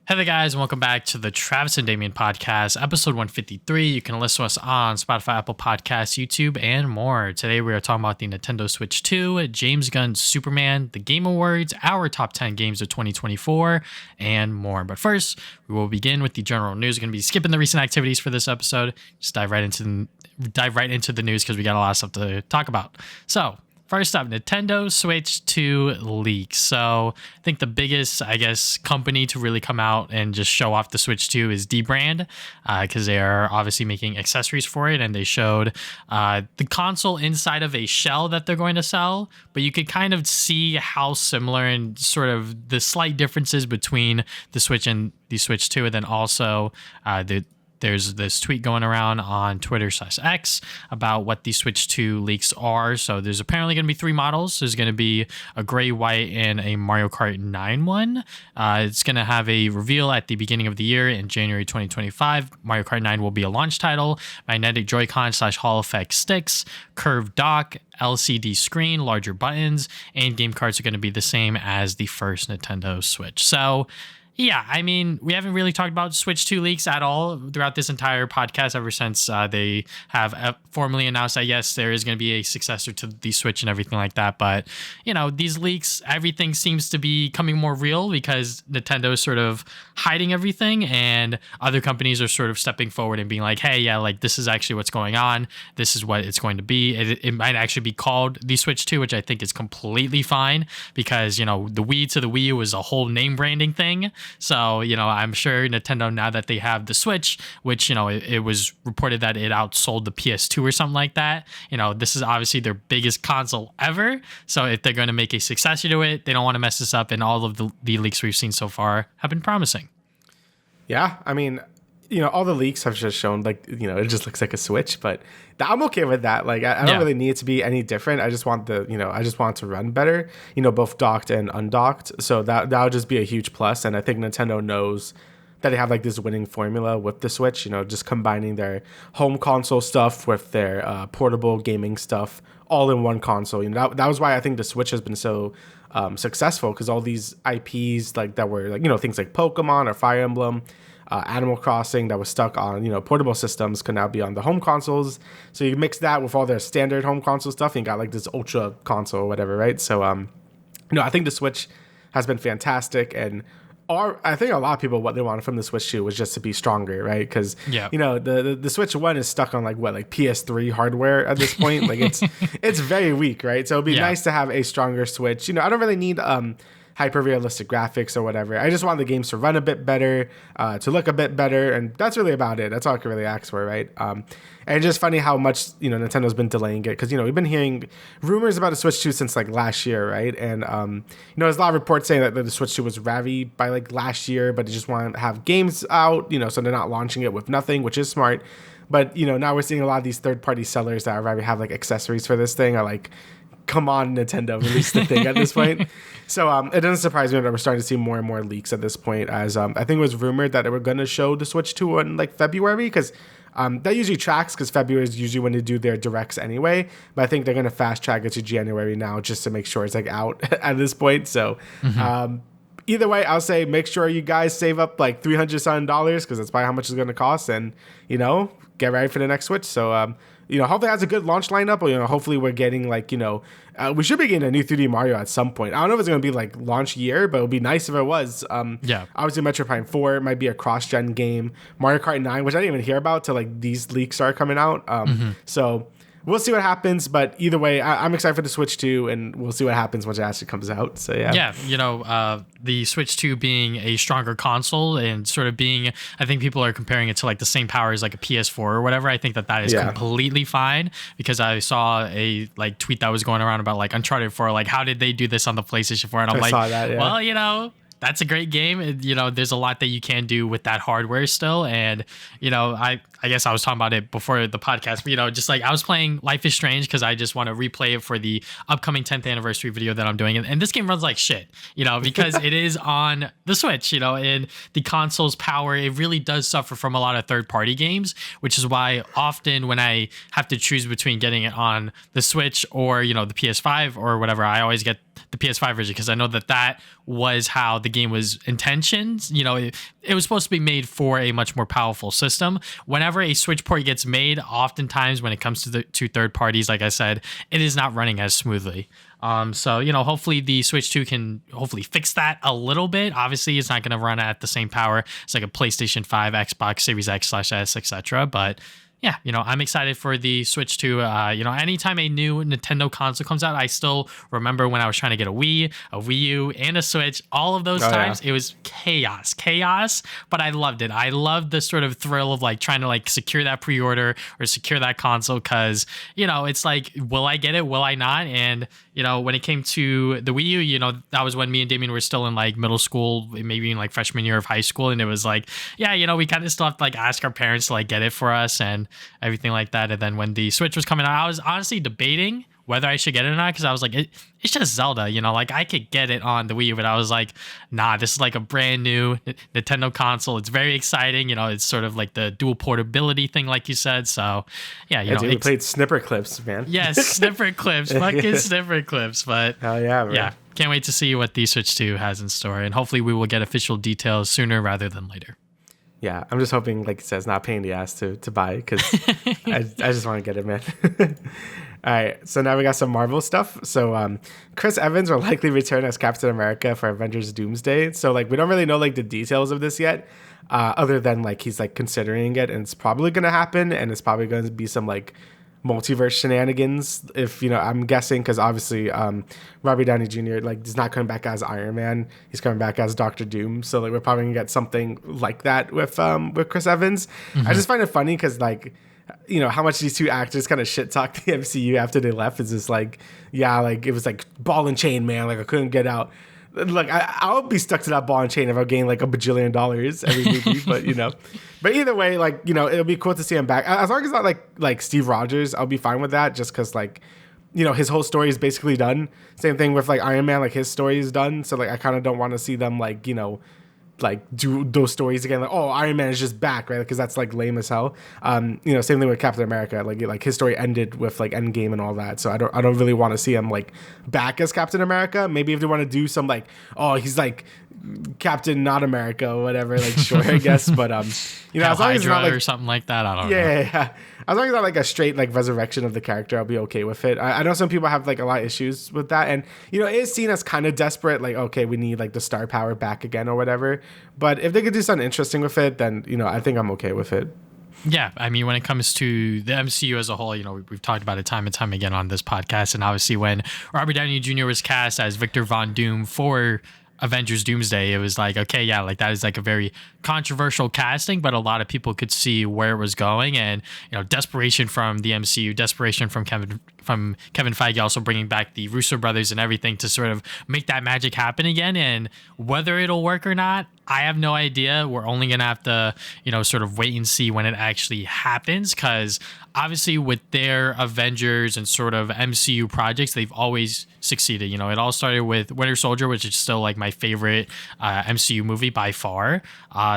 Hey there, guys, and welcome back to the Travis and Damian podcast, episode 153. You can listen to us on Spotify, Apple Podcasts, YouTube, and more. Today, we are talking about the Nintendo Switch 2, James Gunn's Superman, the Game Awards, our top 10 games of 2024, and more. But first, we will begin with the general news. We're going to be skipping the recent activities for this episode. Just dive right into the news because we got a lot of stuff to talk about. So, first up, Nintendo Switch 2 leaks. So I think the biggest, company to really come out and just show off the Switch 2 is D-Brand, because they are obviously making accessories for it. And they showed the console inside of a shell that they're going to sell. But you could kind of see how similar and sort of the slight differences between the Switch and the Switch 2. And then also there's this tweet going around on Twitter/X about what the Switch 2 leaks are. So there's apparently going to be 3 models. There's going to be a gray, white, and a Mario Kart 9 one. It's going to have a reveal at the beginning of the year in January 2025. Mario Kart 9 will be a launch title. Magnetic Joy-Con/Hall effect sticks, curved dock, LCD screen, larger buttons, and game cards are going to be the same as the first Nintendo Switch. So yeah, I mean, we haven't really talked about Switch 2 leaks at all throughout this entire podcast ever since they have formally announced that, yes, there is going to be a successor to the Switch and everything like that. But, you know, these leaks, everything seems to be coming more real because Nintendo is sort of hiding everything and other companies are sort of stepping forward and being like, hey, yeah, like this is actually what's going on. This is what it's going to be. It might actually be called the Switch 2, which I think is completely fine because, you know, the Wii to the Wii U was a whole name branding thing. So, you know, I'm sure Nintendo, now that they have the Switch, which, you know, it was reported that it outsold the PS2 or something like that. You know, this is obviously their biggest console ever. So if they're going to make a successor to it, they don't want to mess this up. And all of the leaks we've seen so far have been promising. Yeah, I mean, you know, all the leaks have just shown, like, you know, it just looks like a Switch, but I'm okay with that. Like, I don't really need it to be any different. I just want it to run better, you know, both docked and undocked. So that'll just be a huge plus. And I think Nintendo knows that they have like this winning formula with the Switch, you know, just combining their home console stuff with their portable gaming stuff all in one console. You know, that was why I think the Switch has been so successful, because all these IPs like that were like, you know, things like Pokemon or Fire Emblem, Animal Crossing that was stuck on, you know, portable systems can now be on the home consoles. So you mix that with all their standard home console stuff and you got like this ultra console or whatever, right? So, you know, I think the Switch has been fantastic, and I think a lot of people, what they wanted from the Switch 2 was just to be stronger, right? Because, you know, the Switch 1 is stuck on like PS3 hardware at this point. Like it's very weak, right? So it'd be nice to have a stronger Switch. You know, I don't really need hyper realistic graphics or whatever. I just want the games to run a bit better, to look a bit better, and that's really about it. That's all I can really ask for, right? And it's just funny how much, you know, Nintendo's been delaying it, because, you know, we've been hearing rumors about the Switch 2 since like last year, right? And you know, there's a lot of reports saying that the Switch 2 was ready by like last year, but they just want to have games out, you know, so they're not launching it with nothing, which is smart. But, you know, now we're seeing a lot of these third-party sellers that already have like accessories for this thing are like, come on, Nintendo, release the thing at this point. So it doesn't surprise me that we're starting to see more and more leaks at this point, as I think it was rumored that they were going to show the Switch 2 in like February, because that usually tracks, because February is usually when they do their directs anyway. But I think they're going to fast track it to January now just to make sure it's like out at this point. So either way, I'll say make sure you guys save up like $300 because that's probably how much it's going to cost, and, you know, get ready for the next Switch. So you know, hopefully it has a good launch lineup, or, you know, hopefully we're getting like, you know, we should be getting a new 3D Mario at some point. I don't know if it's going to be like launch year, but it would be nice if it was. Obviously Metroid Prime 4 might be a cross-gen game. Mario Kart 9, which I didn't even hear about till like these leaks are coming out. So we'll see what happens, but either way, I'm excited for the Switch 2, and we'll see what happens once it actually comes out. So yeah, you know, the Switch 2 being a stronger console and sort of being, I think people are comparing it to like the same power as like a PS4 or whatever. I think that is completely fine, because I saw a like tweet that was going around about like Uncharted 4, like how did they do this on the PlayStation 4? And I'm well, you know, that's a great game. You know, there's a lot that you can do with that hardware still. And, you know, I guess I was talking about it before the podcast, but, you know, just like I was playing Life is Strange because I just want to replay it for the upcoming 10th anniversary video that I'm doing. And this game runs like shit, you know, because it is on the Switch, you know, and the console's power, it really does suffer from a lot of third-party games, which is why often when I have to choose between getting it on the Switch or, you know, the PS5 or whatever, I always get the PS5 version, because I know that was how the game was intentioned. It was supposed to be made for a much more powerful system. Whenever a Switch port gets made, oftentimes when it comes to third parties, like I said, it is not running as smoothly. So hopefully the Switch 2 can hopefully fix that a little bit. Obviously, it's not going to run at the same power as like a PlayStation 5, Xbox Series X/S, etc. But yeah, I'm excited for the Switch 2. Anytime a new Nintendo console comes out, I still remember when I was trying to get a Wii U, and a Switch. All of those times, It was chaos, but I loved it. I loved the sort of thrill of like trying to like secure that pre-order or secure that console because, it's like, will I get it? Will I not? And, when it came to the Wii U, that was when me and Damian were still in like middle school, maybe in like freshman year of high school. And it was like, yeah, we kind of still have to like ask our parents to like get it for us and everything like that. And then when the Switch was coming out, I was honestly debating whether I should get it or not because I was like, it's just Zelda, like I could get it on the Wii U, but I was like, nah, this is like a brand new Nintendo console. It's very exciting, it's sort of like the dual portability thing, like you said. So yeah, we played snipper clips, man. Yes, snipper clips, fucking snipper clips. But hell yeah, bro. Yeah, can't wait to see what the Switch 2 has in store, and hopefully we will get official details sooner rather than later. Yeah, I'm just hoping, like it says, not paying the ass to buy because I just want to get it, man. All right, so now we got some Marvel stuff. So Chris Evans will likely return as Captain America for Avengers Doomsday. So like we don't really know like the details of this yet, other than like he's like considering it and it's probably gonna happen and it's probably going to be some like multiverse shenanigans. If I'm guessing because obviously Robbie Downey Jr. like is not coming back as Iron Man. He's coming back as Doctor Doom. So like we're probably gonna get something like that with Chris Evans. I just find it funny because like, how much these two actors kind of shit talked the MCU after they left is just like, yeah, like it was like ball and chain, man. Like I couldn't get out. Like I'll be stuck to that ball and chain if I gain like $1 bajillion every movie. But either way, like it'll be cool to see him back. As long as it's not like Steve Rogers, I'll be fine with that. Just because like, his whole story is basically done. Same thing with like Iron Man, like his story is done. So like I kind of don't want to see them like like do those stories again, like, oh, Iron Man is just back, right? Because that's like lame as hell. Same thing with Captain America, like his story ended with like Endgame and all that. So I don't really want to see him like back as Captain America. Maybe if they want to do some like, oh, he's like Captain Not America or whatever, like sure, I guess. But as long as it's not like or something like that, I don't know. Yeah. As long as it's not like a straight like resurrection of the character, I'll be okay with it. I know some people have like a lot of issues with that, and it is seen as kind of desperate. Like, okay, we need like the star power back again or whatever. But if they could do something interesting with it, then I think I'm okay with it. Yeah, I mean, when it comes to the MCU as a whole, we've talked about it time and time again on this podcast, and obviously when Robert Downey Jr. was cast as Victor Von Doom for Avengers Doomsday, it was like, okay, yeah, like that is like a very controversial casting, but a lot of people could see where it was going, and desperation from the MCU, desperation from Kevin Feige, also bringing back the Russo brothers and everything to sort of make that magic happen again. And whether it'll work or not, I have no idea. We're only gonna have to sort of wait and see when it actually happens, because obviously with their Avengers and sort of MCU projects, they've always succeeded. It all started with Winter Soldier, which is still like my favorite MCU movie by far.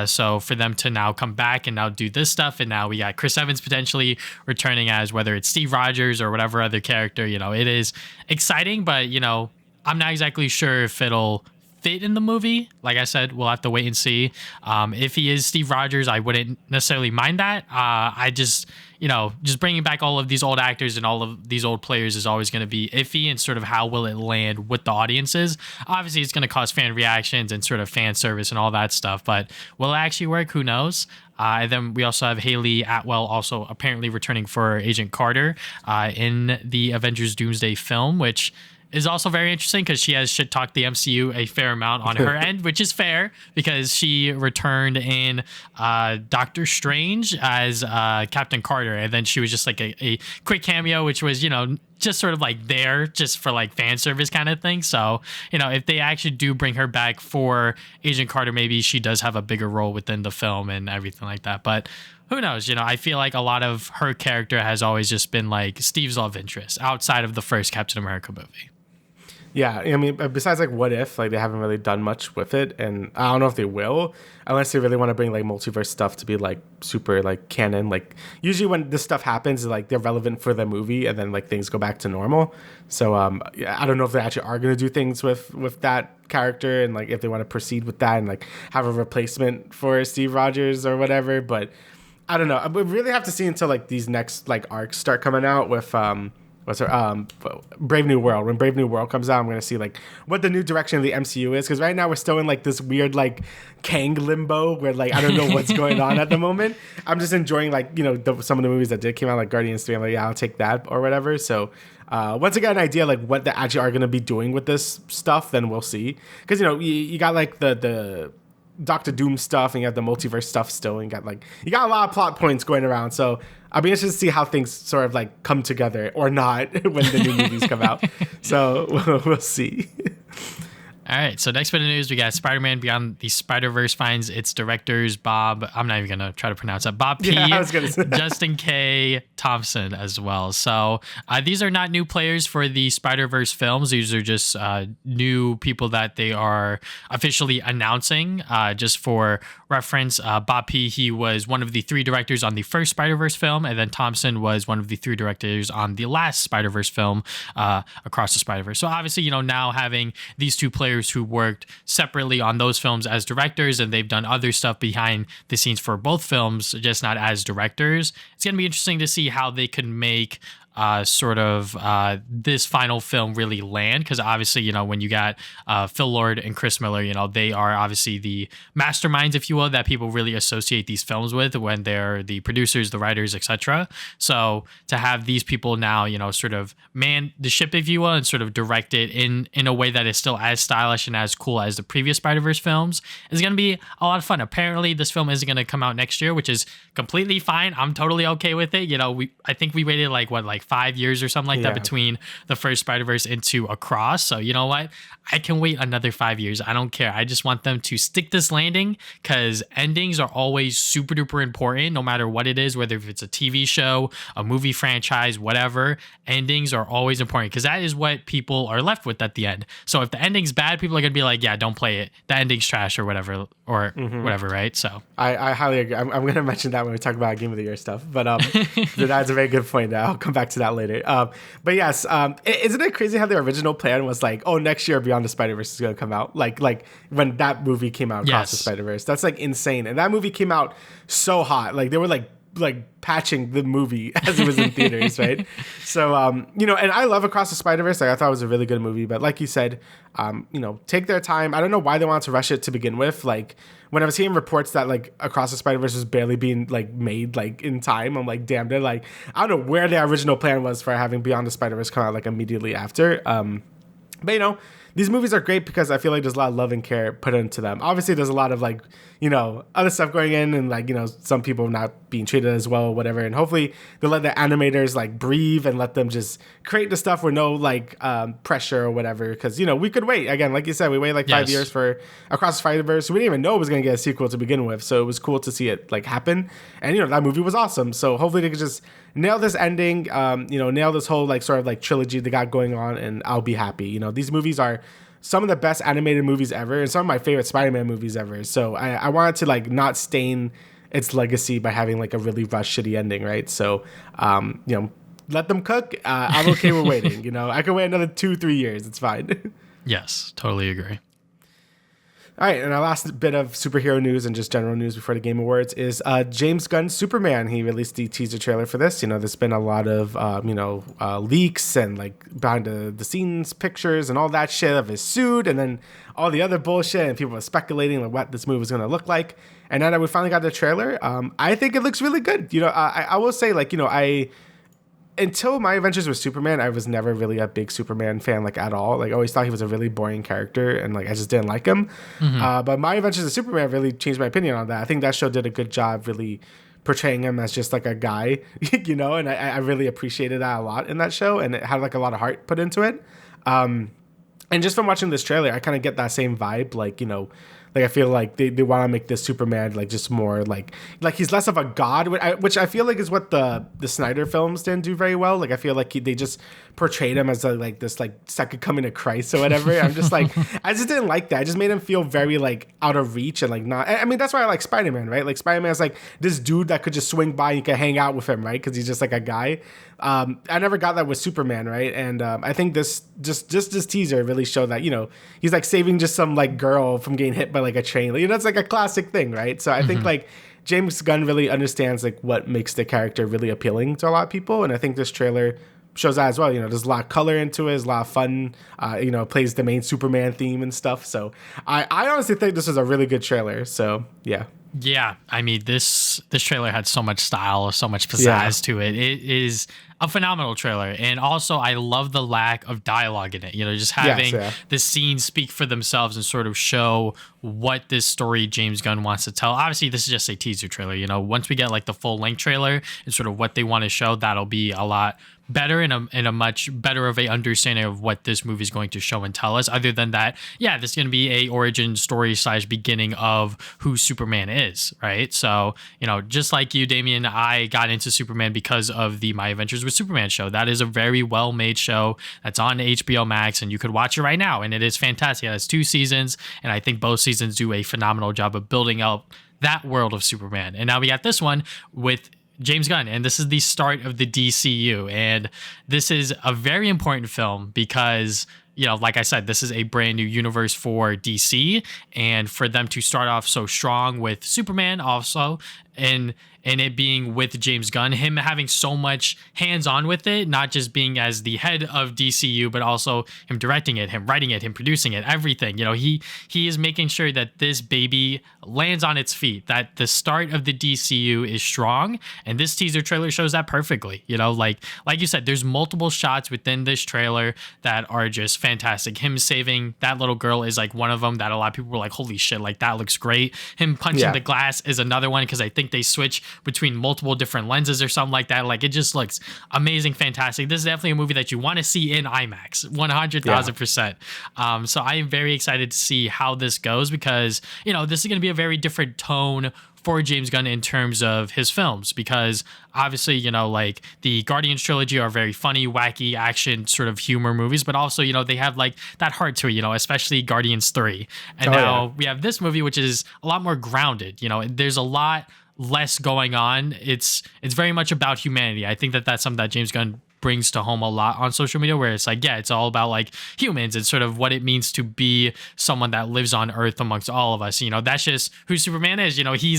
So for them to now come back and now do this stuff, and now we got Chris Evans potentially returning as whether it's Steve Rogers or whatever other character, it is exciting, but I'm not exactly sure if it'll fit in the movie. Like I said, we'll have to wait and see. If he is Steve Rogers, I wouldn't necessarily mind that. I just bringing back all of these old actors and all of these old players is always going to be iffy, and sort of how will it land with the audiences. Obviously, it's going to cause fan reactions and sort of fan service and all that stuff, but will it actually work? Who knows? And then we also have Hayley Atwell also apparently returning for Agent Carter in the Avengers Doomsday film, which is also very interesting because she has shit talked the MCU a fair amount on her end, which is fair because she returned in Doctor Strange as Captain Carter, and then she was just like a quick cameo, which was just sort of like there just for like fan service kind of thing. So if they actually do bring her back for Agent Carter, maybe she does have a bigger role within the film and everything like that. But who knows? I feel like a lot of her character has always just been like Steve's love interest outside of the first Captain America movie. Yeah, I mean, besides like What If, like they haven't really done much with it, and I don't know if they will, unless they really want to bring like multiverse stuff to be like super like canon. Like usually when this stuff happens, like they're relevant for the movie, and then like things go back to normal. So yeah, I don't know if they actually are going to do things with that character, and like if they want to proceed with that and like have a replacement for Steve Rogers or whatever. But I don't know. We really have to see until like these next like arcs start coming out with Brave New World. When Brave New World comes out, I'm gonna see like what the new direction of the MCU is, because right now we're still in like this weird like Kang limbo where like I don't know what's going on at the moment. I'm just enjoying like some of the movies that did came out, like Guardians 3. I'm like, yeah, I'll take that or whatever. So once I get an idea like what they actually are gonna be doing with this stuff, then we'll see. Because you got like the Doctor Doom stuff, and you have the multiverse stuff still, and you got a lot of plot points going around. So I'll be interested to see how things sort of like come together or not when the new movies come out. So we'll see. All right, so next bit of news, we got Spider-Man Beyond the Spider-Verse finds its directors, Bob, I'm not even going to try to pronounce that, Bob P, yeah, I was gonna say Justin K. Thompson as well. So these are not new players for the Spider-Verse films. These are just new people that they are officially announcing. Just for reference, Bob P, he was one of the 3 directors on the first Spider-Verse film, and then Thompson was one of the 3 directors on the last Spider-Verse film, Across the Spider-Verse. So obviously, now having these 2 players who worked separately on those films as directors, and they've done other stuff behind the scenes for both films, just not as directors. It's going to be interesting to see how they can make this final film really land, because obviously when you got Phil Lord and Chris Miller, they are obviously the masterminds, if you will, that people really associate these films with when they're the producers, the writers, etc. So to have these people now sort of man the ship, if you will, and sort of direct it in a way that is still as stylish and as cool as the previous Spider-Verse films is going to be a lot of fun. Apparently this film isn't going to come out next year, which is completely fine. I'm totally okay with it. I think we waited like 5 years or something like that between the first Spider-Verse into Across. So you know what? I can wait another 5 years. I don't care. I just want them to stick this landing, because endings are always super duper important, no matter what it is, whether if it's a TV show, a movie franchise, whatever. Endings are always important, because that is what people are left with at the end. So if the ending's bad, people are going to be like, yeah, don't play it. The ending's trash or whatever, whatever, right? So I highly agree. I'm going to mention that when we talk about Game of the Year stuff, but that's a very good point. I'll come back to that later. But yes, isn't it crazy how the original plan was like, oh, next year Beyond the Spider-Verse is going to come out? Like when that movie came out, Across the Spider-Verse, that's like insane. And that movie came out so hot. Like they were like patching the movie as it was in theaters, right? So, and I love Across the Spider-Verse. Like I thought it was a really good movie, but like you said, take their time. I don't know why they wanted to rush it to begin with. Like when I was hearing reports that like Across the Spider-Verse was barely being like made like in time, I'm like, damn, they're like, I don't know where the original plan was for having Beyond the Spider-Verse come out like immediately after. But these movies are great because I feel like there's a lot of love and care put into them. Obviously, there's a lot of like, other stuff going in, and like, some people not being treated as well or whatever. And hopefully they'll let the animators like breathe and let them just create the stuff with no like pressure or whatever. Because, we could wait. Again, like you said, we waited like 5 years for Across the Spider-Verse. We didn't even know it was going to get a sequel to begin with. So it was cool to see it like happen. And, that movie was awesome. So hopefully they could just nail this ending, nail this whole like sort of like trilogy they got going on, and I'll be happy. These movies are some of the best animated movies ever, and some of my favorite Spider-Man movies ever. So I wanted to like not stain its legacy by having like a really rushed, shitty ending, right? So, let them cook. I'm okay with waiting. I can wait another 2-3 years. It's fine. Yes, totally agree. All right, and our last bit of superhero news and just general news before the Game Awards is James Gunn's Superman. He released the teaser trailer for this. There's been a lot of, leaks and like behind the scenes pictures and all that shit of his suit, and then all the other bullshit, and people were speculating like what this movie was going to look like. And now that we finally got the trailer, I think it looks really good. I will say like, until my adventures with Superman, I was never really a big Superman fan, like at all. Like I always thought he was a really boring character, and like I just didn't like him. But my adventures with Superman really changed my opinion on that. I think that show did a good job really portraying him as just like a guy, and I really appreciated that a lot in that show, and it had like a lot of heart put into it. And just from watching this trailer, I kind of get that same vibe, like, Like I feel like they want to make this Superman like just more like he's less of a god, which I feel like is what the Snyder films didn't do very well. Like I feel like they just portrayed him as like this like second coming of Christ or whatever. I'm just like I just didn't like that. I just made him feel very like out of reach and like not. I mean that's why I like Spider-Man, right? Like Spider-Man is like this dude that could just swing by and you can hang out with him, right? Because he's just like a guy. I never got that with Superman, right? And I think this this teaser really showed that, you know, he's like saving just some like girl from getting hit by like a train. You know, it's like a classic thing, right? So I think like James Gunn really understands like what makes the character really appealing to a lot of people, and I think this trailer shows that as well. You know, there's a lot of color into it, there's a lot of fun. You know, plays the main Superman theme and stuff. So I honestly think this is a really good trailer. So yeah. Yeah, I mean this trailer had so much style, so much pizzazz to it. It is a phenomenal trailer, and also I love the lack of dialogue in it. You know, just having the scenes speak for themselves and sort of show what this story James Gunn wants to tell. Obviously, this is just a teaser trailer. You know, once we get like the full length trailer and sort of what they want to show, that'll be a lot better and a much better of a understanding of what this movie is going to show and tell us. Other than that, yeah, this is going to be a origin story / beginning of who Superman is, right? So, you know, just like you, Damian, I got into Superman because of the My Adventures with Superman show. That is a very well made show that's on HBO Max, and you could watch it right now, and it is fantastic. It has 2 seasons, and I think both seasons do a phenomenal job of building up that world of Superman. And now we got this one with James Gunn, and this is the start of the DCU, and this is a very important film because, you know, like I said, this is a brand new universe for DC, and for them to start off so strong with Superman also, and it being with James Gunn, him having so much hands-on with it, not just being as the head of DCU, but also him directing it, him writing it, him producing it, everything. You know, he is making sure that this baby lands on its feet, that the start of the DCU is strong, and this teaser trailer shows that perfectly. You know, like you said, there's multiple shots within this trailer that are just fantastic. Him saving that little girl is like one of them that a lot of people were like, holy shit, like that looks great. Him punching the glass is another one, because I think they switch between multiple different lenses or something like that. Like it just looks amazing, fantastic. This is definitely a movie that you want to see in IMAX, 100,000%. So I am very excited to see how this goes, because, you know, this is going to be a very different tone for James Gunn in terms of his films, because obviously, you know, like the Guardians trilogy are very funny, wacky action sort of humor movies, but also, you know, they have like that heart to it, you know, especially Guardians 3. And now we have this movie, which is a lot more grounded. You know, there's a lot less going on. It's very much about humanity. I think that that's something that James Gunn brings to home a lot on social media, where it's like, yeah, it's all about like humans and sort of what it means to be someone that lives on Earth amongst all of us. You know, that's just who Superman is. You know, he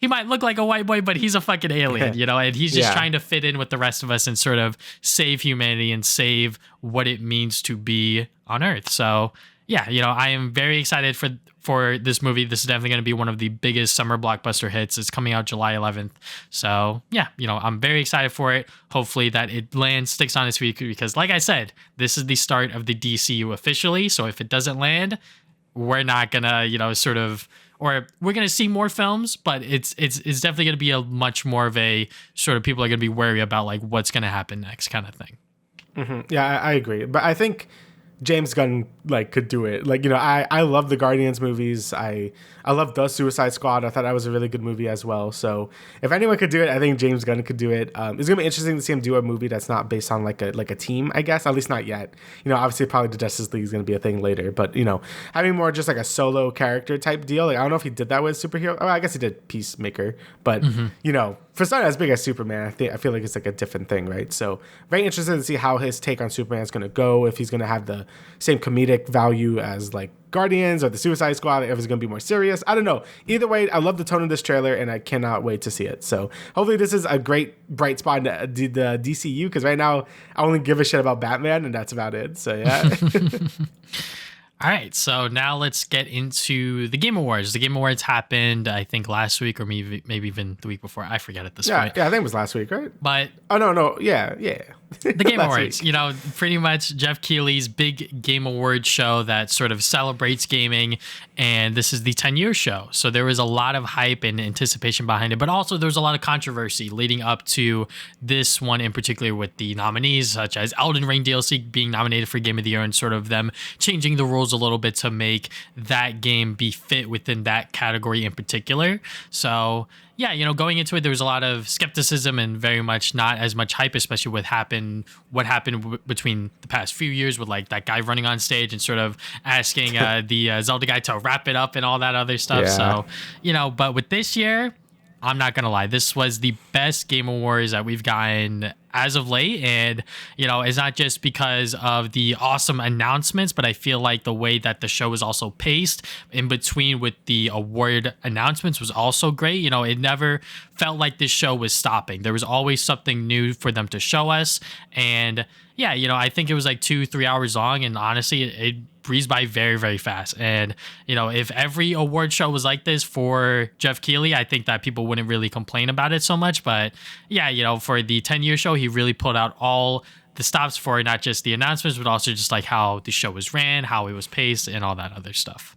might look like a white boy, but he's a fucking alien, you know, and he's just trying to fit in with the rest of us and sort of save humanity and save what it means to be on Earth. So yeah, you know, I am very excited for this movie. This is definitely going to be one of the biggest summer blockbuster hits. It's coming out July 11th. So yeah, you know, I'm very excited for it. Hopefully that it sticks on its feet, because like I said, this is the start of the DCU officially. So if it doesn't land, we're not gonna, you know, sort of, or we're going to see more films, but it's definitely going to be a much more of a sort of, people are going to be wary about like what's going to happen next kind of thing. Mm-hmm. Yeah, I agree. But I think James Gunn like could do it. Like, you know, I love the Guardians movies. I love the Suicide Squad. I thought that was a really good movie as well. So if anyone could do it, I think James Gunn could do it. It's gonna be interesting to see him do a movie that's not based on like a team, I guess. At least not yet. You know, obviously probably the Justice League is gonna be a thing later. But, you know, having more just like a solo character type deal. Like I don't know if he did that with superhero. Oh, I guess he did Peacemaker. But you know, for something as big as Superman, I feel like it's like a different thing, right? So very interested to see how his take on Superman is gonna go. If he's gonna have the same comedic value as like Guardians or the Suicide Squad, if it's going to be more serious. I don't know. Either way, I love the tone of this trailer, and I cannot wait to see it. So hopefully this is a great bright spot in the DCU, because right now I only give a shit about Batman, and that's about it. So yeah. All right, so now let's get into the Game Awards. The Game Awards happened, I think, last week, or maybe even the week before. I forget at this point. Yeah, I think it was last week, right? But oh no, yeah. The Game last Awards, week. pretty much Jeff Keighley's big Game Awards show that sort of celebrates gaming, and this is the 10-year show. So there was a lot of hype and anticipation behind it, but also there was a lot of controversy leading up to this one in particular with the nominees, such as Elden Ring DLC being nominated for Game of the Year and sort of them changing the rules a little bit to make that game be fit within that category in particular. So yeah, going into it, there was a lot of skepticism and very much not as much hype, especially what happened between the past few years with like that guy running on stage and sort of asking the Zelda guy to wrap it up and all that other stuff. Yeah. So, but with this year, I'm not going to lie, this was the best Game Awards that we've gotten as of late. And, it's not just because of the awesome announcements, but I feel like the way that the show was also paced in between with the award announcements was also great. It never felt like this show was stopping. There was always something new for them to show us. And yeah, I think it was like 2-3 hours long. And honestly, it breezed by very, very fast. And, if every award show was like this for Jeff Keighley, I think that people wouldn't really complain about it so much. But yeah, for the 10-year show, he really pulled out all the stops for not just the announcements, but also just like how the show was ran, how it was paced, and all that other stuff.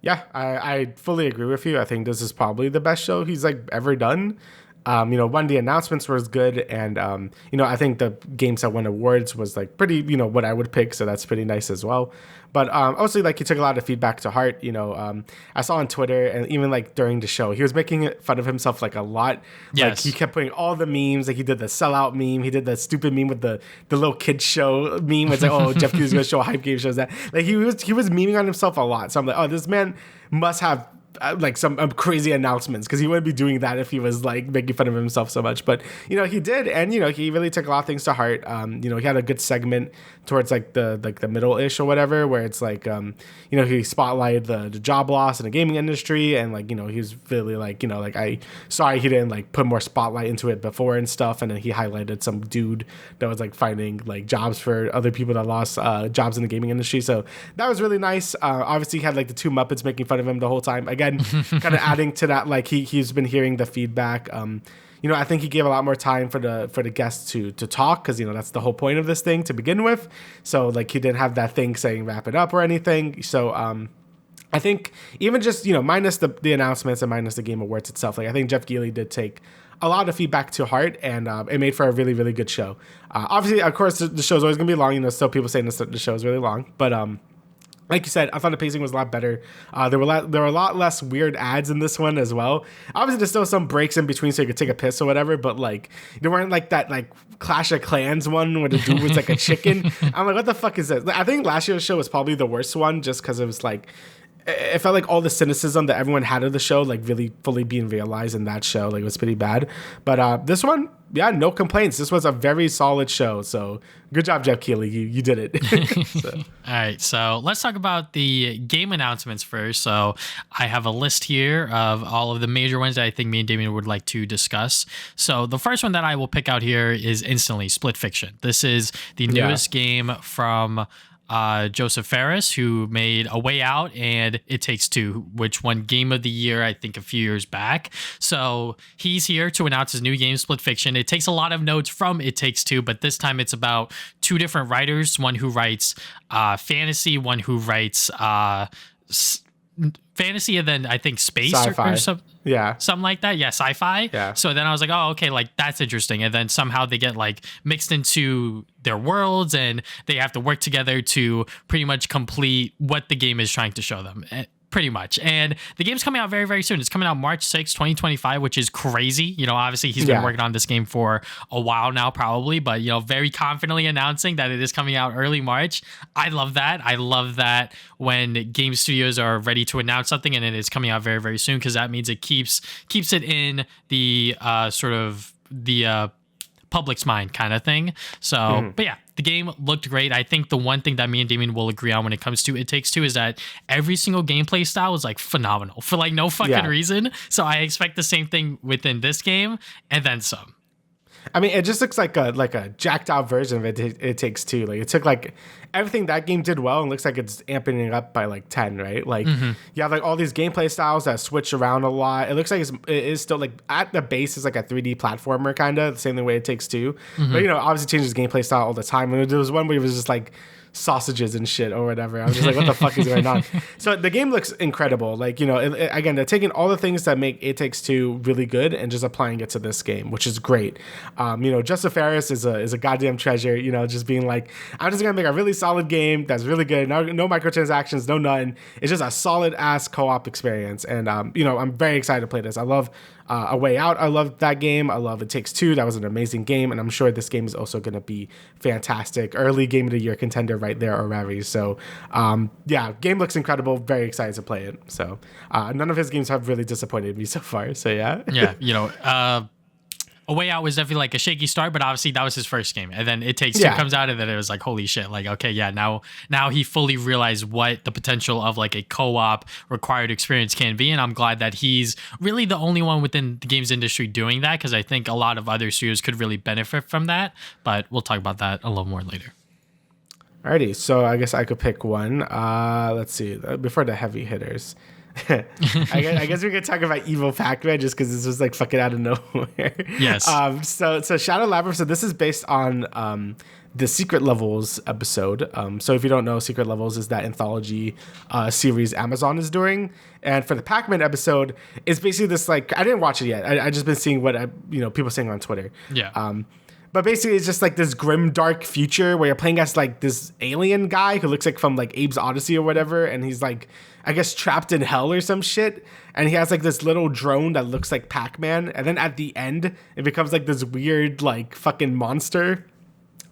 Yeah, I fully agree with you. I think this is probably the best show he's like ever done. One, the announcements was good, and I think the games that won awards was like pretty, what I would pick, so that's pretty nice as well. But obviously, like, he took a lot of feedback to heart. I saw on Twitter, and even like during the show, he was making fun of himself like a lot. Yes. Like, he kept putting all the memes. Like, he did the sellout meme, he did the stupid meme with the little kid show meme. It's like, oh, Jeff Keighley's gonna show a hype game shows that. Like, he was memeing on himself a lot. So I'm like, oh, this man must have like some crazy announcements, because he wouldn't be doing that if he was like making fun of himself so much. But he did, and he really took a lot of things to heart. He had a good segment towards like the middle-ish or whatever, where it's like he spotlighted the job loss in the gaming industry, and like he was really like I sorry he didn't like put more spotlight into it before and stuff. And then he highlighted some dude that was like finding like jobs for other people that lost jobs in the gaming industry. So that was really nice. Obviously he had like the two Muppets making fun of him the whole time. Again, kind of adding to that, like he's been hearing the feedback. I think he gave a lot more time for the guests to talk, because that's the whole point of this thing to begin with. So like he didn't have that thing saying wrap it up or anything. So I think even just minus the announcements and minus the Game Awards itself, like I think Jeff Keighley did take a lot of feedback to heart, and it made for a really, really good show. Obviously, of course, the show's always gonna be long. Still people saying the show is really long, but like you said, I thought the pacing was a lot better. There were a lot less weird ads in this one as well. Obviously, there's still some breaks in between so you could take a piss or whatever, but like there weren't like that like Clash of Clans one where the dude was like a chicken. I'm like, what the fuck is this? I think last year's show was probably the worst one, just because it was like, it felt like all the cynicism that everyone had of the show, like really fully being realized in that show. Like it was pretty bad. But this one, yeah, no complaints. This was a very solid show. So good job, Jeff Keighley. You did it. So. All right. So let's talk about the game announcements first. So I have a list here of all of the major ones that I think me and Damian would like to discuss. So the first one that I will pick out here is instantly Split Fiction. This is the newest game from Joseph Fares, who made A Way Out and It Takes Two, which won Game of the Year, I think, a few years back. So he's here to announce his new game, Split Fiction. It takes a lot of notes from It Takes Two, but this time it's about two different writers, one who writes fantasy, one who writes fantasy, and then I think space sci-fi. or something. Yeah. Something like that. Yeah, sci-fi. Yeah. So then I was like, oh, okay, like that's interesting. And then somehow they get like mixed into their worlds, and they have to work together to pretty much complete what the game is trying to show them. Pretty much. And the game's coming out very, very soon. It's coming out March 6, 2025, which is crazy. Obviously he's been working on this game for a while now, probably, but, very confidently announcing that it is coming out early March. I love that. I love that when game studios are ready to announce something and it is coming out very, very soon, because that means it keeps it in the sort of the public's mind kind of thing. So, but yeah, the game looked great. I think the one thing that me and Damian will agree on when it comes to It Takes Two is that every single gameplay style is like phenomenal for like no fucking reason. So I expect the same thing within this game and then some. I mean, it just looks like a jacked out version of It Takes Two. Like it took like everything that game did well and looks like it's amping it up by like 10, right? Like you have like all these gameplay styles that switch around a lot. It looks like it is still like at the base is like a 3D platformer kind of the same way It Takes Two. But obviously changes gameplay style all the time. And there was one where it was just like sausages and shit or whatever. I was just like, what the fuck is going on? So the game looks incredible. Like, again, they're taking all the things that make It Takes Two really good and just applying it to this game, which is great. Justin Ferris is a goddamn treasure, just being like, I'm just going to make a really solid game that's really good. No microtransactions, no nothing. It's just a solid ass co-op experience. And, I'm very excited to play this. I love A Way Out. I love that game. I love It Takes Two. That was an amazing game. And I'm sure this game is also going to be fantastic. Early Game of the Year contender right there already. So, game looks incredible. Very excited to play it. So, none of his games have really disappointed me so far. So, yeah. Yeah, A Way Out was definitely like a shaky start, but obviously that was his first game. And then It Takes Two comes out, and then it was like, holy shit. Like, okay, yeah, now he fully realized what the potential of like a co-op required experience can be. And I'm glad that he's really the only one within the games industry doing that, because I think a lot of other studios could really benefit from that. But we'll talk about that a little more later. Alrighty, so I guess I could pick one. Let's see, before the heavy hitters. I guess we could talk about Evil Pac-Man just because this was like fucking out of nowhere. Yes. So Shadow Labyrinth. So this is based on the Secret Levels episode. So if you don't know, Secret Levels is that anthology series Amazon is doing. And for the Pac-Man episode, it's basically this like I didn't watch it yet. I just been seeing what people saying on Twitter. Yeah. But basically, it's just like this grim, dark future where you're playing as like this alien guy who looks like from like Abe's Odyssey or whatever, and he's like, I guess, trapped in hell or some shit. And he has like this little drone that looks like Pac-Man, and then at the end, it becomes like this weird like fucking monster.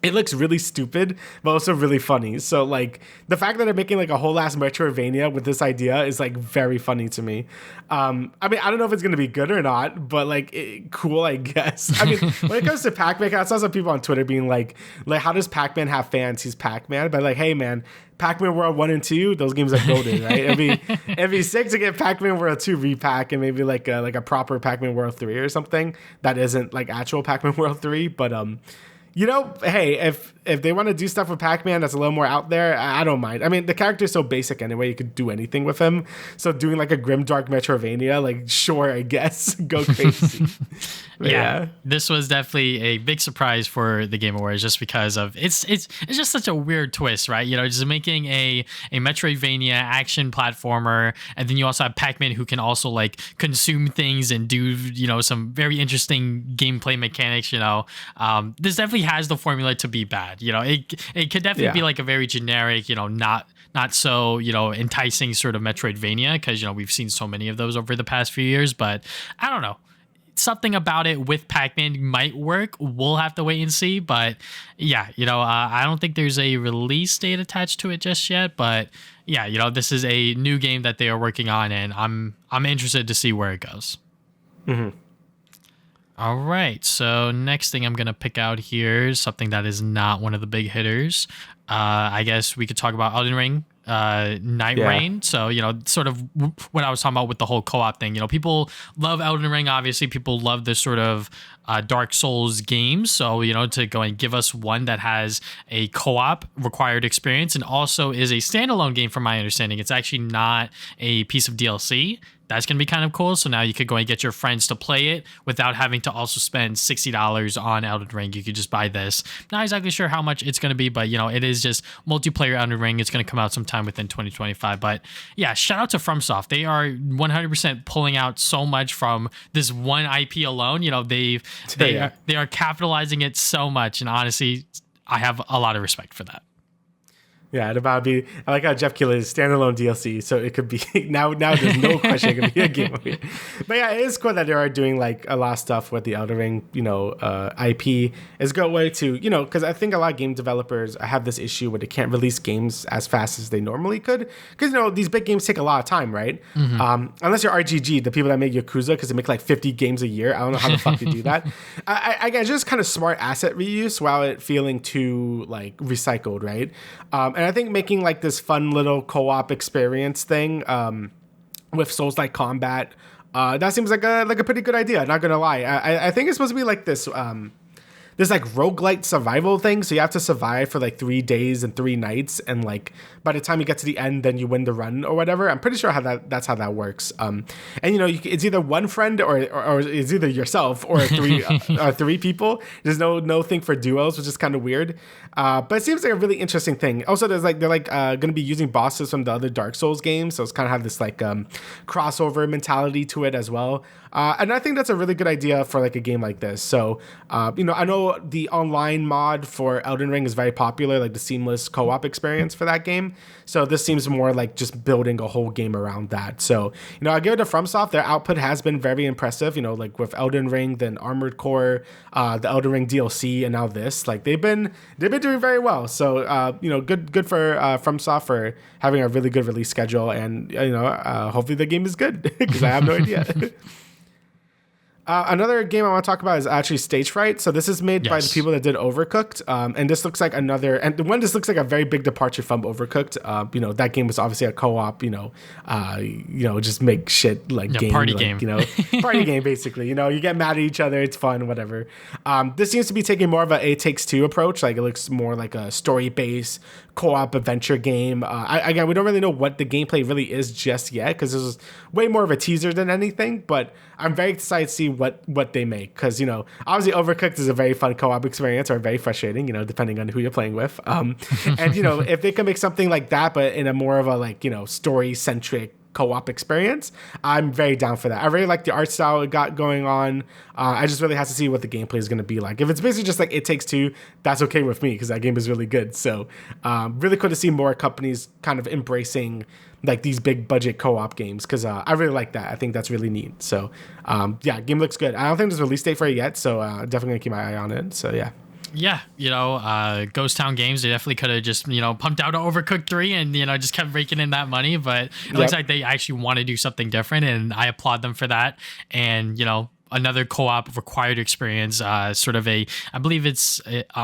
It looks really stupid, but also really funny. So like the fact that they're making like a whole ass Metroidvania with this idea is like very funny to me. I mean, I don't know if it's gonna be good or not, but like cool, I guess. I mean, when it comes to Pac-Man, I saw some people on Twitter being like how does Pac-Man have fans? He's Pac-Man, but like, hey man, Pac-Man World 1 and 2, those games are golden, right? It'd be sick to get Pac-Man World 2 repack and maybe like a proper Pac-Man World 3 or something that isn't like actual Pac-Man World 3, but hey, if they want to do stuff with Pac-Man that's a little more out there, I don't mind. I mean, the character's so basic anyway, you could do anything with him. So doing like a grimdark Metroidvania, like sure, I guess, go crazy. Yeah, this was definitely a big surprise for the Game Awards just because of it's just such a weird twist, right? Just making a Metroidvania action platformer, and then you also have Pac-Man who can also like consume things and do some very interesting gameplay mechanics. This definitely has the formula to be bad. It could definitely be like a very generic, not so enticing sort of Metroidvania, because we've seen so many of those over the past few years. But I don't know. Something about it with Pac-Man might work. We'll have to wait and see. But yeah, I don't think there's a release date attached to it just yet. But yeah, this is a new game that they are working on, and I'm interested to see where it goes. Mm-hmm. All right, so next thing I'm going to pick out here is something that is not one of the big hitters. I guess we could talk about Elden Ring, Night Rain. So, sort of what I was talking about with the whole co-op thing. People love Elden Ring, obviously. People love this sort of Dark Souls games. So, to go and give us one that has a co-op required experience and also is a standalone game from my understanding. It's actually not a piece of DLC. That's going to be kind of cool. So now you could go and get your friends to play it without having to also spend $60 on Elden Ring. You could just buy this. Not exactly sure how much it's going to be, but it is just multiplayer Elden Ring. It's going to come out sometime within 2025. But yeah, shout out to FromSoft. They are 100% pulling out so much from this one IP alone. They are capitalizing it so much. And honestly, I have a lot of respect for that. Yeah, it'd about be. I like how Jeff Keighley is standalone DLC, so it could be now. There's no question it could be a game. But yeah, it is cool that they are doing like a lot of stuff with the Elden Ring, IP. It's a good way to, because I think a lot of game developers have this issue where they can't release games as fast as they normally could, because these big games take a lot of time, right? Mm-hmm. Unless you're RGG, the people that make Yakuza, because they make like 50 games a year. I don't know how the fuck they do that. I guess just kind of smart asset reuse while it feeling too like recycled, right? And I think making like this fun little co-op experience thing with Souls-like combat, that seems like a pretty good idea. Not gonna lie, I think it's supposed to be like this. this like roguelite survival thing. So you have to survive for like 3 days and 3 nights, and like by the time you get to the end, then you win the run or whatever. I'm pretty sure that's how that works. And you know, it's either one friend or it's either yourself or three people. There's no thing for duos, which is kind of weird. But it seems like a really interesting thing. Also, they're going to be using bosses from the other Dark Souls games, so it's kind of have this like crossover mentality to it as well. And I think that's a really good idea for like a game like this. So, you know, I know the online mod for Elden Ring is very popular, like the seamless co-op experience for that game. So this seems more like just building a whole game around that. So, you know, I give it to FromSoft. Their output has been very impressive. You know, like with Elden Ring, then Armored Core, the Elden Ring DLC, and now this. Like they've been doing very well. So, you know, good for FromSoft for having a really good release schedule, and you know, hopefully the game is good because I have no idea. Another game I want to talk about is actually Stage Fright. So this is made by the people that did Overcooked, and this looks like this looks like a very big departure from Overcooked. You know, that game was obviously a co-op. You know, just make shit like game, party like, game. You know, party game basically. You know, you get mad at each other, it's fun, whatever. This seems to be taking more of a It Takes Two approach. Like it looks more like a story-based co-op adventure game. Again, we don't really know what the gameplay really is just yet because this is way more of a teaser than anything. But I'm very excited to see what they make, because you know, obviously Overcooked is a very fun co-op experience, or very frustrating, you know, depending on who you're playing with. And you know, if they can make something like that, but in a more of a like, you know, story-centric co-op experience, I'm very down for that. I really like the art style it got going on. I just really have to see what the gameplay is going to be like. If it's basically just like It Takes Two, that's okay with me because that game is really good. So really cool to see more companies kind of embracing like these big budget co-op games, because I really like that. I think that's really neat. So yeah, game looks good. I don't think there's a release date for it yet, so definitely gonna keep my eye on it. So yeah. Yeah, you know, Ghost Town Games, they definitely could have just, you know, pumped out Overcooked 3 and, you know, just kept raking in that money. But it looks like they actually want to do something different, and I applaud them for that. And, you know, another co-op required experience, sort of I believe it's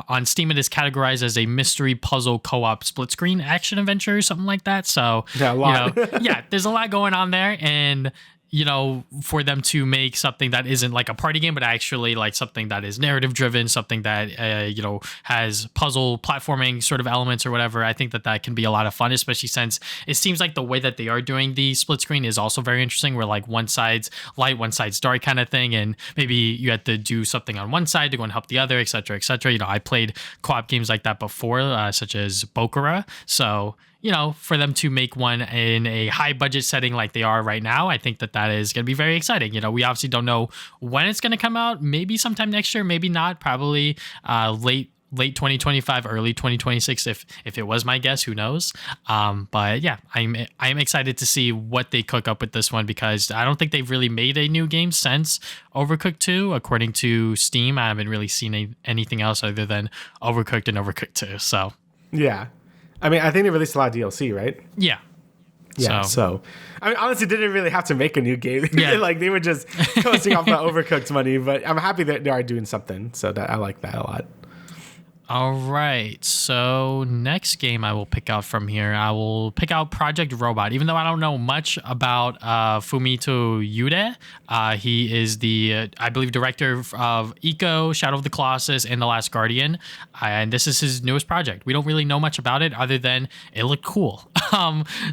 on Steam, it is categorized as a mystery puzzle co-op split screen action adventure or something like that. So, yeah, a lot. You know, yeah, there's a lot going on there. And, you know, for them to make something that isn't like a party game, but actually like something that is narrative driven, something that, you know, has puzzle platforming sort of elements or whatever, I think that can be a lot of fun, especially since it seems like the way that they are doing the split screen is also very interesting, where like one side's light, one side's dark kind of thing. And maybe you have to do something on one side to go and help the other, et cetera, et cetera. You know, I played co-op games like that before, such as Bokura. So, you know, for them to make one in a high budget setting like they are right now, I think that is going to be very exciting. You know, we obviously don't know when it's going to come out. Maybe sometime next year, maybe not. Probably late 2025, early 2026. If it was my guess, who knows? But yeah, I'm excited to see what they cook up with this one, because I don't think they've really made a new game since Overcooked 2. According to Steam, I haven't really seen anything else other than Overcooked and Overcooked 2. So yeah. I mean, I think they released a lot of DLC, right? Yeah. Yeah. So I mean, honestly, they didn't really have to make a new game. Yeah. Like they were just coasting off the Overcooked money, but I'm happy that they are doing something. So that I like that a lot. All right, so next game I will pick out from here, I will pick out Project Robot. Even though I don't know much about Fumito Ueda, he is the, I believe, director of Eco, Shadow of the Colossus, and The Last Guardian, and this is his newest project. We don't really know much about it other than it looked cool.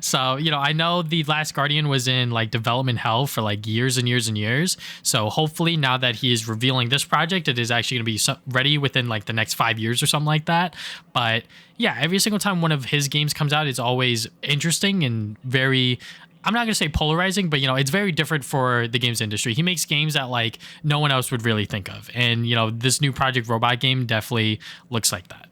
So, you know, I know The Last Guardian was in like development hell for like years and years and years. So hopefully now that he is revealing this project, it is actually going to be ready within like the next 5 years or something like that. But yeah, every single time one of his games comes out, it's always interesting and very, I'm not going to say polarizing, but you know, it's very different for the games industry. He makes games that like no one else would really think of. And you know, this new Project Robot game definitely looks like that.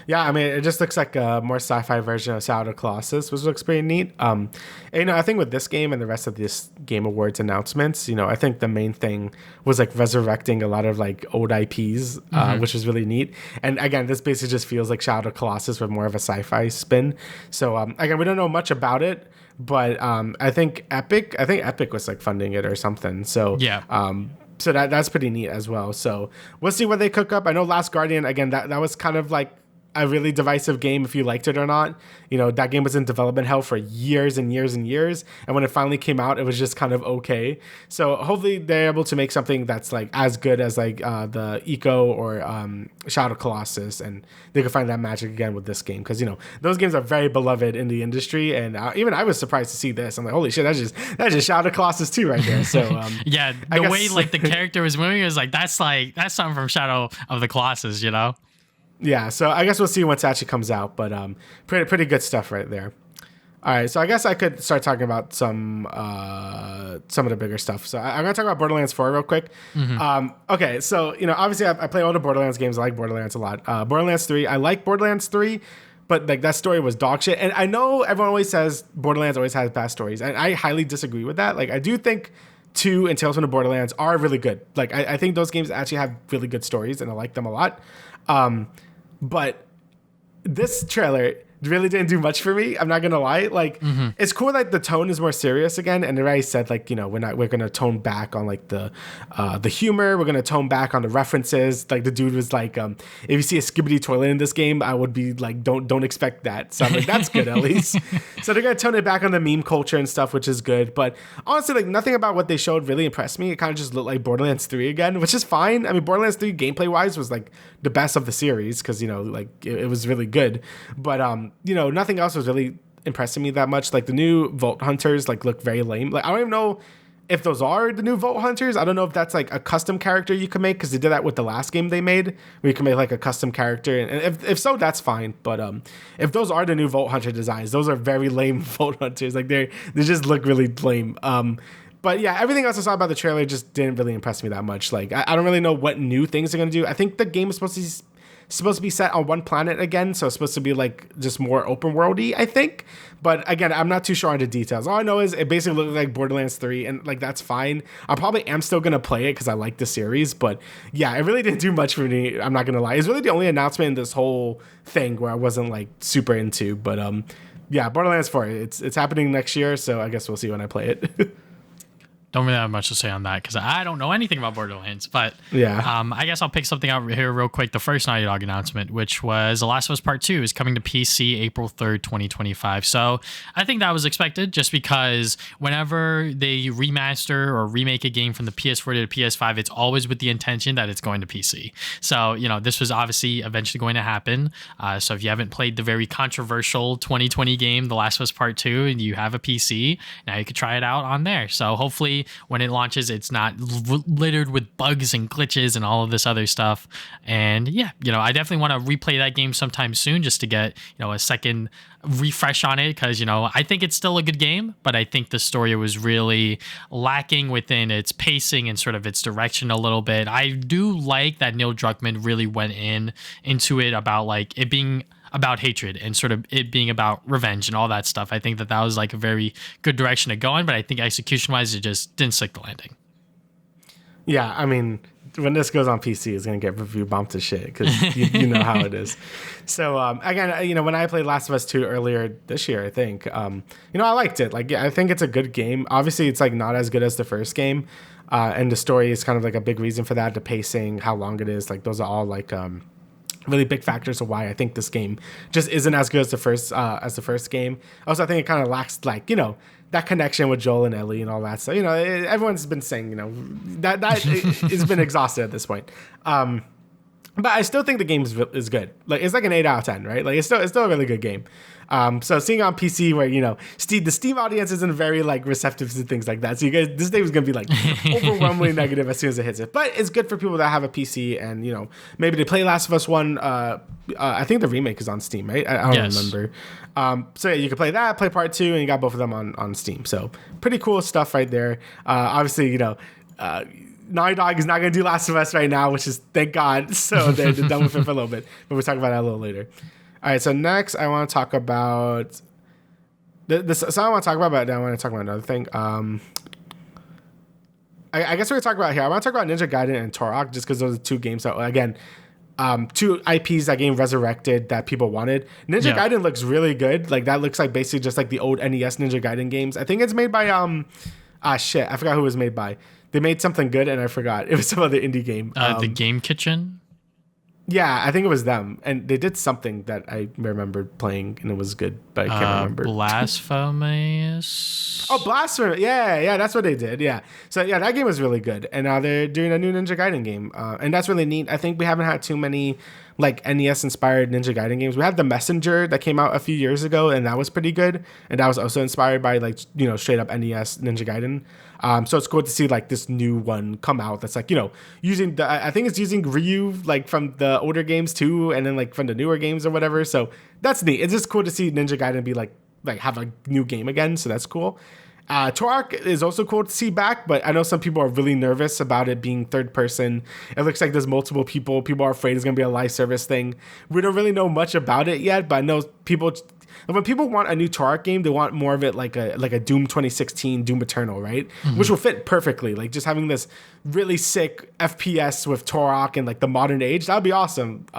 Yeah, I mean, it just looks like a more sci-fi version of Shadow of the Colossus, which looks pretty neat. And, you know, I think with this game and the rest of this Game Awards announcements, you know, I think the main thing was like resurrecting a lot of like old IPs, which was really neat. And again, this basically just feels like Shadow of the Colossus with more of a sci-fi spin. So again, we don't know much about it, but I think Epic was like funding it or something. So yeah. So that's pretty neat as well. So we'll see what they cook up. I know Last Guardian, again, that was kind of like, a really divisive game if you liked it or not. You know, that game was in development hell for years and years and years. And when it finally came out, it was just kind of okay. So hopefully they're able to make something that's like as good as like the Eco or Shadow Colossus. And they could find that magic again with this game. Because, you know, those games are very beloved in the industry. And even I was surprised to see this. I'm like, holy shit, that's just Shadow Colossus 2 right there. So yeah, the way like the character was moving was like, that's something from Shadow of the Colossus, you know? Yeah, so I guess we'll see once it actually comes out, but pretty good stuff right there. All right, so I guess I could start talking about some of the bigger stuff. So I'm gonna talk about Borderlands 4 real quick. Okay, so you know, obviously I play all the Borderlands games. I like Borderlands a lot. Borderlands 3, I like Borderlands 3, but like that story was dog shit. And I know everyone always says Borderlands always has bad stories, and I highly disagree with that. Like I do think 2 and Tales from the Borderlands are really good. Like I think those games actually have really good stories, and I like them a lot. But this trailer really didn't do much for me. I'm not gonna lie. Like it's cool that the tone is more serious again, and they already said like, you know, we're gonna tone back on like the humor. We're gonna tone back on the references. Like the dude was like, if you see a skibbity toilet in this game, I would be like, don't expect that. So I'm like, that's good at least. So they're gonna tone it back on the meme culture and stuff, which is good. But honestly, like nothing about what they showed really impressed me. It kind of just looked like Borderlands 3 again, which is fine. I mean, Borderlands 3 gameplay wise was like the best of the series because, you know, like it was really good. But you know, nothing else was really impressing me that much. Like the new Vault Hunters like look very lame. Like I don't even know if those are the new Vault Hunters. I don't know if that's like a custom character you can make because they did that with the last game they made where you can make like a custom character. And if so, that's fine. But if those are the new Vault Hunter designs, those are very lame Vault Hunters. Like they just look really lame. But yeah, everything else I saw about the trailer just didn't really impress me that much. Like I don't really know what new things they're gonna do. I think the game is supposed to be set on one planet again, so it's supposed to be like just more open worldy, I think. But again, I'm not too sure on the details. All I know is it basically looks like Borderlands 3, and like that's fine. I probably am still gonna play it because I like the series, but yeah, it really didn't do much for me. I'm not gonna lie. It's really the only announcement in this whole thing where I wasn't like super into. But yeah, Borderlands 4, it's happening next year, so I guess we'll see when I play it. Don't really have much to say on that because I don't know anything about Borderlands. But yeah, I guess I'll pick something out here real quick. The first Naughty Dog announcement, which was The Last of Us Part 2, is coming to PC April 3rd, 2025. So I think that was expected just because whenever they remaster or remake a game from the PS4 to the PS5, it's always with the intention that it's going to PC. So, you know, this was obviously eventually going to happen. So if you haven't played the very controversial 2020 game, The Last of Us Part 2, and you have a PC, now you could try it out on there. So hopefully when it launches, it's not littered with bugs and glitches and all of this other stuff. And yeah, you know, I definitely want to replay that game sometime soon just to get, you know, a second refresh on it because, you know, I think it's still a good game, but I think the story was really lacking within its pacing and sort of its direction a little bit. I do like that Neil Druckmann really went into it about like it being about hatred and sort of it being about revenge and all that stuff. I think that was like a very good direction to go in, but I think execution wise, it just didn't stick the landing. Yeah, I mean, when this goes on PC, it's going to get review bumped to shit because you know how it is. So again, you know, when I played Last of Us 2 earlier this year, I think, you know, I liked it. Like, yeah, I think it's a good game. Obviously, it's like not as good as the first game. And the story is kind of like a big reason for that. The pacing, how long it is, like those are all like, really big factors of why I think this game just isn't as good as the first game. Also, I think it kind of lacks like, you know, that connection with Joel and Ellie and all that. So, you know, everyone's been saying, you know, that it's been exhausted at this point. But I still think the game is good. Like it's like an 8 out of 10, right? Like it's still a really good game. So seeing on PC where, you know, the Steam audience isn't very like receptive to things like that. So you guys, this day was going to be like overwhelmingly negative as soon as it hits it. But it's good for people that have a PC and, you know, maybe they play Last of Us 1. I think the remake is on Steam, right? I don't remember. So yeah, you can play that, play part 2, and you got both of them on Steam. So pretty cool stuff right there. Obviously, you know, Naughty Dog is not going to do Last of Us right now, which is thank God. So they're done with it for a little bit. But we'll talk about that a little later. All right, so next I want to talk about this. So I want to talk about, but then I want to talk about another thing. I guess we're going to talk about here. I want to talk about Ninja Gaiden and Turok just because those are two games that, again, two IPs that game resurrected that people wanted. Ninja Gaiden looks really good. Like that looks like basically just like the old NES Ninja Gaiden games. I think it's made by I forgot who it was made by. They made something good and I forgot. It was some other indie game. The Game Kitchen. Yeah, I think it was them, and they did something that I remembered playing, and it was good, but I can't remember. Blasphemous. Oh, Blasphemous! Yeah, that's what they did. Yeah, so yeah, that game was really good, and now they're doing a new Ninja Gaiden game, and that's really neat. I think we haven't had too many like NES inspired Ninja Gaiden games. We had The Messenger that came out a few years ago, and that was pretty good, and that was also inspired by like straight up NES Ninja Gaiden. So it's cool to see like this new one come out that's like using I think it's using Ryu like from the older games too, and then like from the newer games or whatever. So that's neat. It's just cool to see Ninja Gaiden be like have a new game again. So that's cool. Turok is also cool to see back, but I know some people are really nervous about it being third person. It looks like there's multiple people. People are afraid it's going to be a live service thing. We don't really know much about it yet, but I know when people want a new Turok game, they want more of it like a Doom 2016, Doom Eternal, right? Mm-hmm. Which will fit perfectly. Like just having this really sick FPS with Turok and like the modern age, that'd be awesome. The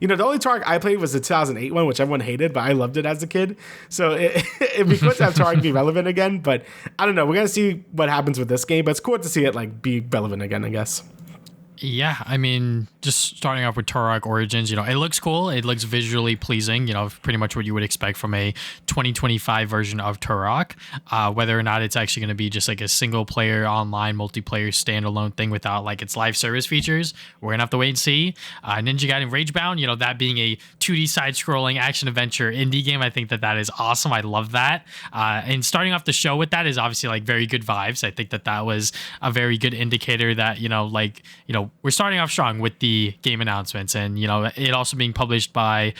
only Turok I played was the 2008 one, which everyone hated, but I loved it as a kid. So it'd be cool to have Turok be relevant again. But I don't know. We're gonna see what happens with this game, but it's cool to see it like be relevant again, I guess. Yeah, I mean, just starting off with Turok Origins, it looks cool. It looks visually pleasing, pretty much what you would expect from a 2025 version of Turok. Whether or not it's actually going to be just like a single player online multiplayer standalone thing without like its live service features, we're going to have to wait and see. Ninja Gaiden Ragebound, that being a 2D side-scrolling action adventure indie game, I think that is awesome. I love that. And starting off the show with that is obviously like very good vibes. I think that was a very good indicator that, we're starting off strong with the game announcements, and it also being published by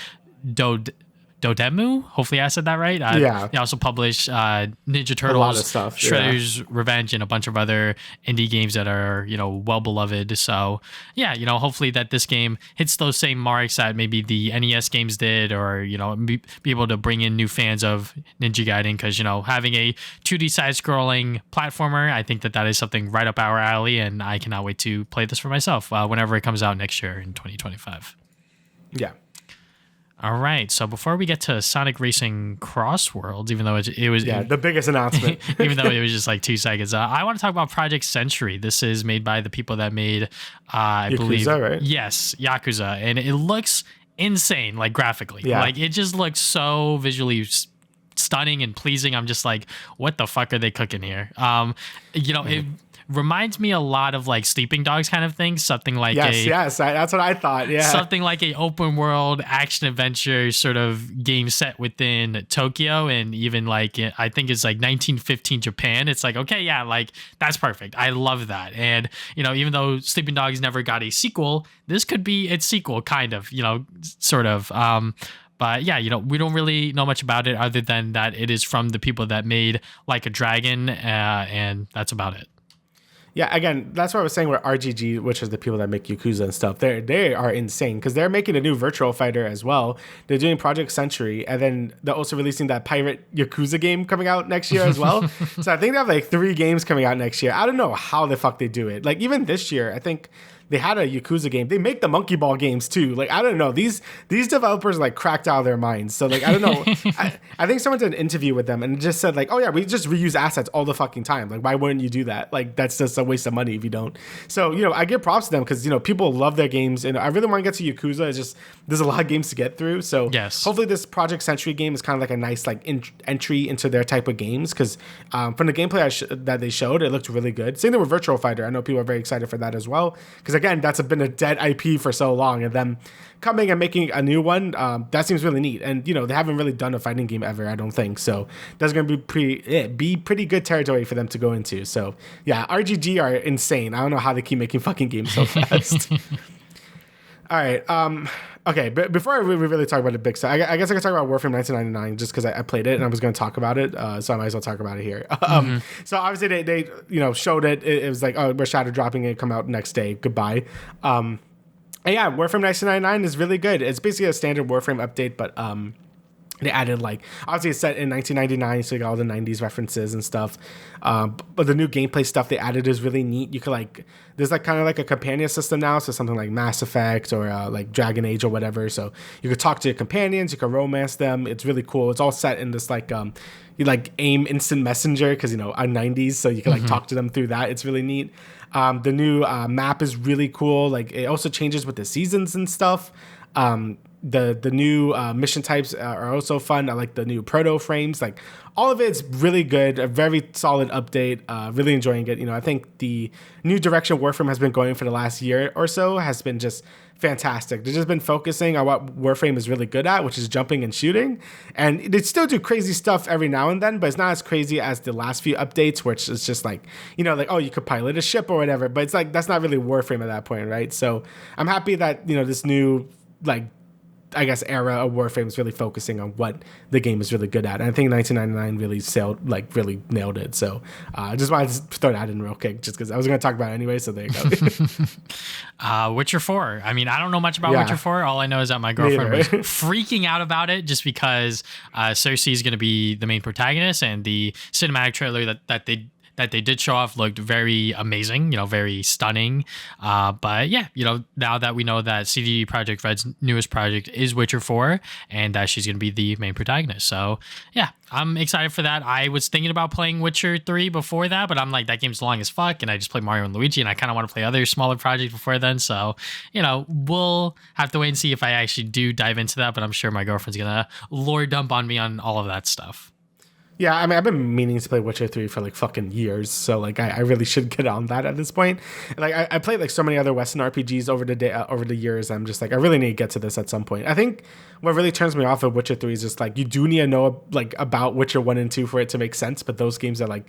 Dodemu. Hopefully I said that right. Yeah. They also publish Ninja Turtles, a lot of stuff, Shredder's Revenge, and a bunch of other indie games that are well beloved. So yeah, hopefully that this game hits those same marks that maybe the NES games did, or be able to bring in new fans of Ninja Gaiden, because having a 2D side-scrolling platformer, I think that is something right up our alley, and I cannot wait to play this for myself whenever it comes out next year in 2025. Yeah. All right, so before we get to Sonic Racing Cross Worlds, even though it was the biggest announcement, even though it was just like 2 seconds, I want to talk about Project Century. This is made by the people that made, I Yakuza, believe, right? Yes, Yakuza, and it looks insane, like graphically. Yeah. Like it just looks so visually stunning and pleasing. I'm just like, what the fuck are they cooking here? It reminds me a lot of like Sleeping Dogs kind of thing, something like that's what I thought. Yeah, something like a open world action adventure sort of game set within Tokyo, and even like I think it's like 1915 Japan. It's like, okay, yeah, like that's perfect. I love that. And even though Sleeping Dogs never got a sequel, this could be its sequel, kind of, sort of. But yeah, we don't really know much about it other than that it is from the people that made Like a Dragon, and that's about it. Yeah, again, that's what I was saying with RGG, which is the people that make Yakuza and stuff. They are insane because they're making a new Virtual Fighter as well. They're doing Project Century, and then they're also releasing that pirate Yakuza game coming out next year as well. So I think they have like 3 games coming out next year. I don't know how the fuck they do it. Like even this year, I think they had a Yakuza game. They make the Monkey Ball games too. Like, I don't know. These developers like cracked out of their minds. So like, I don't know. I think someone did an interview with them and just said like, oh yeah, we just reuse assets all the fucking time. Like, why wouldn't you do that? Like, that's just a waste of money if you don't. So, I give props to them because, people love their games. And I really want to get to Yakuza. It's just, there's a lot of games to get through. So yes, hopefully this Project Century game is kind of like a nice like entry into their type of games. Because from the gameplay that they showed, it looked really good. Same thing with Virtual Fighter. I know people are very excited for that as well. Because again, that's been a dead IP for so long, and them coming and making a new one, that seems really neat. And they haven't really done a fighting game ever, I don't think. So that's going to be pretty good territory for them to go into. So yeah, RGG are insane. I don't know how they keep making fucking games so fast. All right. Okay, but before we really talk about the big stuff, I guess I could talk about Warframe 1999 just because I played it and I was going to talk about it, so I might as well talk about it here. So obviously they showed it. It was like, oh, we're shadow dropping it, come out next day, goodbye. And yeah, Warframe 1999 is really good. It's basically a standard Warframe update, but they added like, obviously it's set in 1999, so you got all the 90s references and stuff. But the new gameplay stuff they added is really neat. You could like, there's like kind of like a companion system now, so something like Mass Effect or like Dragon Age or whatever. So you could talk to your companions, you can romance them. It's really cool. It's all set in this like you like AIM instant messenger because our 90s, so you can like talk to them through that. It's really neat. The new map is really cool. Like it also changes with the seasons and stuff. The new mission types are also fun. I like the new proto frames. Like all of it's really good. A very solid update. Really enjoying it. I think the new direction Warframe has been going for the last year or so has been just fantastic. They've just been focusing on what Warframe is really good at, which is jumping and shooting. And they still do crazy stuff every now and then, but it's not as crazy as the last few updates, which is just like, like, oh, you could pilot a ship or whatever. But it's like, that's not really Warframe at that point, right? So I'm happy that, this new, like, I guess era of Warframe is really focusing on what the game is really good at. And I think 1999 really nailed it. So I just wanted to throw that in real quick just because I was going to talk about it anyway. So there you go. Witcher 4. I mean, I don't know much about Witcher 4. All I know is that my girlfriend was freaking out about it just because Cersei is going to be the main protagonist, and the cinematic trailer that they did show off looked very amazing, very stunning. But yeah, now that we know that CD Projekt Red's newest project is Witcher 4 and that she's going to be the main protagonist. So yeah, I'm excited for that. I was thinking about playing Witcher 3 before that, but I'm like, that game's long as fuck. And I just played Mario and Luigi, and I kind of want to play other smaller projects before then. So, we'll have to wait and see if I actually do dive into that. But I'm sure my girlfriend's going to lore dump on me on all of that stuff. Yeah, I mean, I've been meaning to play Witcher 3 for like fucking years, so like I really should get on that at this point. Like I played like so many other Western RPGs over the years. I'm just like, I really need to get to this at some point. I think what really turns me off of Witcher 3 is just like, you do need to know like about Witcher 1 and 2 for it to make sense, but those games are like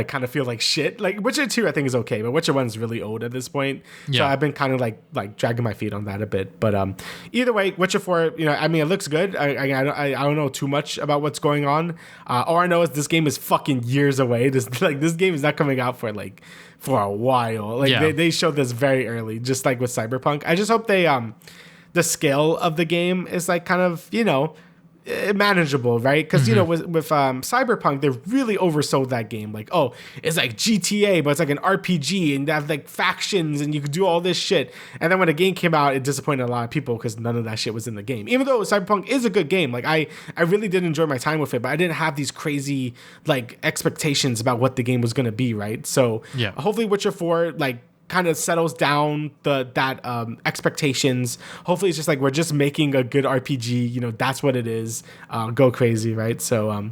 kind of feel like shit. Like Witcher 2 I think is okay, but Witcher 1 is really old at this point. Yeah. So I've been kind of like dragging my feet on that a bit. But either way, Witcher 4, I mean, it looks good. I don't know too much about what's going on. All I know is this game is fucking years away. This game is not coming out for a while. Like they showed this very early, just like with Cyberpunk. I just hope they the scale of the game is like kind of, manageable, right? Because with Cyberpunk, they really oversold that game. Like, oh, it's like GTA, but it's like an RPG, and they have like factions, and you could do all this shit. And then when the game came out, it disappointed a lot of people because none of that shit was in the game. Even though Cyberpunk is a good game, like I really did enjoy my time with it, but I didn't have these crazy like expectations about what the game was gonna be, right? So hopefully Witcher 4 kind of settles down that expectations. Hopefully it's just like, we're just making a good RPG, that's what it is. Go crazy, right? So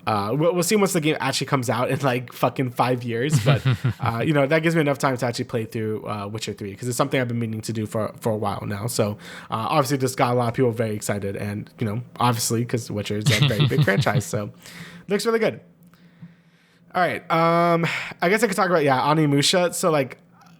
we'll see once the game actually comes out in like fucking 5 years, but that gives me enough time to actually play through Witcher 3 because it's something I've been meaning to do for a while now. So obviously this got a lot of people very excited, and obviously because Witcher is a very big franchise, so looks really good. All right, I guess I could talk about Onimusha. So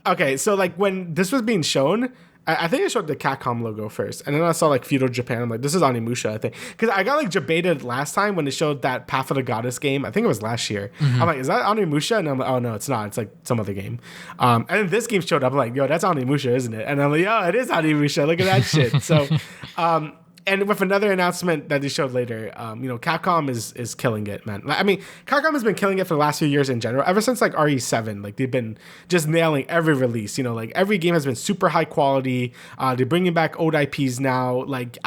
okay, so like when this was being shown, I think I showed the Capcom logo first, and then I saw like Feudal Japan. I'm like, this is Onimusha, I think, because I got like debated last time when they showed that Path of the Goddess game. I think it was last year. Mm-hmm. I'm like, is that Onimusha? And I'm like, oh no, it's not. It's like some other game. And then this game showed up. I'm like, yo, that's Onimusha, isn't it? And I'm like, yo, it is Onimusha. Look at that shit. So, and with another announcement that they showed later, Capcom is killing it, man. I mean, Capcom has been killing it for the last few years in general. Ever since like RE7, like they've been just nailing every release. Like every game has been super high quality. They're bringing back old IPs now. Like,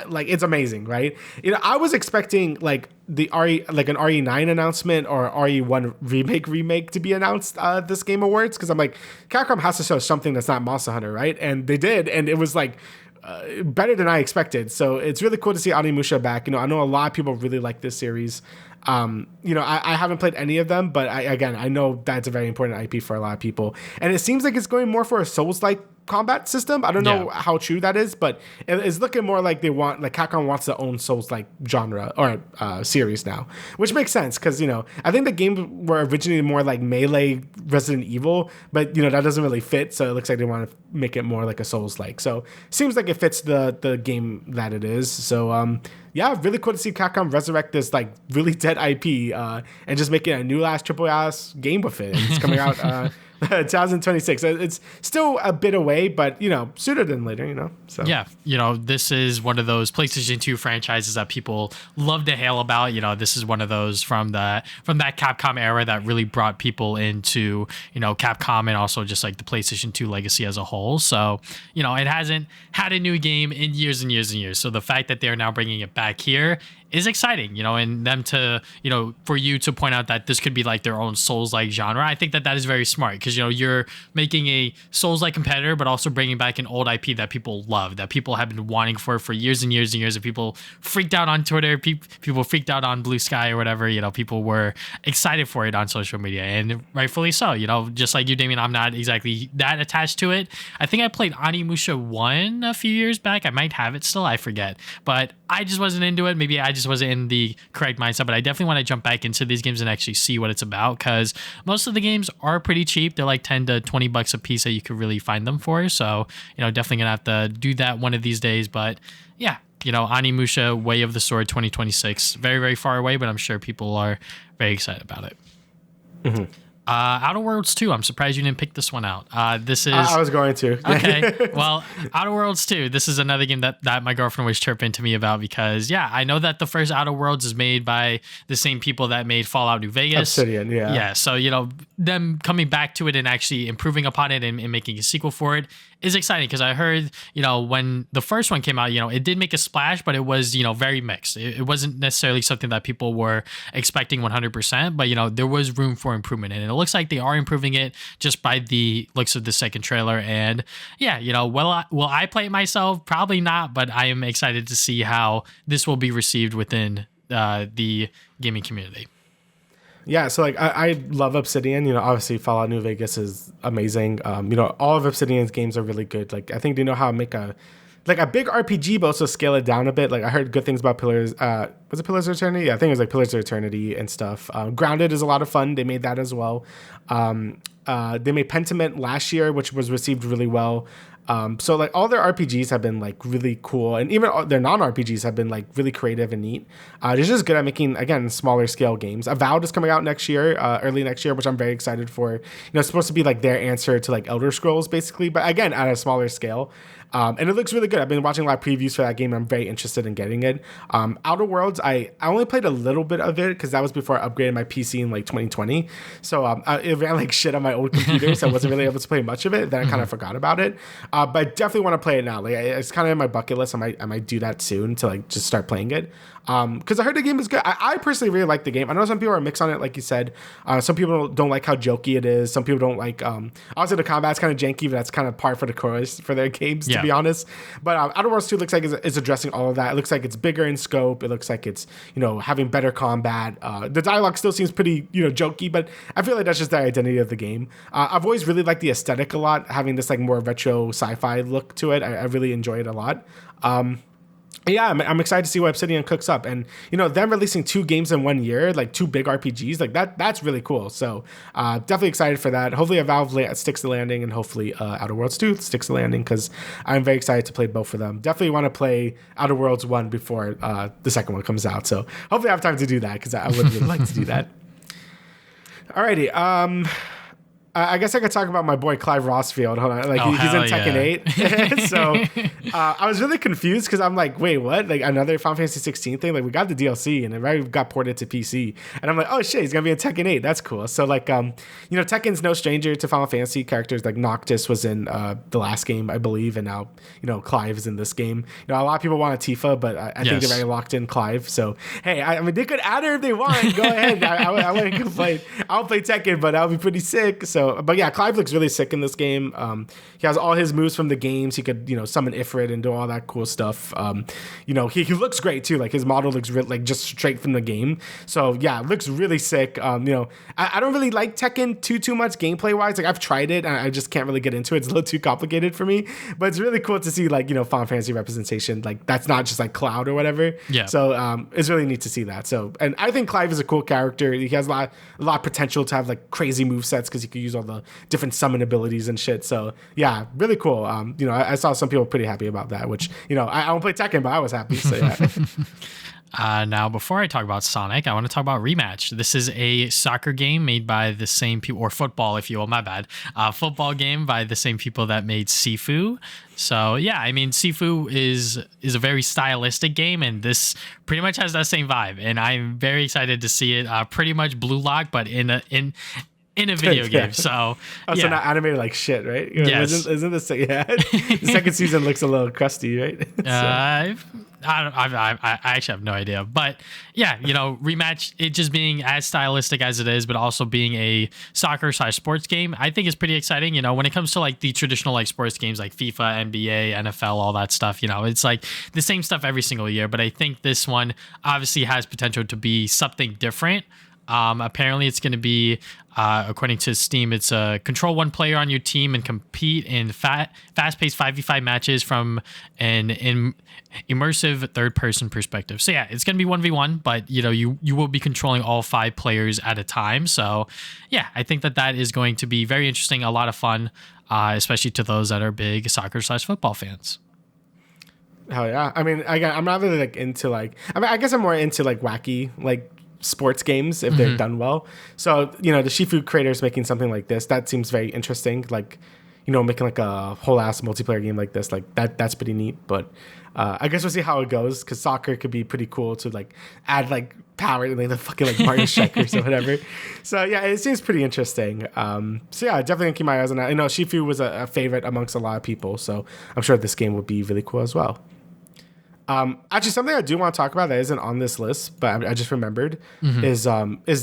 like it's amazing, right? I was expecting like the an RE9 announcement or RE1 remake to be announced this Game Awards, because I'm like, Capcom has to show something that's not Monster Hunter, right? And they did, and it was like better than I expected. So it's really cool to see Onimusha back. I know a lot of people really like this series. I haven't played any of them, but I know that's a very important IP for a lot of people. And it seems like it's going more for a Souls-like combat system. I don't know how true that is, but it's looking more like Capcom wants to own Souls-like genre or series now, which makes sense because, I think the games were originally more like Melee Resident Evil, but, that doesn't really fit. So it looks like they want to make it more like a Souls-like. So seems like it fits the game that it is. So, really cool to see Capcom resurrect this like really dead IP and just making a new triple ass game with it. And it's coming out 2026. It's still a bit away, but sooner than later. So this is one of those PlayStation 2 franchises that people love to hail about. This is one of those from that Capcom era that really brought people into Capcom and also just like the PlayStation 2 legacy as a whole. So it hasn't had a new game in years and years and years. So the fact that they're now bringing it back here is exciting, and them to, for you to point out that this could be like their own Souls-like genre. I think that is very smart because, you're making a Souls-like competitor, but also bringing back an old IP that people love, that people have been wanting for years and years and years. And people freaked out on Twitter. People freaked out on Blue Sky or whatever. People were excited for it on social media, and rightfully so. Just like you, Damian, I'm not exactly that attached to it. I think I played Onimusha 1 a few years back. I might have it still. I forget. But I just wasn't into it. Maybe I just wasn't in the correct mindset, but I definitely want to jump back into these games and actually see what it's about, because most of the games are pretty cheap. They're like 10 to 20 bucks a piece that you could really find them for. So, definitely gonna have to do that one of these days. But yeah, Onimusha Way of the Sword 2026, very, very far away, but I'm sure people are very excited about it. Mm-hmm. Outer Worlds 2, I'm surprised you didn't pick this one out. This is... I was going to. Okay, well, Outer Worlds 2, this is another game that my girlfriend was chirping to me about because, yeah, I know that the first Outer Worlds is made by the same people that made Fallout New Vegas. Obsidian, yeah. Yeah, so, them coming back to it and actually improving upon it and making a sequel for it is exciting because I heard, when the first one came out, it did make a splash, but it was, very mixed. It wasn't necessarily something that people were expecting 100%, but, there was room for improvement. And it looks like they are improving it just by the looks of the second trailer. And yeah, will I play it myself? Probably not, but I am excited to see how this will be received within the gaming community. Yeah, so I love Obsidian. Obviously Fallout New Vegas is amazing. All of Obsidian's games are really good. Like I think they know how to make a big RPG, but also scale it down a bit. Like I heard good things about Pillars. Was it Pillars of Eternity? Yeah, I think it was like Pillars of Eternity and stuff. Grounded is a lot of fun. They made that as well. They made Pentiment last year, which was received really well. So like all their RPGs have been like really cool, and even their non-RPGs have been like really creative and neat. They're just good at making, again, smaller scale games. Avowed is coming out next year, early next year, which I'm very excited for. It's supposed to be like their answer to like Elder Scrolls basically, but again at a smaller scale. And it looks really good. I've been watching a lot of previews for that game. I'm very interested in getting it. Outer Worlds, I only played a little bit of it because that was before I upgraded my PC in like 2020. So it ran like shit on my old computer, so I wasn't really able to play much of it. Then I kind of forgot about it. But I definitely want to play it now. Like it's kind of in my bucket list. I might do that soon to like just start playing it. Because I heard the game is good. I personally really like the game. I know some people are mixed on it, like you said. Some people don't like how jokey it is. Some people don't like. Also, the combat's kind of janky, but that's kind of par for the course for their games, to be honest. But Outer Worlds 2 looks like it's addressing all of that. It looks like it's bigger in scope. It looks like it's having better combat. The dialogue still seems pretty jokey, but I feel like that's just the identity of the game. I've always really liked the aesthetic a lot, having this like more retro sci-fi look to it. I really enjoy it a lot. Yeah, I'm excited to see what Obsidian cooks up, and them releasing 2 games in 1 year, like 2 big RPGs, like that's really cool. So definitely excited for that. Hopefully Valve sticks the landing, and hopefully Outer Worlds 2 sticks the landing, because I'm very excited to play both of them. Definitely want to play Outer Worlds 1 before the second one comes out. So hopefully I have time to do that, because I would really like to do that. Alrighty. I guess I could talk about my boy Clive Rossfield. Hold on, like he's in Tekken 8. So I was really confused because I'm like, wait, what? Like another Final Fantasy 16 thing? Like we got the DLC and it already got ported to PC, and I'm like, oh shit, he's gonna be in Tekken 8. That's cool. So like, Tekken's no stranger to Final Fantasy characters. Like Noctis was in the last game, I believe, and now Clive is in this game. A lot of people want a Tifa, but I think they're very locked in Clive. So hey, I mean, they could add her if they want. Go ahead. I wouldn't complain. I'll play Tekken, but I'll be pretty sick. So. But yeah, Clive looks really sick in this game. He has all his moves from the games. He could, summon Ifrit and do all that cool stuff. He looks great too. Like his model looks like just straight from the game. So yeah, looks really sick. I don't really like Tekken too much gameplay wise. Like I've tried it and I just can't really get into it. It's a little too complicated for me. But it's really cool to see like Final Fantasy representation. Like that's not just like Cloud or whatever. Yeah. So it's really neat to see that. So, and I think Clive is a cool character. He has a lot of potential to have like crazy movesets because he could use all the different summon abilities and shit. So yeah, really cool. I saw some people pretty happy about that, which I don't play Tekken, but I was happy. So yeah. Now, before I talk about Sonic, I want to talk about Rematch. This is a soccer game made by the same people, or football, if you will, my bad. Football game by the same people that made Sifu. So yeah, I mean, Sifu is a very stylistic game, and this pretty much has that same vibe. And I'm very excited to see it. Pretty much Blue Lock, but in in a video game. So also not animated like shit, right? Yes. Isn't this the second season looks a little crusty, right? I actually have no idea, but yeah, rematch, it just being as stylistic as it is, but also being a soccer/sports game, I think is pretty exciting. When it comes to like the traditional like sports games like FIFA, NBA, NFL, all that stuff, it's like the same stuff every single year. But I think this one obviously has potential to be something different. Apparently it's going to be, according to Steam, it's control one player on your team and compete in fast-paced 5v5 matches from an immersive third-person perspective. So yeah, it's going to be 1v1, but you will be controlling all 5 players at a time. So yeah, I think that is going to be very interesting, a lot of fun, especially to those that are big soccer/football fans. Hell yeah. I mean, again, I'm not really like into like, I guess I'm more into like wacky, like sports games if they're done well. So, the Shifu creators making something like this, that seems very interesting. Like, making like a whole ass multiplayer game like this, like that's pretty neat. But I guess we'll see how it goes, because soccer could be pretty cool to like add like power to like the fucking like Mario Strikers or whatever. So yeah, it seems pretty interesting. So yeah, definitely gonna keep my eyes on that. I know Shifu was a favorite amongst a lot of people, so I'm sure this game would be really cool as well. Actually, something I do want to talk about that isn't on this list, but I just remembered is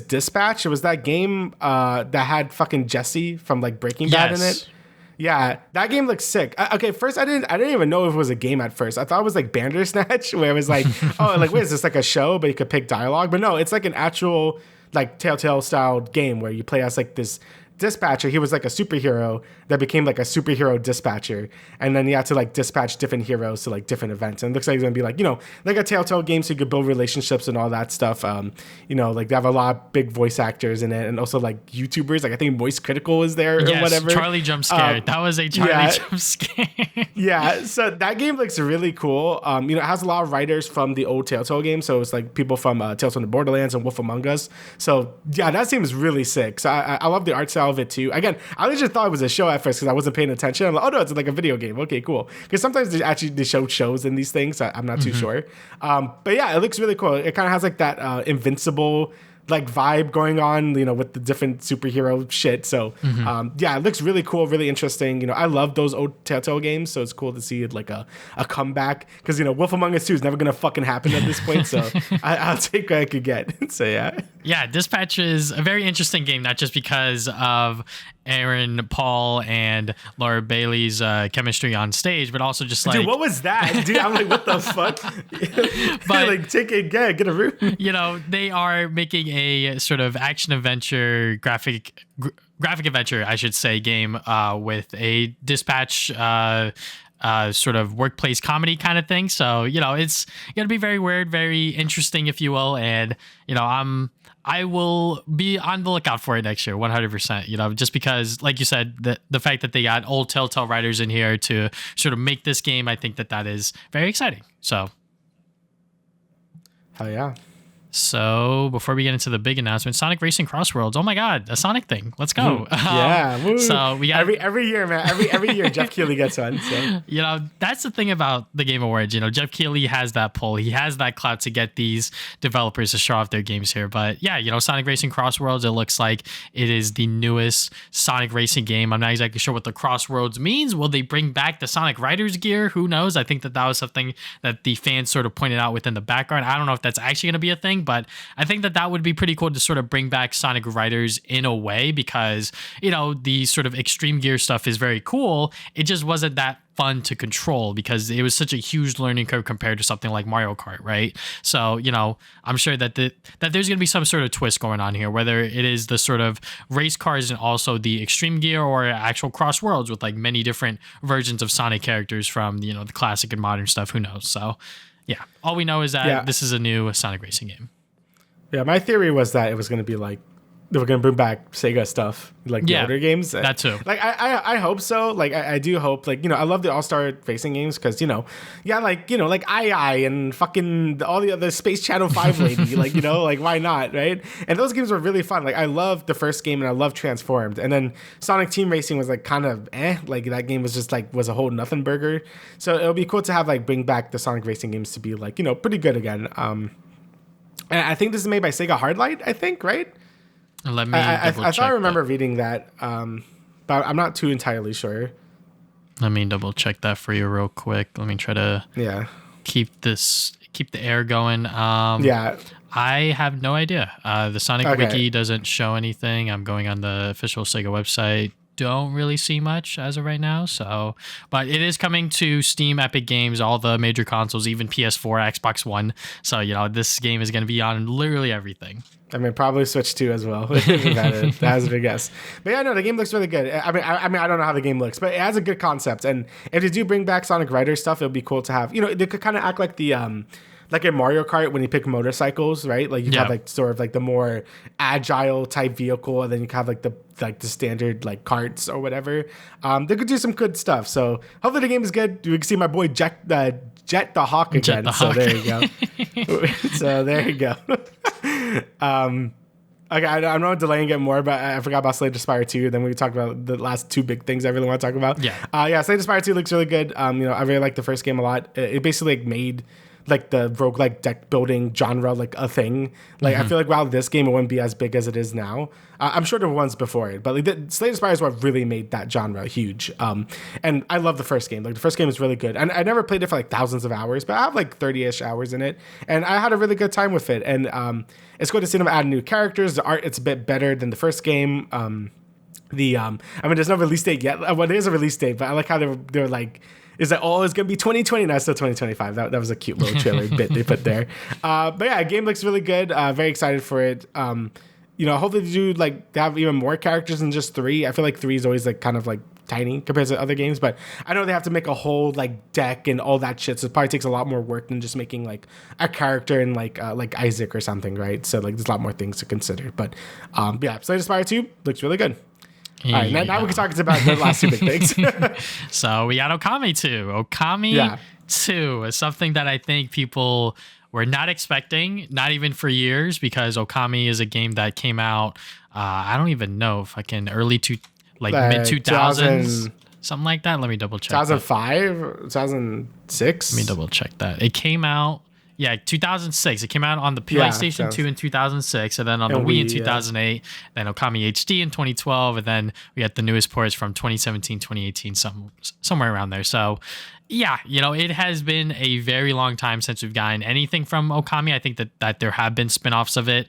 Dispatch. It was that game that had fucking Jesse from like Breaking Bad in it. Yeah, that game looks sick. Okay, first I didn't even know if it was a game at first. I thought it was like Bandersnatch, where it was like, oh, like wait, is this like a show? But you could pick dialogue. But no, it's like an actual like Telltale style game where you play as like this dispatcher. He was like a superhero that became like a superhero dispatcher, and then you had to like dispatch different heroes to like different events. And it looks like it's gonna be like like a Telltale game, so you could build relationships and all that stuff. Like they have a lot of big voice actors in it, and also like YouTubers. Like I think Moist Critical is there or whatever. Charlie jump scare. That was a Charlie jump scare. Yeah, so that game looks really cool. It has a lot of writers from the old Telltale games, so it's like people from Tales from the Borderlands and Wolf Among Us. So yeah, that seems really sick. So I love the art style of it too. Again, I just thought it was a show at first because I wasn't paying attention. I'm like, oh no, it's like a video game. Okay, cool. Because sometimes they show shows in these things. So I'm not too sure. But yeah, it looks really cool. It kind of has like that Invincible like vibe going on, with the different superhero shit. So yeah, it looks really cool, really interesting. I love those old Telltale games, so it's cool to see it like a comeback, because Wolf Among Us 2 is never gonna fucking happen at this point. So I'll take what I could get. So yeah, Dispatch is a very interesting game, not just because of Aaron Paul and Laura Bailey's chemistry on stage, but also just like, dude, what was that? Dude, I'm like, what the fuck? But like, take it, get a room. They are making a sort of action adventure graphic adventure, I should say, game with a dispatch sort of workplace comedy kind of thing. So it's gonna be very weird, very interesting, if you will. And I will be on the lookout for it next year, 100%. Just because, like you said, the fact that they got old Telltale writers in here to sort of make this game, I think that is very exciting. So, hell yeah. So before we get into the big announcement, Sonic Racing Crossworlds. Oh my God, a Sonic thing. Let's go. Yeah. Woo. So we got every year, man. Every year, Jeff Keighley gets one. So that's the thing about the Game Awards. Jeff Keighley has that pull. He has that clout to get these developers to show off their games here. But yeah, Sonic Racing Crossworlds. It looks like it is the newest Sonic Racing game. I'm not exactly sure what the Crossworlds means. Will they bring back the Sonic Riders gear? Who knows? I think that was something that the fans sort of pointed out within the background. I don't know if that's actually going to be a thing, but I think that would be pretty cool to sort of bring back Sonic Riders in a way, because, the sort of extreme gear stuff is very cool. It just wasn't that fun to control because it was such a huge learning curve compared to something like Mario Kart, right? So, I'm sure that that there's going to be some sort of twist going on here, whether it is the sort of race cars and also the extreme gear, or actual cross worlds with like many different versions of Sonic characters from, the classic and modern stuff. Who knows? So yeah, all we know is that this is a new Sonic Racing game. Yeah, my theory was that it was going to be like they were going to bring back Sega stuff, like the older games. That too. Like I hope so. Like I do hope. Like I love the All-Star Racing games because like I and fucking all the other Space Channel 5 lady. Like like why not, right? And those games were really fun. Like I loved the first game and I loved Transformed. And then Sonic Team Racing was like kind of like that game was just like was a whole nothing burger. So it'll be cool to have like bring back the Sonic Racing games to be like pretty good again. And I think this is made by Sega Hardlight, I think, right? Let me I double check. thought I remember reading that, but I'm not too entirely sure. Let me double check that for you real quick. Let me try to keep the air going. Yeah. I have no idea. The Sonic Wiki doesn't show anything. I'm going on the official Sega website. Don't really see much as of right now. So, but it is coming to Steam, Epic Games, all the major consoles, even PS4, Xbox One. So, this game is going to be on literally everything. I mean, probably Switch 2 as well. That has a big guess. But yeah, no, the game looks really good. I mean, I don't know how the game looks, but it has a good concept. And if they do bring back Sonic Riders stuff, it'll be cool to have. They could kind of act like the like in Mario Kart when you pick motorcycles, right? Like you have like sort of like the more agile type vehicle, and then you have like the standard like carts or whatever. They could do some good stuff. So hopefully the game is good. We can see my boy Jet the Hawk again. There you go. So there you go. Okay, I'm not delaying it more, but I forgot about Slay the Spire 2. Then we talked about the last two big things I really want to talk about. Slay the Spire 2 looks really good. I really like the first game a lot. It basically like made like the roguelike deck building genre like a thing. Like I feel like this game, it wouldn't be as big as it is now. I'm sure there were ones before it, but like Slay the Spire is what really made that genre huge. And I love the first game. Like the first game is really good. And I never played it for like thousands of hours, but I have like 30-ish hours in it. And I had a really good time with it. And it's good to see them add new characters. The art, it's a bit better than the first game. I mean, there's no release date yet. Well, there is a release date, but I like how they're like, is that it's going to be 2020? No, it's still 2025. That was a cute little trailer bit they put there. But yeah, game looks really good. Very excited for it. Hopefully they have even more characters than just 3. I feel like 3 is always like kind of like tiny compared to other games, but I know they have to make a whole like deck and all that shit. So it probably takes a lot more work than just making like a character in like Isaac or something, right? So like there's a lot more things to consider. But yeah, Slay the Spire 2 looks really good. All right, now we can talk about the last two big things. So we got Okami 2. Okami 2 is something that I think people were not expecting, not even for years, because Okami is a game that came out, I don't even know if I can, mid 2000s, something like that. Let me double check. 2005, 2006. Let me double check that. It came out. Yeah, 2006. It came out on the PlayStation 2 in 2006, and then on the Wii in 2008, then Okami HD in 2012, and then we had the newest ports from 2017, 2018, somewhere around there. So, yeah, it has been a very long time since we've gotten anything from Okami. I think that there have been spin-offs of it.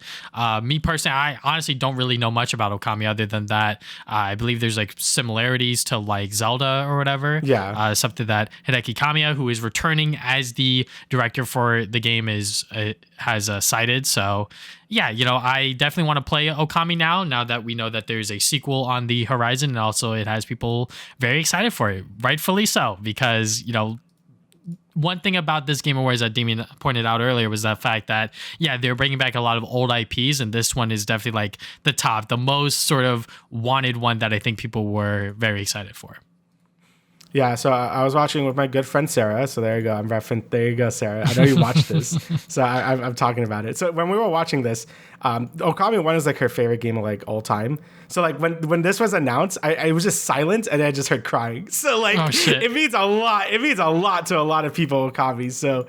Me personally, I honestly don't really know much about Okami other than that I believe there's like similarities to like Zelda or whatever. Yeah. Something that Hideki Kamiya, who is returning as the director for the game, has cited. So yeah, I definitely want to play Okami now that we know that there's a sequel on the horizon, and also it has people very excited for it, rightfully so, because one thing about this Game Awards that Damian pointed out earlier was that fact that, they're bringing back a lot of old IPs, and this one is definitely like the most sort of wanted one that I think people were very excited for. Yeah, so I was watching with my good friend Sarah. So there you go. There you go, Sarah. I know you watched this. So I'm talking about it. So when we were watching this, Okami 1 is like her favorite game of like all time. So like when this was announced, I was just silent and I just heard crying. So like it means a lot. It means a lot to a lot of people, Okami. So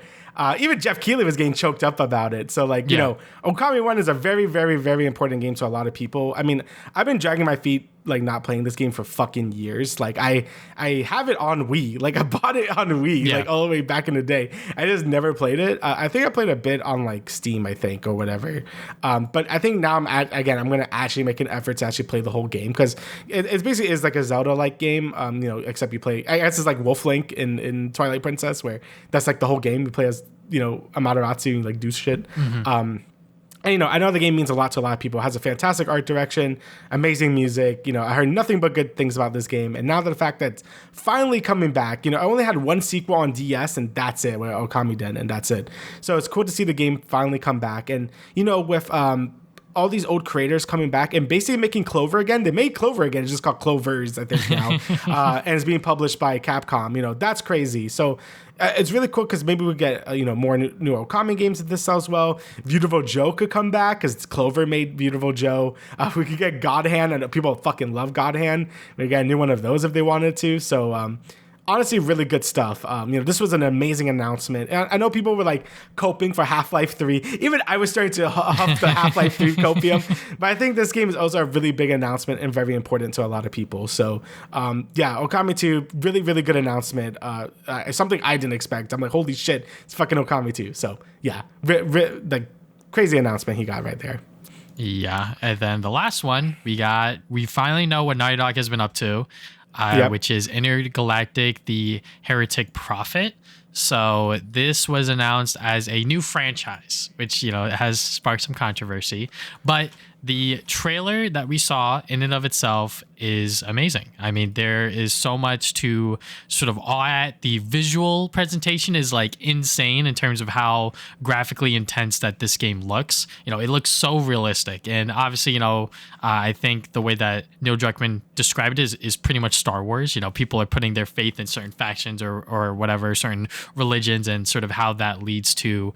even Jeff Keighley was getting choked up about it. So like, Okami 1 is a very, very, very important game to a lot of people. I mean, I've been dragging my feet like not playing this game for fucking years. Like I have it on Wii. Like I bought it on Wii like all the way back in the day. I just never played it. I think I played a bit on like Steam, I think, or whatever. But I think now I'm going to actually make an effort to actually play the whole game, because it basically is like a Zelda-like game. Except you play, I guess it's like Wolf Link in Twilight Princess, where that's like the whole game. You play as Amaterasu and like do shit. And, I know the game means a lot to a lot of people. It has a fantastic art direction, amazing music. I heard nothing but good things about this game. And now the fact that it's finally coming back, I only had one sequel on DS, and that's it, where Okami did, and that's it. So it's cool to see the game finally come back. And, with all these old creators coming back and basically making Clover again. They made Clover again. It's just called Clovers, I think, now. And it's being published by Capcom. That's crazy. So it's really cool, because maybe we get, more new Okami games if this sells well. Beautiful Joe could come back, because Clover made Beautiful Joe. We could get God Hand. I know people fucking love God Hand. We get a new one of those if they wanted to. So, honestly really good stuff. This was an amazing announcement. And I know people were like coping for Half-Life 3. Even I was starting to huff the Half-Life 3 copium. But I think this game is also a really big announcement and very important to a lot of people. So Okami 2, really, really good announcement. Something I didn't expect. I'm like, holy shit, it's fucking Okami 2. So yeah, like crazy announcement he got right there. Yeah, and then the last one we finally know what Naughty Dog has been up to, which is Intergalactic: The Heretic Prophet. So this was announced as a new franchise, which has sparked some controversy, but the trailer that we saw in and of itself is amazing. I mean, there is so much to sort of awe at. The visual presentation is like insane in terms of how graphically intense that this game looks. It looks so realistic. And obviously, I think the way that Neil Druckmann described it is pretty much Star Wars. People are putting their faith in certain factions or whatever, certain religions, and sort of how that leads to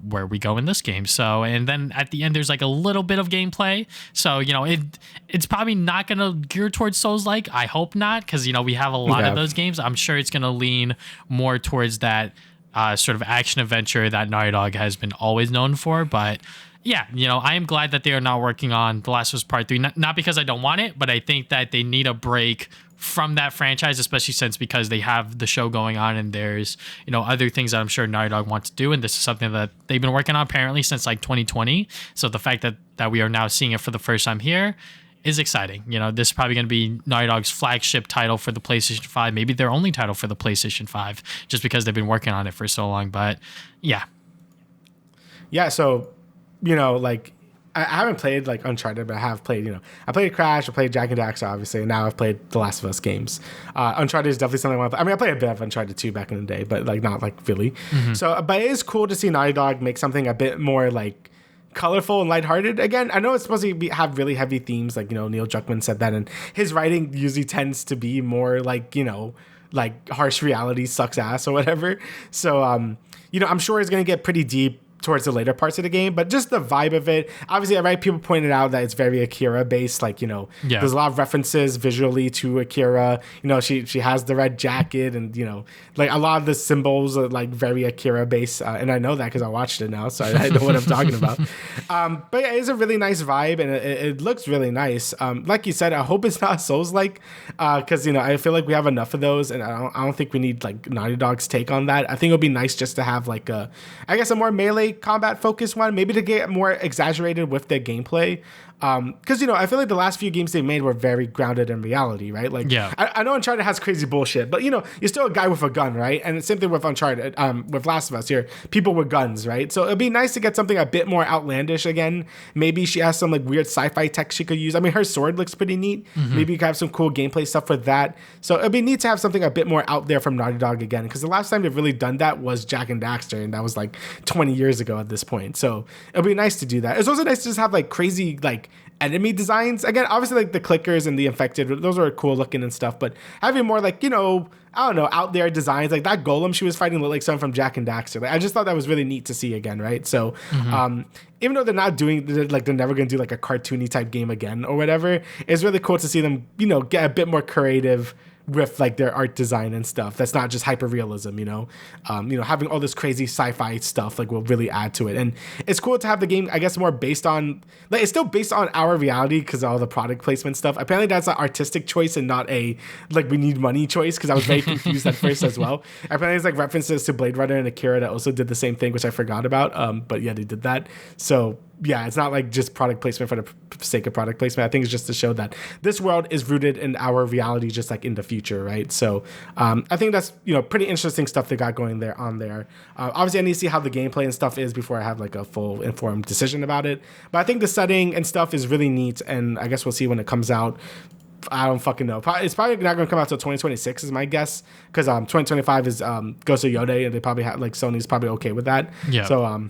where we go in this game. So, and then at the end, there's like a little bit of gameplay. So, it's probably not going to gear towards Souls-like. I hope not, because, we have a lot of those games. I'm sure it's going to lean more towards that sort of action adventure that Naughty Dog has been always known for. But yeah, I am glad that they are not working on The Last of Us Part 3, not because I don't want it, but I think that they need a break from that franchise, especially because they have the show going on and there's, other things that I'm sure Naughty Dog wants to do. And this is something that they've been working on apparently since like 2020. So the fact that we are now seeing it for the first time here is exciting. This is probably going to be Naughty Dog's flagship title for the PlayStation 5, maybe their only title for the PlayStation 5, just because they've been working on it for so long. But yeah. Yeah. So, I haven't played like Uncharted, but I have played, I played Crash, I played Jak and Daxter, obviously, and now I've played The Last of Us games. Uncharted is definitely something I want to play. I mean, I played a bit of Uncharted 2 back in the day, but like not like really. Mm-hmm. So, but it is cool to see Naughty Dog make something a bit more like colorful and lighthearted. Again, I know it's supposed to have really heavy themes, like, Neil Druckmann said that, and his writing usually tends to be more like, like harsh reality sucks ass or whatever. So, I'm sure it's going to get pretty deep towards the later parts of the game, but just the vibe of it. Obviously, right, people pointed out that it's very Akira based, like, there's a lot of references visually to Akira. She has the red jacket, and like a lot of the symbols are like very Akira based, and I know that because I watched it now, so I know what I'm talking about. But yeah, it's a really nice vibe, and it looks really nice. Like you said, I hope it's not Souls like, because I feel like we have enough of those, and I don't think we need like Naughty Dog's take on that. I think it'll be nice just to have like a more melee combat focused one, maybe to get more exaggerated with their gameplay, because I feel like the last few games they made were very grounded in reality, right? Like, I know Uncharted has crazy bullshit, but you're still a guy with a gun, right? And the same thing with Uncharted, with Last of Us here, people with guns, right? So it'd be nice to get something a bit more outlandish again. Maybe she has some like weird sci-fi tech she could use. I mean, her sword looks pretty neat. Mm-hmm. Maybe you could have some cool gameplay stuff with that. So it'd be neat to have something a bit more out there from Naughty Dog again, because the last time they've really done that was Jak and Daxter, and that was like 20 years ago at this point. So it'd be nice to do that. It's also nice to just have like crazy like enemy designs. Again, obviously like the clickers and the infected, those are cool looking and stuff, but having more like, I don't know, out there designs, like that golem she was fighting looked like something from Jak and Daxter. Like, I just thought that was really neat to see again, right? So even though they're not doing, like they're never going to do like a cartoony type game again or whatever, it's really cool to see them, get a bit more creative with like their art design and stuff. That's not just hyper realism, having all this crazy sci-fi stuff like will really add to it. And it's cool to have the game, I guess, more based on, like, it's still based on our reality because of all the product placement stuff. Apparently that's an artistic choice and not a like we need money choice, because I was very confused at first as well. Apparently it's like references to Blade Runner and Akira that also did the same thing, which I forgot about. But yeah, they did that. So yeah, it's not like just product placement for the sake of product placement. I think it's just to show that this world is rooted in our reality, just like in the future, right? So I think that's pretty interesting stuff they got going on there. Obviously, I need to see how the gameplay and stuff is before I have like a full informed decision about it. But I think the setting and stuff is really neat, and I guess we'll see when it comes out. I don't fucking know. It's probably not going to come out till 2026 is my guess, because 2025 is Ghost of Yode, and they probably have like Sony's probably okay with that. Yeah. So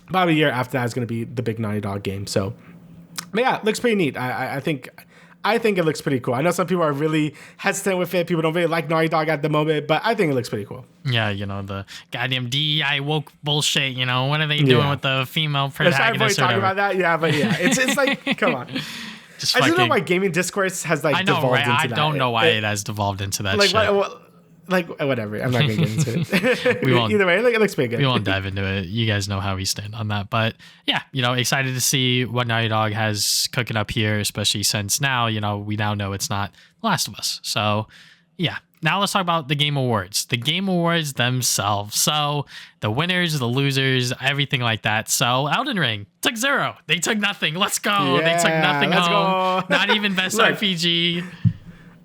probably a year after that is going to be the big Naughty Dog game. So, but yeah, it looks pretty neat. I think it looks pretty cool. I know some people are really hesitant with it. People don't really like Naughty Dog at the moment, but I think it looks pretty cool. Yeah, the goddamn DEI woke bullshit. What are they doing with the female protagonist? Sorry, talking about that. Yeah, but yeah, it's like, come on. I don't know why gaming discourse has like devolved into that. I don't know why it has devolved into that like, shit. like whatever. I'm not gonna get into it. We won't. Either way, like, it looks pretty good. We won't dive into it. You guys know how we stand on that. But yeah, excited to see what Naughty Dog has cooking up here, especially since now, we now know it's not Last of Us. So yeah. Now let's talk about the Game Awards. The Game Awards themselves. So the winners, the losers, everything like that. So Elden Ring took 0. They took nothing. Let's go. Yeah, they took nothing let's home. go. Not even Best RPG.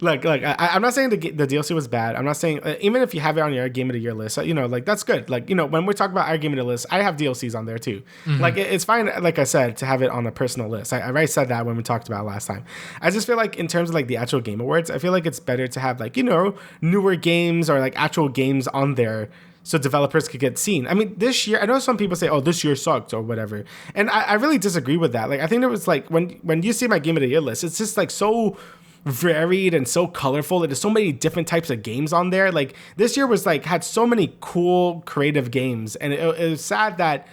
Look, I'm not saying the DLC was bad. I'm not saying, even if you have it on your Game of the Year list, that's good. Like, when we talk about our Game of the List, I have DLCs on there too. Mm-hmm. Like, it's fine, like I said, to have it on a personal list. I already said that when we talked about it last time. I just feel like in terms of like the actual Game Awards, I feel like it's better to have like, newer games or like actual games on there so developers could get seen. I mean, this year, I know some people say, oh, this year sucked or whatever. And I really disagree with that. Like, I think there was like, when you see my Game of the Year list, it's just like so varied and so colorful. There's so many different types of games on there. Like this year was like had so many cool creative games, and it was sad that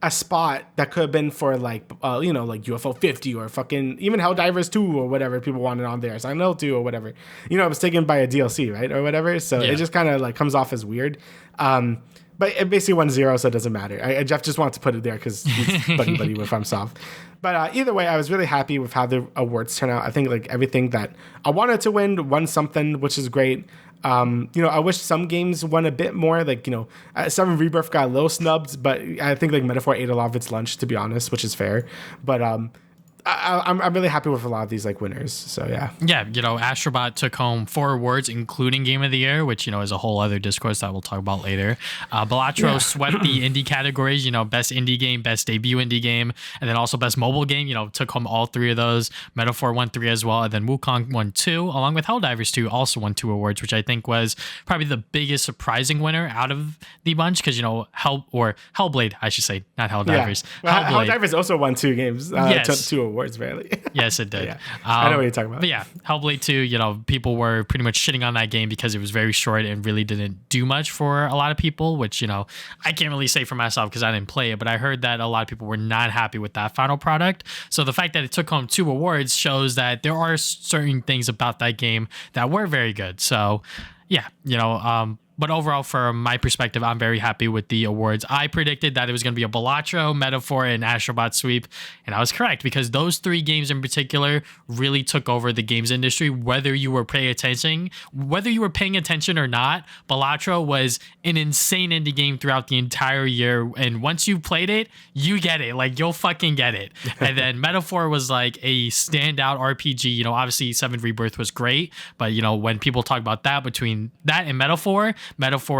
a spot that could have been for like like UFO 50 or fucking even Helldivers 2 or whatever people wanted on there, Silent Hill 2 or whatever, it was taken by a DLC, right, or whatever. So It just kind of like comes off as weird. But it basically won 0, so it doesn't matter. Jeff just wanted to put it there because he's buddy with FromSoft. But either way, I was really happy with how the awards turned out. I think like everything that I wanted to won something, which is great. I wish some games won a bit more. Like, Seven Rebirth got a little snubbed, but I think like Metaphor ate a lot of its lunch, to be honest, which is fair. But I'm really happy with a lot of these like winners. So yeah. Yeah, Astrobot took home 4 awards, including Game of the Year, which is a whole other discourse that we'll talk about later. Balatro swept the indie categories. Best indie game, best debut indie game, and then also best mobile game. Took home all 3 of those. Metaphor won 3 as well, and then Wukong won 2, along with Helldivers 2 also won 2 awards, which I think was probably the biggest surprising winner out of the bunch because Hellblade, I should say, not Helldivers. Yeah. Well, Helldivers also won 2 games, 2 awards. Barely. Yes, it did. Yeah. I know what you're talking about. But yeah, Hellblade 2, people were pretty much shitting on that game because it was very short and really didn't do much for a lot of people, which, I can't really say for myself because I didn't play it, but I heard that a lot of people were not happy with that final product. So the fact that it took home 2 awards shows that there are certain things about that game that were very good. So yeah, but overall, from my perspective, I'm very happy with the awards. I predicted that it was going to be a Balatro, Metaphor, and Astrobot sweep, and I was correct because those 3 games in particular really took over the games industry. Whether you were paying attention or not, Balatro was an insane indie game throughout the entire year, and once you played it, you get it. Like, you'll fucking get it. And then Metaphor was like a standout RPG. Obviously, 7 Rebirth was great, but when people talk about that, between that and Metaphor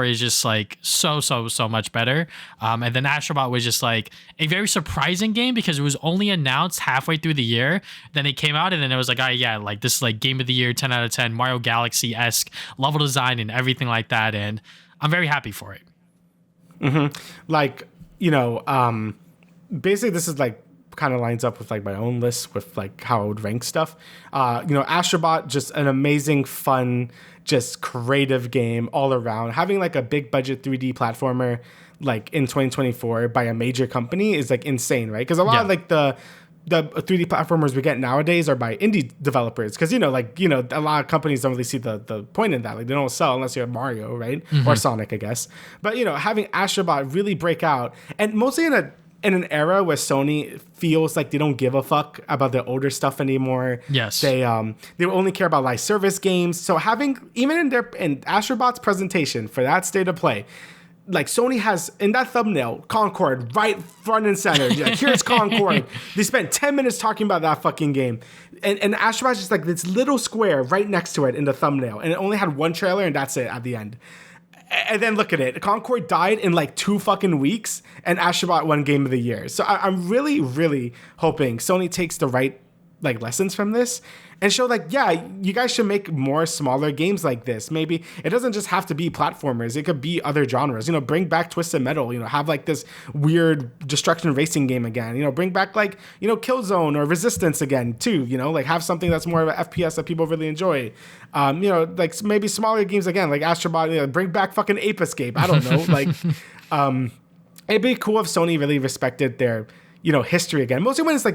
is just like so much better. And then Astrobot was just like a very surprising game because it was only announced halfway through the year. Then it came out and then it was like, oh yeah, like this is like Game of the Year, 10 out of 10, Mario Galaxy-esque level design and everything like that. And I'm very happy for it. Mm-hmm. Like, basically this is like kind of lines up with like my own list with like how I would rank stuff. Astrobot, just an amazing, fun, just creative game all around. Having like a big budget 3D platformer like in 2024 by a major company is like insane, right? Because a lot of like the 3D platformers we get nowadays are by indie developers because a lot of companies don't really see the point in that. Like, they don't sell unless you're Mario, right? Mm-hmm. Or Sonic, I guess. But having Astrobot really break out, and mostly in an era where Sony feels like they don't give a fuck about the older stuff anymore. Yes. They only care about live service games. So having, even in Astrobot's presentation for that state of play, like Sony has in that thumbnail Concord right front and center. Like, here's Concord. They spent 10 minutes talking about that fucking game. And Astrobot's just like this little square right next to it in the thumbnail. And it only had 1 trailer and that's it at the end. And then look at it. Concord died in like 2 fucking weeks, and Astrobot won Game of the Year. So I'm really, really hoping Sony takes the right like lessons from this and show like, yeah, you guys should make more smaller games like this. Maybe it doesn't just have to be platformers. It could be other genres. Bring back Twisted Metal. Have like this weird destruction racing game again. Bring back like Killzone or Resistance again too. Like have something that's more of an FPS that people really enjoy. Like maybe smaller games again, like Astrobot. Bring back fucking Ape Escape. I don't know. Like, it'd be cool if Sony really respected their history again. Mostly when it's the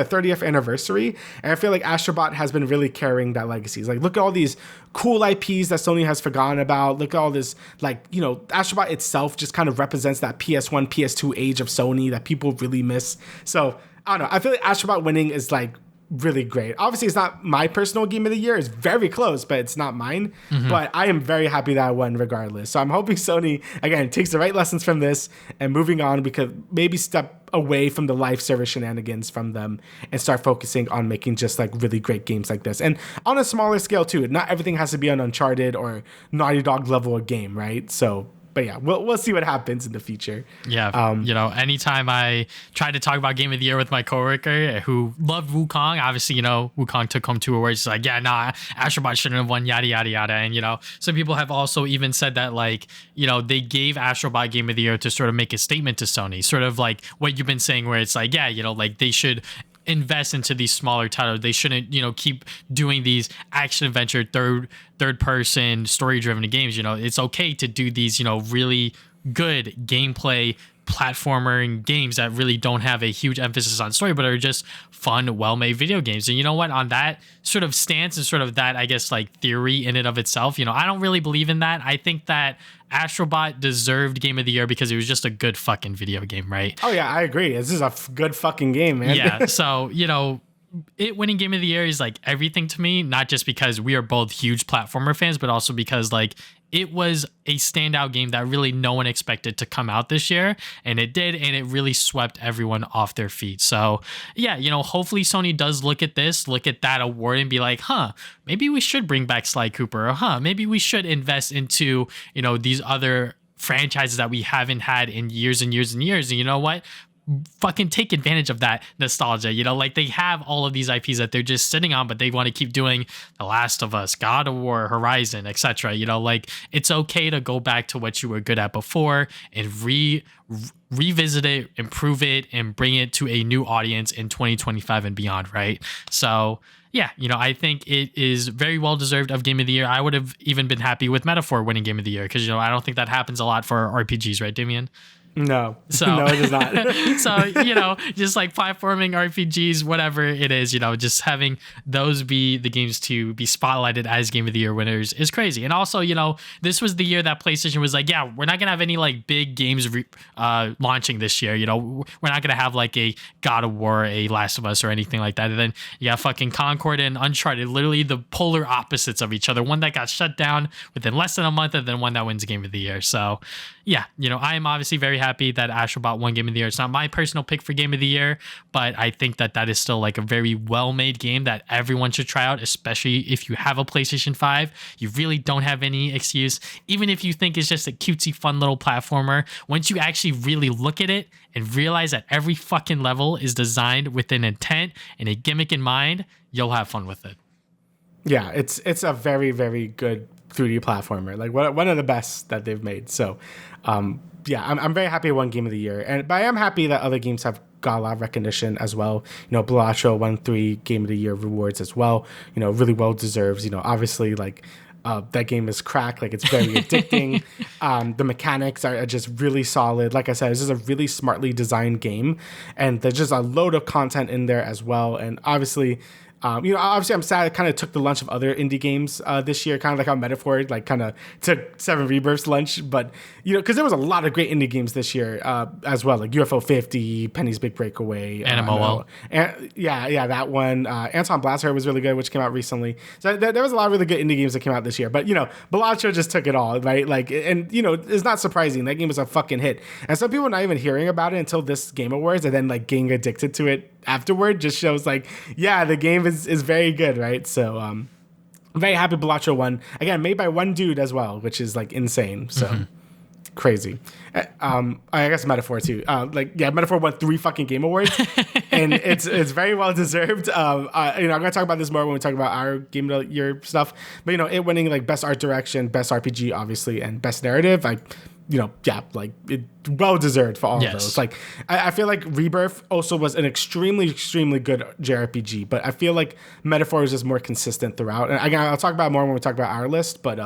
30th anniversary, and I feel like Astrobot has been really carrying that legacy. It's like, look at all these cool IPs that Sony has forgotten about. Look at all this, Astrobot itself just kind of represents that PS1, PS2 age of Sony that people really miss. So I don't know. I feel like Astrobot winning is really great. Obviously, it's not my personal game of the year. It's very close, but it's not mine. But I am very happy that I won regardless. So I'm hoping Sony, again, takes the right lessons from this and moving on, because maybe step away from the live service shenanigans from them and start focusing on making just really great games like this. And on a smaller scale too. Not everything has to be an Uncharted or Naughty Dog level of game, right? So but yeah, we'll see what happens in the future. Yeah, anytime I try to talk about Game of the Year with my coworker who loved Wukong, obviously, Wukong took home 2 awards. It's like, yeah, nah, Astrobot shouldn't have won, yada, yada, yada. And, some people have also even said that, they gave Astrobot Game of the Year to sort of make a statement to Sony, sort of like what you've been saying, where it's like, yeah, they should invest into these smaller titles. They shouldn't, keep doing these action adventure third person story driven games. It's okay to do these, really good gameplay platformer games that really don't have a huge emphasis on story, but are just fun, well-made video games. And you know what? On that sort of stance and sort of that, I guess, theory in and of itself, I don't really believe in that. I think that Astrobot deserved Game of the Year because it was just a good fucking video game, right? Oh yeah, I agree. This is a good fucking game, man. Yeah. So, it winning Game of the Year is everything to me, not just because we are both huge platformer fans, but also because it was a standout game that really no one expected to come out this year, and it did, and it really swept everyone off their feet. So yeah, hopefully Sony does look at that award and be like, maybe we should bring back Sly Cooper, or maybe we should invest into, these other franchises that we haven't had in years and years and years. And you know what? Fucking take advantage of that nostalgia. They have all of these IPs that they're just sitting on, but they want to keep doing The Last of Us, God of War, Horizon, etc. It's okay to go back to what you were good at before and revisit it, improve it, and bring it to a new audience in 2025 and beyond, right? So yeah, I think it is very well deserved of Game of the Year. I would have even been happy with Metaphor winning Game of the Year, because I don't think that happens a lot for RPGs, right, Damian? No, so, no, it is not. So, just platforming RPGs, whatever it is, just having those be the games to be spotlighted as Game of the Year winners is crazy. And also, this was the year that PlayStation was like, yeah, we're not going to have any big games launching this year. We're not going to have a God of War, a Last of Us, or anything like that. And then you got fucking Concord and Uncharted, literally the polar opposites of each other. One that got shut down within less than a month, and then one that wins Game of the Year. So yeah, I am obviously very happy that Astrobot won Game of the Year. It's not my personal pick for Game of the Year, but I think that is still a very well-made game that everyone should try out, especially if you have a PlayStation 5. You really don't have any excuse. Even if you think it's just a cutesy, fun little platformer, once you actually really look at it and realize that every fucking level is designed with an intent and a gimmick in mind, you'll have fun with it. Yeah, it's a very, very good 3D platformer, one of the best that they've made. So yeah, I'm very happy it won Game of the Year, but I am happy that other games have got a lot of recognition as well. Balatro won 3 Game of the Year rewards as well. Really well deserved. Obviously that game is crack. It's very addicting. The mechanics are just really solid. Like I said, this is a really smartly designed game, and there's just a load of content in there as well. And obviously, obviously I'm sad it kind of took the lunch of other indie games this year, kind of like how Metaphor kind of took Seven Rebirth's lunch. But, because there was a lot of great indie games this year as well, like UFO 50, Penny's Big Breakaway. Animal. Yeah, that one. Anton Blaster was really good, which came out recently. So there was a lot of really good indie games that came out this year. But, Balatro just took it all, right? And it's not surprising. That game was a fucking hit. And some people are not even hearing about it until this Game Awards, and then getting addicted to it afterward just shows yeah, the game is very good, right? So I'm very happy Balatro won. Again, made by one dude as well, which is insane. So crazy. I guess Metaphor too. Metaphor won 3 fucking Game Awards, and it's very well deserved. I'm gonna talk about this more when we talk about our Game of the Year stuff. But it winning best art direction, best RPG, obviously, and best narrative. It well deserved for all of those. I feel like Rebirth also was an extremely, extremely good JRPG, but I feel like Metaphor is just more consistent throughout. And again, I'll talk about it more when we talk about our list, but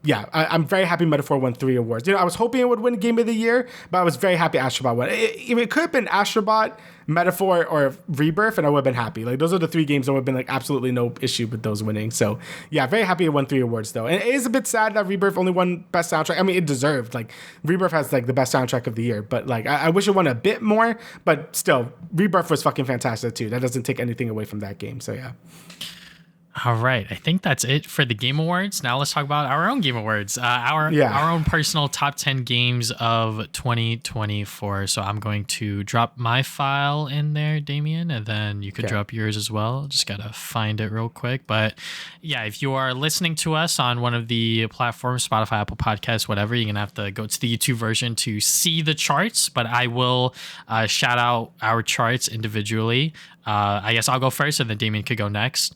yeah, I'm very happy Metaphor won 3 awards. You know, I was hoping it would win Game of the Year, but I was very happy Astrobot won. It could have been Astrobot, Metaphor, or Rebirth, and I would have been happy. Like, those are the 3 games that would have been, like, absolutely no issue with those winning. So, yeah, very happy it won 3 awards, though. And it is a bit sad that Rebirth only won Best Soundtrack. I mean, it deserved. Like, Rebirth has, like, the best soundtrack of the year. But, like, I wish it won a bit more. But still, Rebirth was fucking fantastic, too. That doesn't take anything away from that game. So, yeah. All right. I think that's it for the Game Awards. Now let's talk about our own Game Awards, our own personal top 10 games of 2024. So I'm going to drop my file in there, Damian, and then you could drop yours as well. Just got to find it real quick. But yeah, if you are listening to us on one of the platforms, Spotify, Apple Podcasts, whatever, you're going to have to go to the YouTube version to see the charts. But I will shout out our charts individually. I guess I'll go first and then Damian could go next.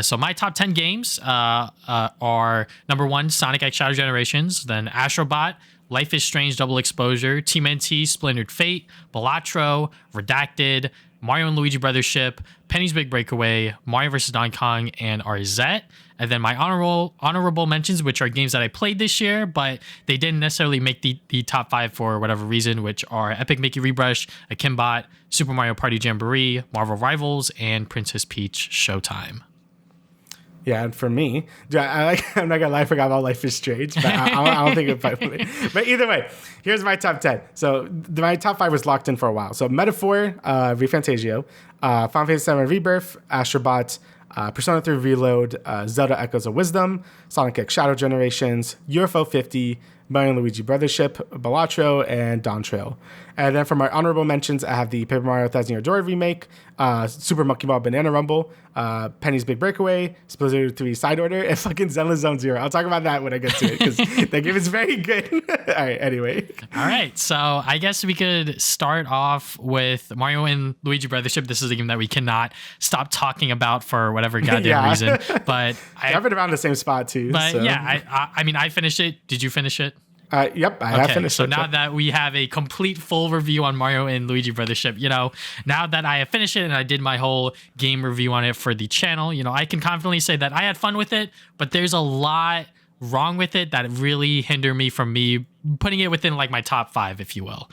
So my top 10 games are number 1, Sonic X Shadow Generations, then Astrobot, Life is Strange Double Exposure, Team NT, Splintered Fate, Balatro, Redacted, Mario and Luigi Brothers Ship, Penny's Big Breakaway, Mario vs. Donkey Kong, and RZ. And then my honorable mentions, which are games that I played this year, but they didn't necessarily make the top 5 for whatever reason, which are Epic Mickey Rebrush, Akimbot, Super Mario Party Jamboree, Marvel Rivals, and Princess Peach Showtime. Yeah, and for me, I'm not gonna lie, I forgot about Life is Strange, but I don't think it probably. But either way, here's my top 10. So my top 5 was locked in for a while. So Metaphor, ReFantazio, Final Fantasy VII Rebirth, Astrobot, Persona 3 Reload, Zelda Echoes of Wisdom, Sonic X Shadow Generations, UFO 50, Mario and Luigi Brothers Ship, Balatro, and Dawn Trail. And then for my honorable mentions, I have the Paper Mario Thousand Year Door remake, Super Monkey Ball Banana Rumble, Penny's Big Breakaway, Splatoon 3 Side Order, and fucking Zenless Zone Zero. I'll talk about that when I get to it, because that game is very good. All right, anyway. All right, so I guess we could start off with Mario and Luigi Brothers Ship. This is a game that we cannot stop talking about for whatever goddamn reason. But I've been around the same spot too. But so. Yeah, I mean, I finished it. Did you finish it? Yep, I have finished so it. So now that we have a complete full review on Mario and Luigi Brothers Ship, now that I have finished it and I did my whole game review on it for the channel, I can confidently say that I had fun with it, but there's a lot wrong with it that really hinder me from me putting it within like my top 5, if you will.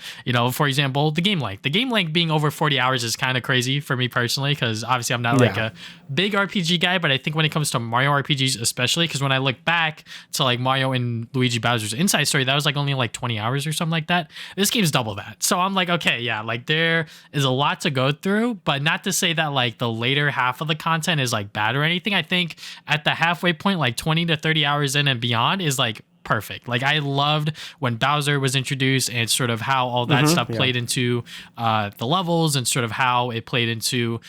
For example, the game length being over 40 hours is kind of crazy for me personally, because obviously I'm not like a big RPG guy, but I think when it comes to Mario RPGs especially, because when I look back to like Mario and Luigi Bowser's Inside Story, that was like only like 20 hours or something like that. This game's double that. So I'm like, okay, yeah, like there is a lot to go through, but not to say that like the later half of the content is like bad or anything. I think at the halfway point, like 20 to 30 hours in and beyond is like perfect. Like I loved when Bowser was introduced and sort of how all that stuff played into the levels and sort of how it played into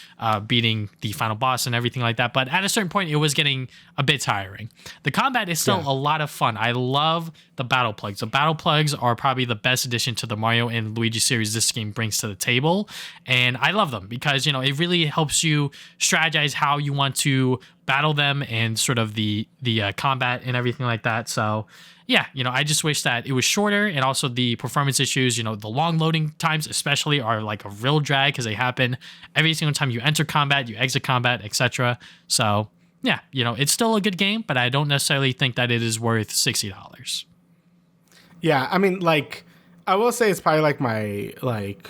beating the final boss and everything like that. But at a certain point, it was getting a bit tiring. The combat is still a lot of fun. I love the battle plugs. The battle plugs are probably the best addition to the Mario and Luigi series this game brings to the table. And I love them because, it really helps you strategize how you want to battle them and sort of the combat and everything like that. So yeah, I just wish that it was shorter, and also the performance issues, the long loading times especially are like a real drag because they happen every single time you enter combat, you exit combat, etc. So yeah, it's still a good game, but I don't necessarily think that it is worth $60. Yeah, I mean, like, I will say it's probably like my, like,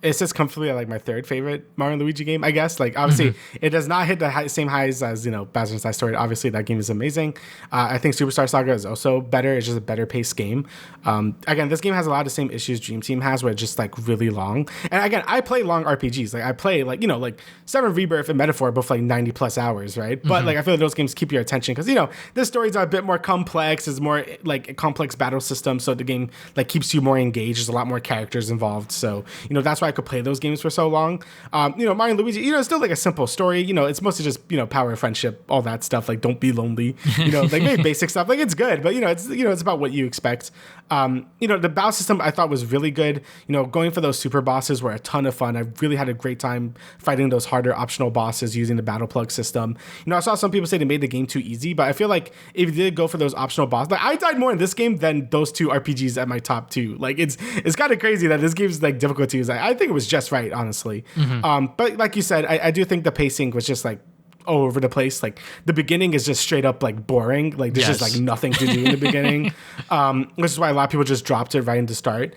it's just comfortably like my 3rd favorite Mario and Luigi game, I guess. Like, obviously, it does not hit the same highs as, Bowser's Inside Story. Obviously, that game is amazing. I think Superstar Saga is also better. It's just a better paced game. Again, this game has a lot of the same issues Dream Team has, where it's just, like, really long. And, again, I play long RPGs. Like, I play, like, like, 7 Rebirth and Metaphor, both, like, 90-plus hours, right? But, like, I feel like those games keep your attention because, the stories are a bit more complex. It's more, like, a complex battle system, so the game, like, keeps you more engaged. There's a lot more characters involved. So, that's why I could play those games for so long. Mario and Luigi, it's still like a simple story. It's mostly just, power of friendship, all that stuff. Like, don't be lonely. Like very basic stuff. Like, it's good, but it's about what you expect. The battle system I thought was really good. Going for those super bosses were a ton of fun. I really had a great time fighting those harder optional bosses using the battle plug system. I saw some people say they made the game too easy, but I feel like if you did go for those optional bosses, like I died more in this game than those 2 RPGs at my top 2. Like it's kind of crazy that this game's like difficulty is. I think it was just right, honestly. But like you said, I do think the pacing was just like all over the place. Like the beginning is just straight up like boring. Like there's just like nothing to do in the beginning, which is why a lot of people just dropped it right in the start.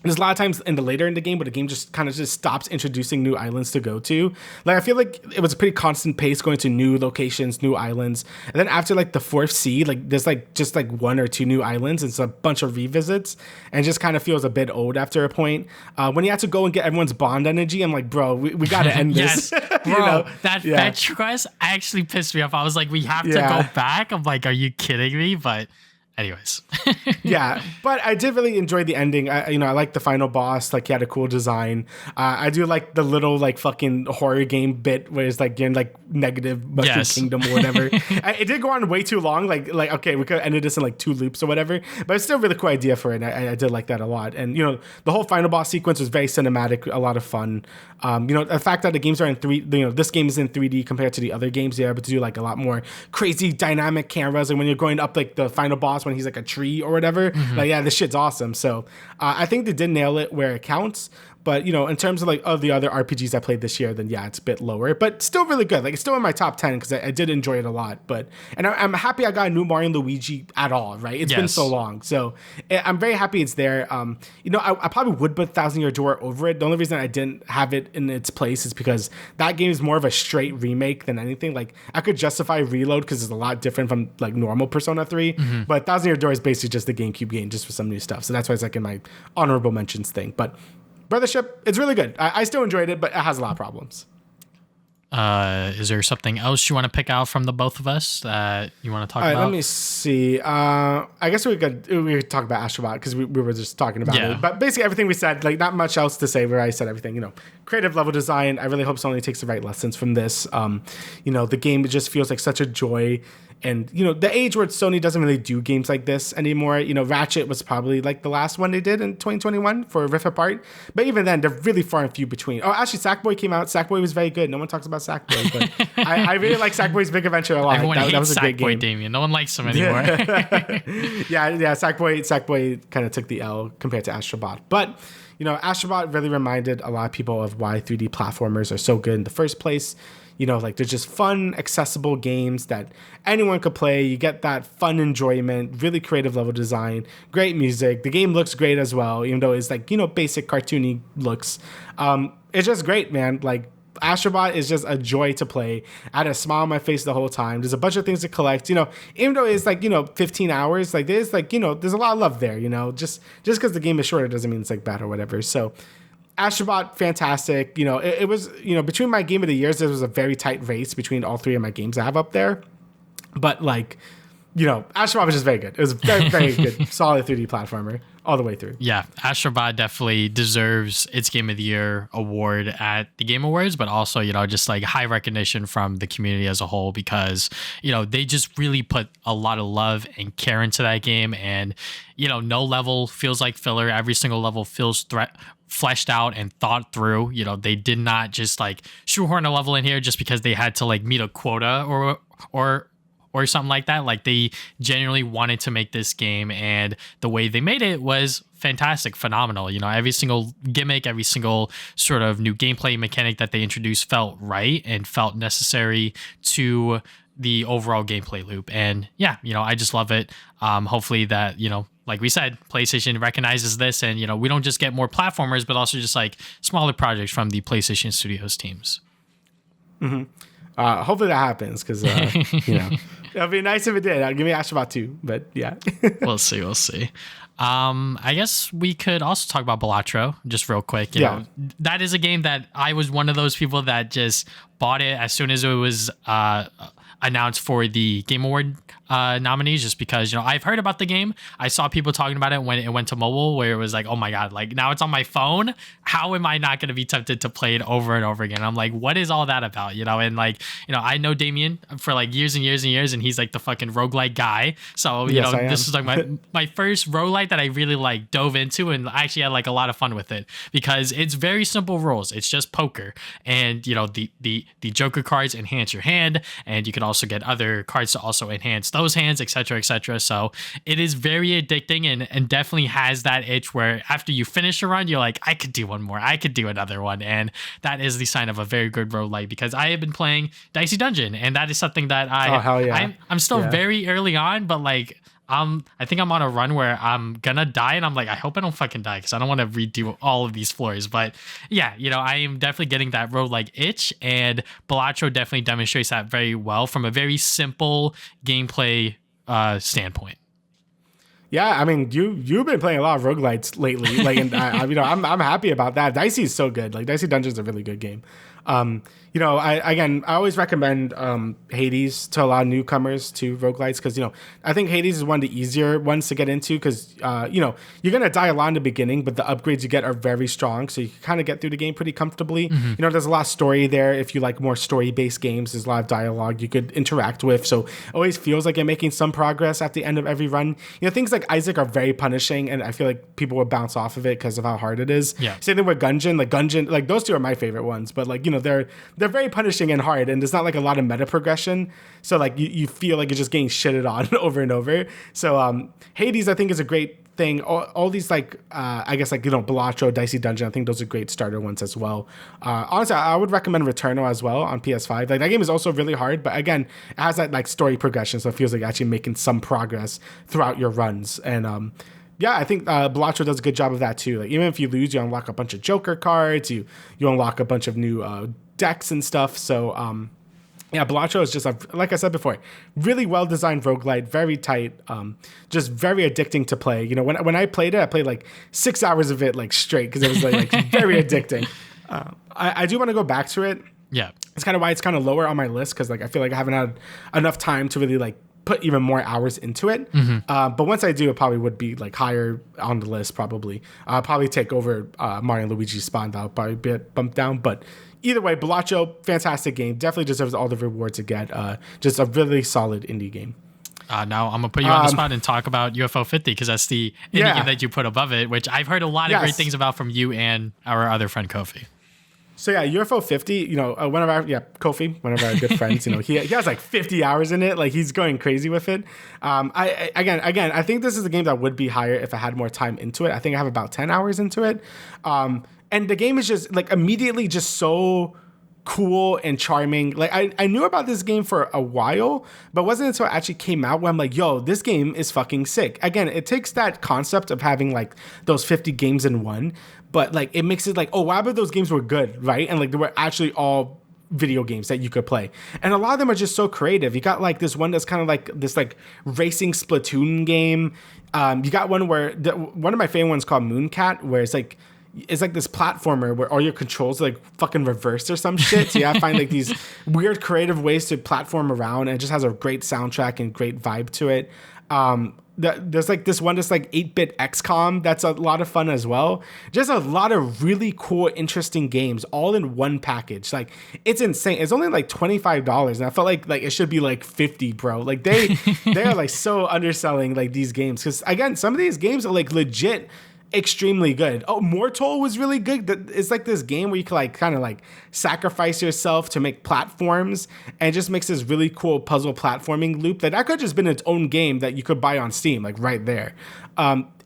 There's a lot of times later in the game where the game just kind of just stops introducing new islands to go to. Like I feel like it was a pretty constant pace going to new locations, new islands. And then after like the fourth sea, like there's like just like one or two new islands. It's a bunch of revisits and just kind of feels a bit old after a point. When you have to go and get everyone's bond energy, I'm like, bro, we got to end this. Bro, that fetch quest actually pissed me off. I was like, we have to go back. I'm like, are you kidding me? But anyways. Yeah, but I did really enjoy the ending. I like the final boss. Like he had a cool design. I do like the little like fucking horror game bit where it's like you're in like negative Mushroom Kingdom or whatever. It did go on way too long. Like okay, we could have ended this in like 2 loops or whatever. But it's still a really cool idea for it. And I did like that a lot. And the whole final boss sequence was very cinematic, a lot of fun. The fact that the games are in 3, this game is in 3D compared to the other games, you're able to do like a lot more crazy dynamic cameras. And when you're going up like the final boss when he's like a tree or whatever, like this shit's awesome. So I think they did nail it where it counts. But in terms of like the other RPGs I played this year, then it's a bit lower, but still really good. Like it's still in my top 10 because I did enjoy it a lot. But I'm happy I got a new Mario and Luigi at all. Right, it's been so long, so I'm very happy it's there. I probably would put Thousand Year Door over it. The only reason I didn't have it in its place is because that game is more of a straight remake than anything. Like I could justify Reload because it's a lot different from like normal Persona 3, but Thousand Year Door is basically just the GameCube game just for some new stuff. So that's why it's like in my honorable mentions thing. But Brothership, it's really good. I still enjoyed it, but it has a lot of problems. Is there something else you want to pick out from the both of us that you want to talk about? Let me see. I guess we could talk about Astrobot because we were just talking about it. But basically everything we said, like not much else to say where I said everything. Creative level design. I really hope Sony takes the right lessons from this. The game just feels like such a joy. And, the age where Sony doesn't really do games like this anymore. Ratchet was probably like the last one they did in 2021 for Rift Apart. But even then, they're really far and few between. Oh, actually, Sackboy came out. Sackboy was very good. No one talks about Sackboy, but I really like Sackboy's Big Adventure a lot. Everyone hates that was a great game. Damian. No one likes him anymore. Sackboy kind of took the L compared to Astrobot. But, Astrobot really reminded a lot of people of why 3D platformers are so good in the first place. They're just fun, accessible games that anyone could play. You get that fun enjoyment, really creative level design, great music. The game looks great as well, even though it's like, basic cartoony looks. It's just great, man. Like, Astrobot is just a joy to play. I had a smile on my face the whole time. There's a bunch of things to collect, even though it's like, 15 hours, like there's like, there's a lot of love there, just because the game is shorter doesn't mean it's like bad or whatever. So Astrobot, fantastic. It was, between my game of the years, there was a very tight race between all 3 of my games I have up there. But like, Astrobot was just very good. It was very, very good, solid 3D platformer all the way through. Yeah, Astrobot definitely deserves its Game of the Year award at the Game Awards, but also, just like high recognition from the community as a whole because, they just really put a lot of love and care into that game. And, no level feels like filler. Every single level feels fleshed out and thought through. They did not just like shoehorn a level in here just because they had to like meet a quota or something like that. Like they genuinely wanted to make this game, and the way they made it was fantastic, phenomenal. Every single gimmick, every single sort of new gameplay mechanic that they introduced felt right and felt necessary to the overall gameplay loop. And yeah, I just love it. Hopefully that, like we said, PlayStation recognizes this and, we don't just get more platformers, but also just like smaller projects from the PlayStation Studios teams. Mm-hmm. Hopefully that happens because, it'll be nice if it did. Give me Astrobot 2, but yeah. We'll see. I guess we could also talk about Balatro just real quick. You know, that is a game that I was one of those people that just bought it as soon as it was announced for the Game Award nominees, just because, I've heard about the game. I saw people talking about it when it went to mobile, where it was like, oh my God, like now it's on my phone. How am I not going to be tempted to play it over and over again? I'm like, what is all that about? And like, I know Damian for like years and years and years, and he's like the fucking roguelike guy. So, this is like my first roguelike that I really like dove into, and I actually had like a lot of fun with it because it's very simple rules. It's just poker. And, the the Joker cards enhance your hand, and you can also get other cards to also enhance those hands, etc., etc. So it is very addicting, and definitely has that itch where after you finish a run, you're like, I could do one more, I could do another one, and that is the sign of a very good roguelite, because I have been playing Dicey Dungeon, and that is something that I'm still very early on, but like I think I'm on a run where I'm gonna die, and I'm like, I hope I don't fucking die, because I don't want to redo all of these floors. But yeah, I am definitely getting that roguelike itch, and Balatro definitely demonstrates that very well from a very simple gameplay standpoint. Yeah, I mean, you've been playing a lot of roguelites lately, like, and I'm happy about that. Dicey is so good. Like, Dicey Dungeon is a really good game. I always recommend Hades to a lot of newcomers to roguelites, because I think Hades is one of the easier ones to get into, because you're gonna die a lot in the beginning, but the upgrades you get are very strong, so you can kind of get through the game pretty comfortably. There's a lot of story there. If you like more story-based games, there's a lot of dialogue you could interact with, so it always feels like you're making some progress at the end of every run. Things like Isaac are very punishing, and I feel like people will bounce off of it because of how hard it is. Yeah. Same thing with Gungeon. Like those two are my favorite ones, but like they're very punishing and hard, and there's not like a lot of meta progression, so like you feel like you're just getting shitted on over and over. So Hades, I think, is a great thing. All these Balatro, Dicey Dungeon, I think those are great starter ones as well. Honestly, I would recommend Returnal as well on PS5. Like, that game is also really hard, but again, it has that like story progression, so it feels like actually making some progress throughout your runs. And yeah, I think Balatro does a good job of that too. Like, even if you lose, you unlock a bunch of Joker cards, you unlock a bunch of new decks and stuff. So yeah, Balatro is just, like I said before, really well designed roguelite, very tight, just very addicting to play. When I played it, I played like 6 hours of it like straight, because it was like very addicting. I do want to go back to it. Yeah, it's kind of why it's kind of lower on my list, because like I feel like I haven't had enough time to really like put even more hours into it. But once I do, it probably would be like higher on the list. Probably probably take over Mario and Luigi's Spawn. That'll probably be bumped down, but either way, Balatro, fantastic game. Definitely deserves all the rewards it get. Just a really solid indie game. Now I'm gonna put you on the spot and talk about UFO 50, because that's the indie game that you put above it, which I've heard a lot of great things about from you and our other friend Kofi. So yeah, UFO 50, Kofi, one of our good friends, he has like 50 hours in it. Like, he's going crazy with it. I think this is a game that would be higher if I had more time into it. I think I have about 10 hours into it. And the game is just like immediately just so cool and charming. Like, I knew about this game for a while, but it wasn't until it actually came out where I'm like, yo, this game is fucking sick. Again, it takes that concept of having like those 50 games in one, but like it makes it like, oh, wow, but those games were good, right? And like they were actually all video games that you could play, and a lot of them are just so creative. You got like this one that's kind of like this like racing Splatoon game. You got one where one of my favorite ones called Mooncat, where it's like this platformer where all your controls are like fucking reversed or some shit. So you have to find like these weird creative ways to platform around, and it just has a great soundtrack and great vibe to it. There's like this one that's like 8-bit XCOM that's a lot of fun as well. Just a lot of really cool, interesting games all in one package. Like, it's insane. It's only like $25, and I felt like it should be like 50, bro. Like, they are like so underselling like these games, because again, some of these games are like legit extremely good. Oh, Mortal was really good. It's like this game where you can like kind of like sacrifice yourself to make platforms, and it just makes this really cool puzzle platforming loop that could have just been its own game that you could buy on Steam, like right there.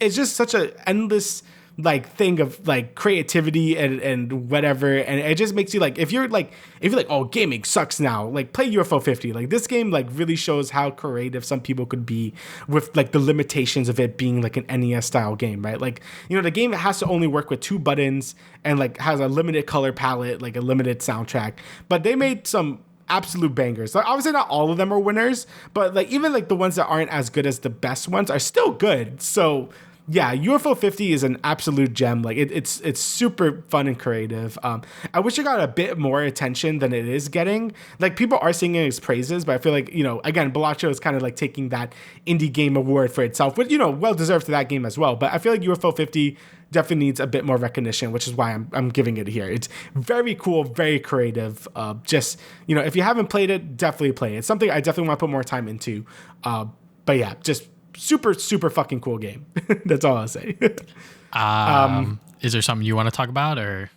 It's just such an endless like thing of like creativity and whatever, and it just makes you like, if you're like, oh, gaming sucks now, like play UFO 50. Like, this game like really shows how creative some people could be with like the limitations of it being like an NES style game, right? Like, the game has to only work with 2 buttons and like has a limited color palette, like a limited soundtrack, but they made some absolute bangers. Like, obviously not all of them are winners, but like even like the ones that aren't as good as the best ones are still good. So yeah, UFO 50 is an absolute gem. Like, it's super fun and creative. I wish it got a bit more attention than it is getting. Like, people are singing its praises, but I feel like, again, Balatro is kind of like taking that indie game award for itself, which, well deserved to that game as well. But I feel like UFO 50 definitely needs a bit more recognition, which is why I'm giving it here. It's very cool, very creative. Just, if you haven't played it, definitely play it. It's something I definitely want to put more time into. But yeah, just super, super fucking cool game. That's all I'll say. Is there something you want to talk about, or?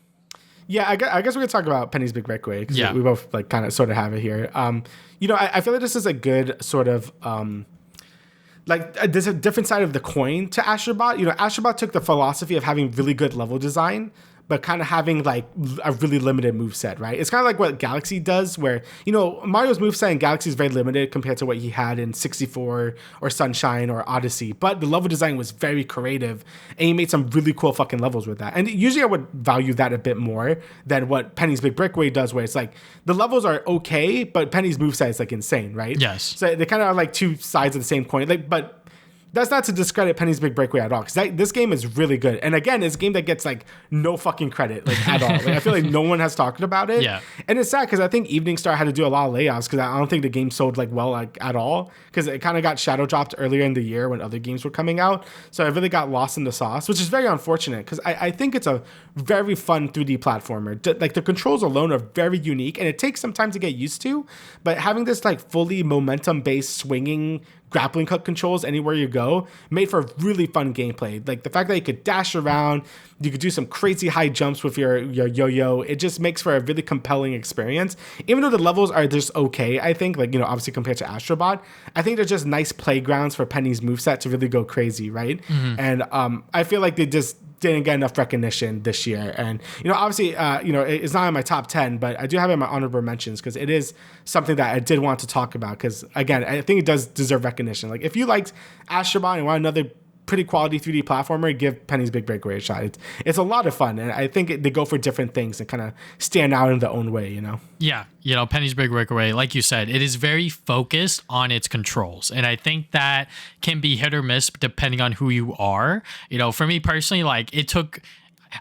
Yeah, I guess we could talk about Penny's Big Breakaway because Yeah. we both like kind of sort of have it here. I feel like this is a good sort of there's a different side of the coin to Astrobot. Astrobot took the philosophy of having really good level design, but kind of having like a really limited moveset, right? It's kind of like what Galaxy does, where, Mario's moveset in Galaxy is very limited compared to what he had in 64 or Sunshine or Odyssey. But the level design was very creative, and he made some really cool fucking levels with that. And usually I would value that a bit more than what Penny's Big Breakaway does, where it's like the levels are okay, but Penny's moveset is like insane, right? Yes. So they kind of are like two sides of the same coin. But that's not to discredit Penny's Big Breakaway at all, because this game is really good. And again, it's a game that gets like no fucking credit like at all. Like, I feel like no one has talked about it. Yeah. And it's sad because I think Evening Star had to do a lot of layoffs because I don't think the game sold like well like at all, because it kind of got shadow dropped earlier in the year when other games were coming out. So it really got lost in the sauce, which is very unfortunate because I think it's a very fun 3D platformer. Like the controls alone are very unique and it takes some time to get used to, but having this like fully momentum based swinging grappling hook controls anywhere you go made for really fun gameplay. Like the fact that you could dash around, you could do some crazy high jumps with your yo-yo. It just makes for a really compelling experience. Even though the levels are just okay, I think, like, obviously compared to Astrobot, I think they're just nice playgrounds for Penny's moveset to really go crazy, right? Mm-hmm. And I feel like they just didn't get enough recognition this year. And, obviously, it's not in my top 10, but I do have it in my honorable mentions because it is something that I did want to talk about because, again, I think it does deserve recognition. Like, if you liked Astrobot and want another pretty quality 3D platformer, give Penny's Big Breakaway a shot. It's a lot of fun, and I think they go for different things and kind of stand out in their own way, Yeah, Penny's Big Breakaway, like you said, it is very focused on its controls, and I think that can be hit or miss depending on who you are. For me personally, like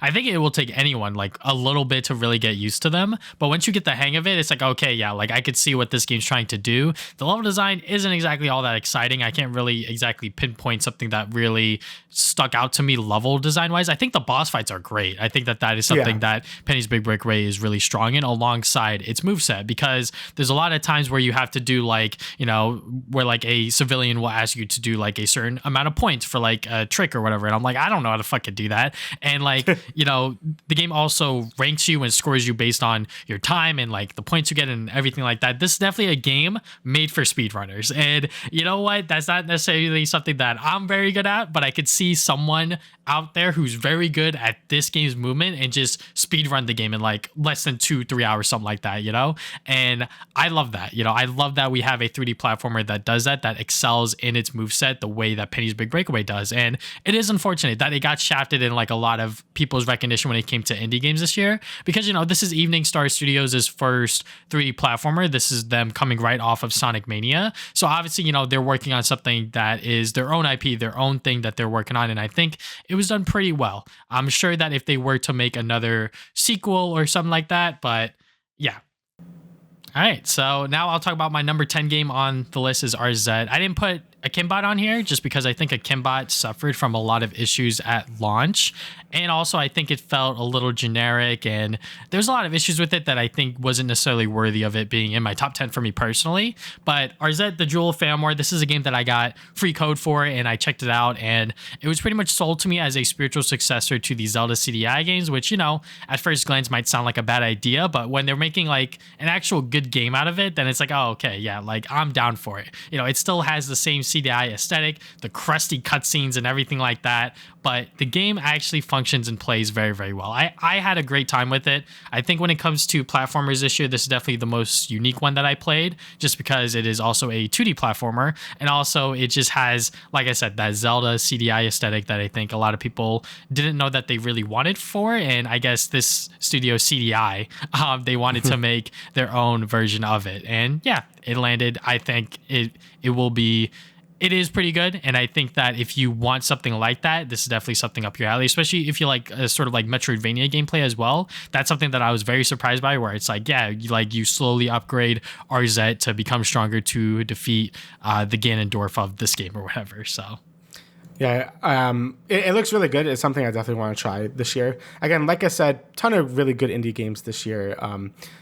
I think it will take anyone like a little bit to really get used to them. But once you get the hang of it, it's like, okay, yeah, like I could see what this game's trying to do. The level design isn't exactly all that exciting. I can't really exactly pinpoint something that really stuck out to me level design wise. I think the boss fights are great. I think that is something that Penny's Big Breakaway is really strong in alongside its moveset, because there's a lot of times where you have to do like, where like a civilian will ask you to do like a certain amount of points for like a trick or whatever. And I'm like, I don't know how to fucking do that. And like, the game also ranks you and scores you based on your time and like the points you get and everything like that. This is definitely a game made for speedrunners. And you know what? That's not necessarily something that I'm very good at, but I could see someone out there who's very good at this game's movement and just speedrun the game in like less than 2-3 hours, something like that, And I love that. I love that we have a 3D platformer that does that excels in its moveset the way that Penny's Big Breakaway does. And it is unfortunate that it got shafted in like a lot of people's recognition when it came to indie games this year, because this is Evening Star Studios' first 3D platformer. This is them coming right off of Sonic Mania, so obviously they're working on something that is their own IP, their own thing that they're working on, and I think it was done pretty well. I'm sure that if they were to make another sequel or something like that, but yeah. All right, so now I'll talk about my number 10 game on the list is RZ. I didn't put Akimbot on here just because I think Akimbot suffered from a lot of issues at launch, and also I think it felt a little generic, and there's a lot of issues with it that I think wasn't necessarily worthy of it being in my top 10 for me personally. But RZ, the Jewel of Famor, this is a game that I got free code for, and I checked it out, and it was pretty much sold to me as a spiritual successor to the Zelda CDI games, which, at first glance might sound like a bad idea, but when they're making like an actual good game out of it, then it's like, oh, okay, yeah, like I'm down for it. It still has the same CDI aesthetic, the crusty cutscenes and everything like that, but the game actually functions and plays very, very well. I had a great time with it. I think when it comes to platformers this year, this is definitely the most unique one that I played, just because it is also a 2D platformer, and also it just has, like I said, that Zelda CDI aesthetic that I think a lot of people didn't know that they really wanted for, and I guess this studio CDI, they wanted to make their own version of it, and yeah, it landed. I think it is pretty good, and I think that if you want something like that, this is definitely something up your alley, especially if you like a sort of like Metroidvania gameplay as well. That's something that I was very surprised by, where it's like, yeah, you slowly upgrade RZ to become stronger to defeat the Ganondorf of this game or whatever. So Yeah, it looks really good. It's something I definitely want to try this year. Again, like I said, ton of really good indie games this year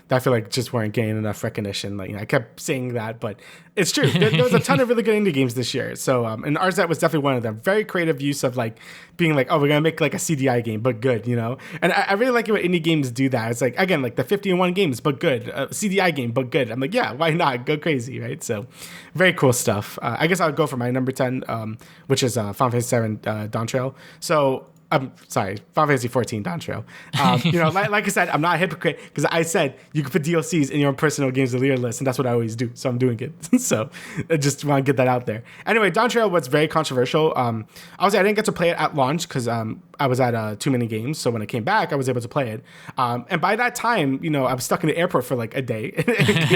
that I feel like just weren't getting enough recognition. Like, I kept saying that, but it's true. There was a ton of really good indie games this year. So, and RZ was definitely one of them. Very creative use of like being like, oh, we're gonna make like a CDI game, but good, And I really like it when indie games do that. It's like, again, like the 50-1 games, but good. CDI game, but good. I'm like, yeah, why not? Go crazy, right? So, very cool stuff. I guess I'll go for my number 10, which is Final Fantasy VII Dawn Trail. So, I'm sorry, Final Fantasy 14 Dawn Trail. Like I said, I'm not a hypocrite because I said you can put DLCs in your own personal games of the year list, and that's what I always do. So I'm doing it. So I just want to get that out there. Anyway, Dawn Trail was very controversial. Obviously, I didn't get to play it at launch because I was at too many games. So when I came back, I was able to play it. And by that time, I was stuck in the airport for like a day,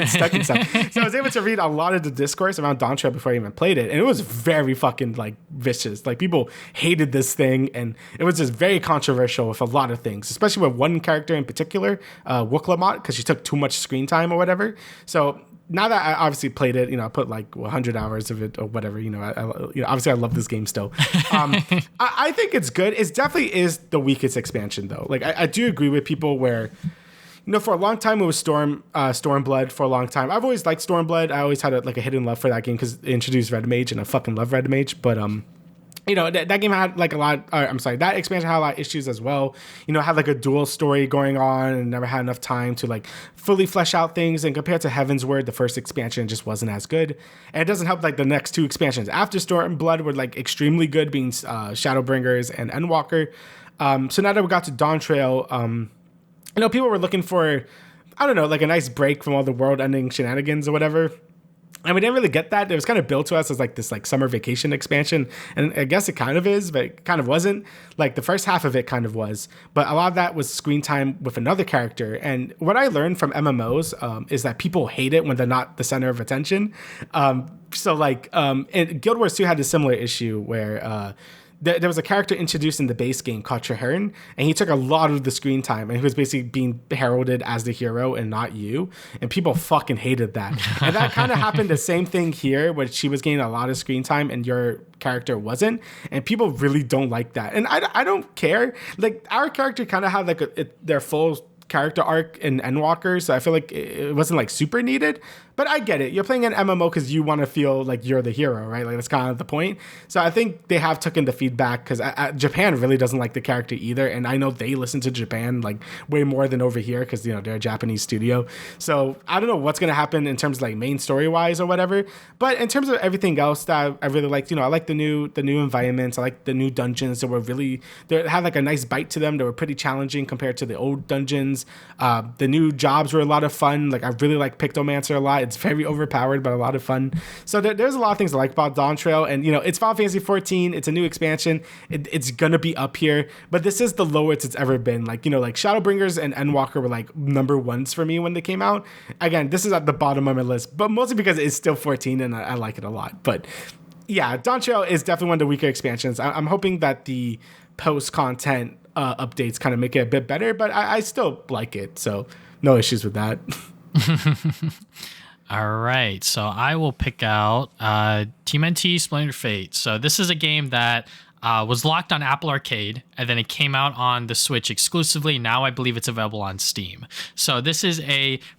stuck and stuff. So I was able to read a lot of the discourse around Dawn Trail before I even played it, and it was very fucking like vicious. Like people hated this thing, and it was just very controversial with a lot of things, especially with one character in particular, Wuklamot, because she took too much screen time or whatever. So now that I obviously played it, I put like 100 hours of it or whatever. Obviously I love this game still. I think it's good. It definitely is the weakest expansion though. Like I do agree with people where, for a long time it was Stormblood. For a long time, I've always liked Stormblood. I always had a hidden love for that game because it introduced Red Mage, and I fucking love Red Mage. But that game had like a lot. That expansion had a lot of issues as well. It had like a dual story going on, and never had enough time to like fully flesh out things. And compared to Heaven's Word, the first expansion just wasn't as good. And it doesn't help like the next two expansions after Stormblood were like extremely good, being Shadowbringers and Endwalker. So now that we got to Dawn Trail, people were looking for, I don't know, like a nice break from all the world-ending shenanigans or whatever. And we didn't really get that. It was kind of built to us as like this like summer vacation expansion. And I guess it kind of is, but it kind of wasn't. Like the first half of it kind of was. But a lot of that was screen time with another character. And what I learned from MMOs is that people hate it when they're not the center of attention. And Guild Wars 2 had a similar issue where there was a character introduced in the base game called Traherne, and he took a lot of the screen time, and he was basically being heralded as the hero and not you, and people fucking hated that. And that kind of happened the same thing here, where she was getting a lot of screen time and your character wasn't, and people really don't like that. And I don't care. Like, our character kind of had like their full character arc in Endwalker, so I feel like it wasn't like super needed. But I get it. You're playing an MMO because you want to feel like you're the hero, right? Like that's kind of the point. So I think they have taken the feedback because Japan really doesn't like the character either, and I know they listen to Japan like way more than over here because they're a Japanese studio. So I don't know what's gonna happen in terms of like main story wise or whatever. But in terms of everything else that I really liked, I like the new environments. I like the new dungeons that were they had like a nice bite to them. They were pretty challenging compared to the old dungeons. The new jobs were a lot of fun. Like I really like Pictomancer a lot. It's very overpowered, but a lot of fun. So there's a lot of things I like about Dawn Trail. And, it's Final Fantasy 14. It's a new expansion. It's going to be up here. But this is the lowest it's ever been. Like, like Shadowbringers and Endwalker were like number ones for me when they came out. Again, this is at the bottom of my list, but mostly because it's still 14 and I like it a lot. But yeah, Dawn Trail is definitely one of the weaker expansions. I'm hoping that the post-content updates kind of make it a bit better, but I still like it. So no issues with that. All right, so I will pick out TMNT Splinter Fate. So this is a game that was locked on Apple Arcade, and then it came out on the Switch exclusively. Now I believe it's available on Steam. So this is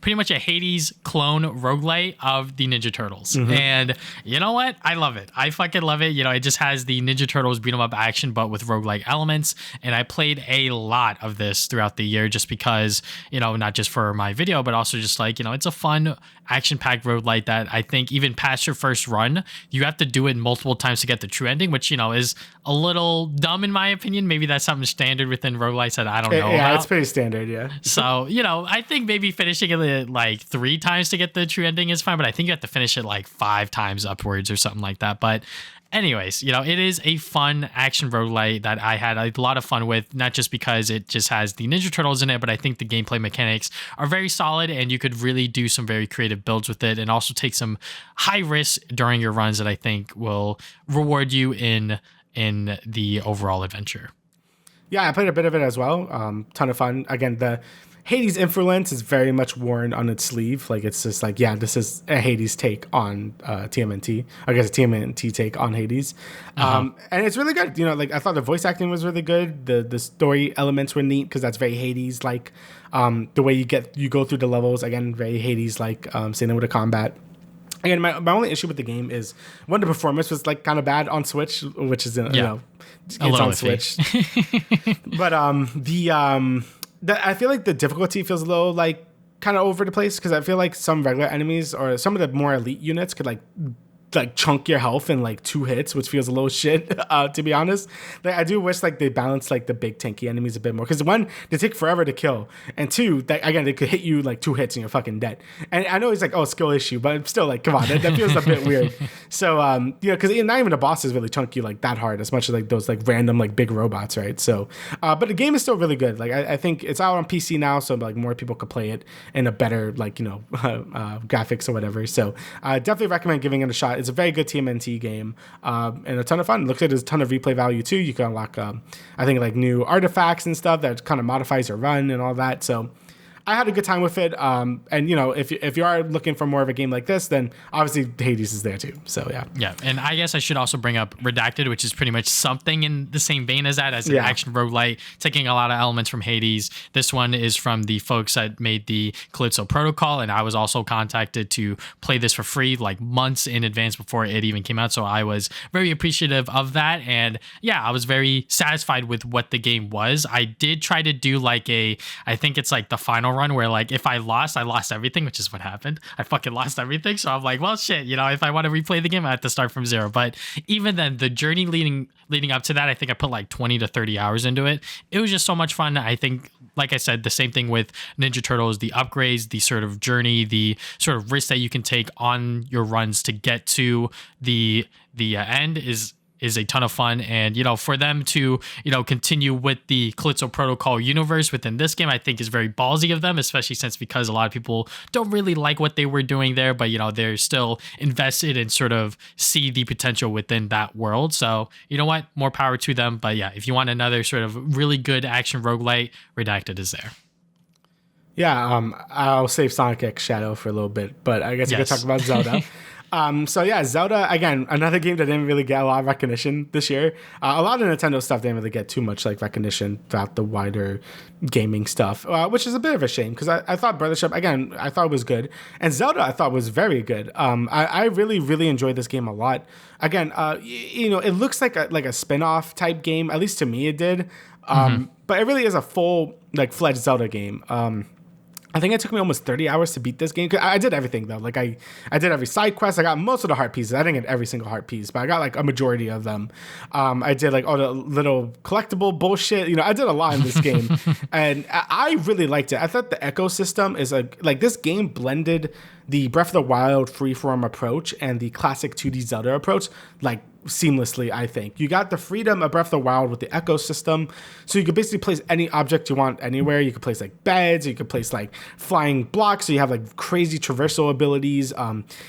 pretty much a Hades clone roguelite of the Ninja Turtles. Mm-hmm. And you know what? I love it. I fucking love it. It just has the Ninja Turtles beat 'em up action, but with roguelike elements. And I played a lot of this throughout the year just because, not just for my video, but also just like, it's a fun action-packed roguelite that I think even past your first run, you have to do it multiple times to get the true ending, which, is a little dumb in my opinion. Maybe that's something standard within roguelites that I don't know about. Yeah, it's pretty standard, yeah. So, I think maybe finishing it like 3 times to get the true ending is fine, but I think you have to finish it like 5 times upwards or something like that. But anyways, it is a fun action roguelite that I had a lot of fun with, not just because it just has the Ninja Turtles in it, but I think the gameplay mechanics are very solid and you could really do some very creative builds with it and also take some high risks during your runs that I think will reward you in the overall adventure. Yeah, I played a bit of it as well. Ton of fun. Again, Hades influence is very much worn on its sleeve. Like it's just like, yeah, this is a Hades take on TMNT. I guess a TMNT take on Hades. And it's really good. You know, like I thought the voice acting was really good. The story elements were neat because that's very Hades like. The way you go through the levels, again, very Hades like. Same with the combat. Again, my only issue with the game is one, the performance was like kind of bad on Switch, which is you know, it's on Switch. But I feel like the difficulty feels a little like kind of over the place because I feel like some regular enemies or some of the more elite units could like chunk your health in like 2 hits, which feels a little shit, to be honest. Like I do wish like they balance like the big tanky enemies a bit more because one, they take forever to kill, and two, again, they could hit you like 2 hits and you're fucking dead. And I know it's like, oh, skill issue, but still like, come on, that feels a bit weird. So you know, because not even the bosses really chunk you like that hard as much as like those like random like big robots, right? So but the game is still really good. Like I think it's out on PC now, so like more people could play it in a better like, you know, graphics or whatever. So definitely recommend giving it a shot. It's a very good TMNT game and a ton of fun. It looks like there's a ton of replay value too. You can unlock, I think, like new artifacts and stuff that kind of modifies your run and all that. So I had a good time with it. And you know, if you are looking for more of a game like this, then obviously Hades is there too. So yeah. Yeah, and I guess I should also bring up Redacted, which is pretty much something in the same vein as that, as an action roguelite, taking a lot of elements from Hades. This one is from the folks that made the Calypso Protocol, and I was also contacted to play this for free like months in advance before it even came out. So I was very appreciative of that, and yeah, I was very satisfied with what the game was. I did try to do like I think it's like the final run where like if I lost everything, which is what happened. I fucking lost everything. So I'm like, well, shit, you know, if I want to replay the game, I have to start from zero. But even then, the journey leading up to that, I think I put like 20 to 30 hours into it. It was just so much fun. I think, like I said, the same thing with Ninja Turtles, the upgrades, the sort of journey, the sort of risk that you can take on your runs to get to the end is a ton of fun. And, you know, for them to, you know, continue with the Calypso Protocol universe within this game, I think is very ballsy of them, especially because a lot of people don't really like what they were doing there, but, you know, they're still invested and sort of see the potential within that world. So, you know what? More power to them. But yeah, if you want another sort of really good action roguelite, Redacted is there. Yeah, I'll save Sonic X Shadow for a little bit, but I guess we could talk about Zelda. So yeah, Zelda, again, another game that didn't really get a lot of recognition this year. A lot of Nintendo stuff didn't really get too much like recognition throughout the wider gaming stuff, which is a bit of a shame because I thought Brothership, again, I thought it was good. And Zelda, I thought was very good. I really, really enjoyed this game a lot. Again, you know, it looks like a spin-off type game, at least to me it did. But it really is a full, like, fledged Zelda game. I think it took me almost 30 hours to beat this game. I did everything, though. Like, I did every side quest. I got most of the heart pieces. I didn't get every single heart piece, but I got, like, a majority of them. I did, like, all the little collectible bullshit. You know, I did a lot in this game. And I really liked it. I thought the ecosystem is, like, this game blended the Breath of the Wild freeform approach and the classic 2D Zelda approach, like, seamlessly. I think you got the freedom of Breath of the Wild with the ecosystem, so you could basically place any object you want anywhere. You could place like beds, you could place like flying blocks, so you have like crazy traversal abilities.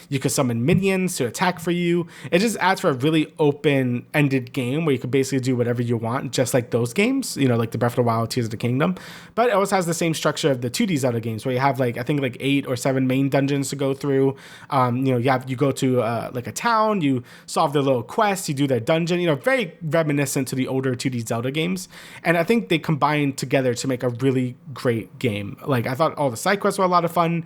You could summon minions to attack for you. It just adds for a really open-ended game where you could basically do whatever you want, just like those games, you know, like the Breath of the Wild, Tears of the Kingdom. But it also has the same structure of the 2D Zelda games where you have like, I think like 8 or 7 main dungeons to go through. You know, you go to like a town, you solve the little quest, you do their dungeon, you know, very reminiscent to the older 2D Zelda games. And I think they combined together to make a really great game. Like, I thought all the side quests were a lot of fun.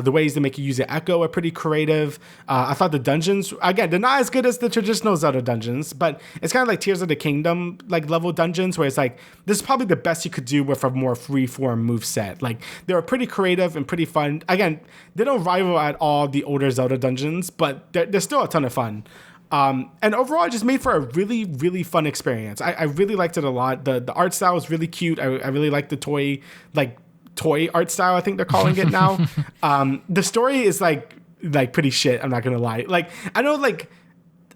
The ways they make you use the Echo are pretty creative. I thought the dungeons, again, they're not as good as the traditional Zelda dungeons, but it's kind of like Tears of the Kingdom, like level dungeons, where it's like, this is probably the best you could do with a more free-form moveset. Like, they were pretty creative and pretty fun. Again, they don't rival at all the older Zelda dungeons, but they're still a ton of fun. And overall, it just made for a really, really fun experience. I really liked it a lot. The art style was really cute. I really liked the toy art style, I think they're calling it now. The story is like pretty shit, I'm not gonna lie. Like, I know, like,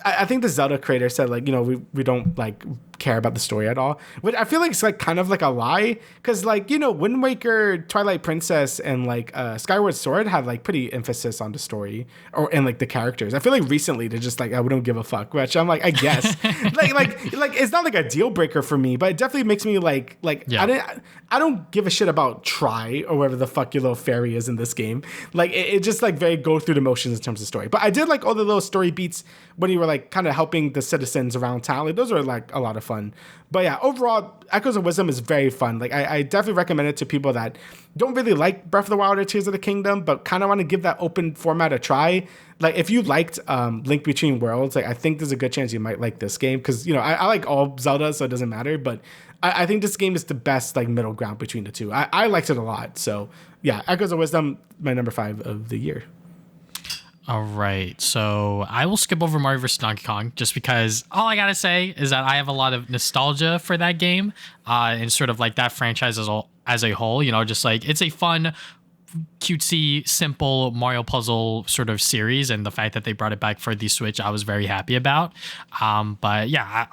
I think the Zelda creator said, like, you know, we don't like care about the story at all, which I feel like it's like kind of like a lie, because like, you know, Wind Waker, Twilight Princess, and like Skyward Sword had like pretty emphasis on the story and like the characters. I feel like recently they're just like, I don't give a fuck, which I'm like, I guess like it's not like a deal breaker for me, but it definitely makes me like I don't give a shit about Try or whatever the fuck your little fairy is in this game. Like it just like very go through the motions in terms of story. But I did like all the little story beats when you were like kind of helping the citizens around town. Like those were like a lot of fun. But yeah, overall, Echoes of Wisdom is very fun. Like I definitely recommend it to people that don't really like Breath of the Wild or Tears of the Kingdom, but kind of want to give that open format a try. Like if you liked Link Between Worlds, like I think there's a good chance you might like this game, because you know I like all Zelda, so it doesn't matter. But I think this game is the best like middle ground between the two. I liked it a lot. So yeah, Echoes of Wisdom, my number 5 of the year. All right, so I will skip over Mario vs. Donkey Kong just because all I gotta say is that I have a lot of nostalgia for that game and sort of like that franchise as a whole. You know, just like it's a fun, cutesy, simple Mario puzzle sort of series, and the fact that they brought it back for the Switch, I was very happy about. But yeah,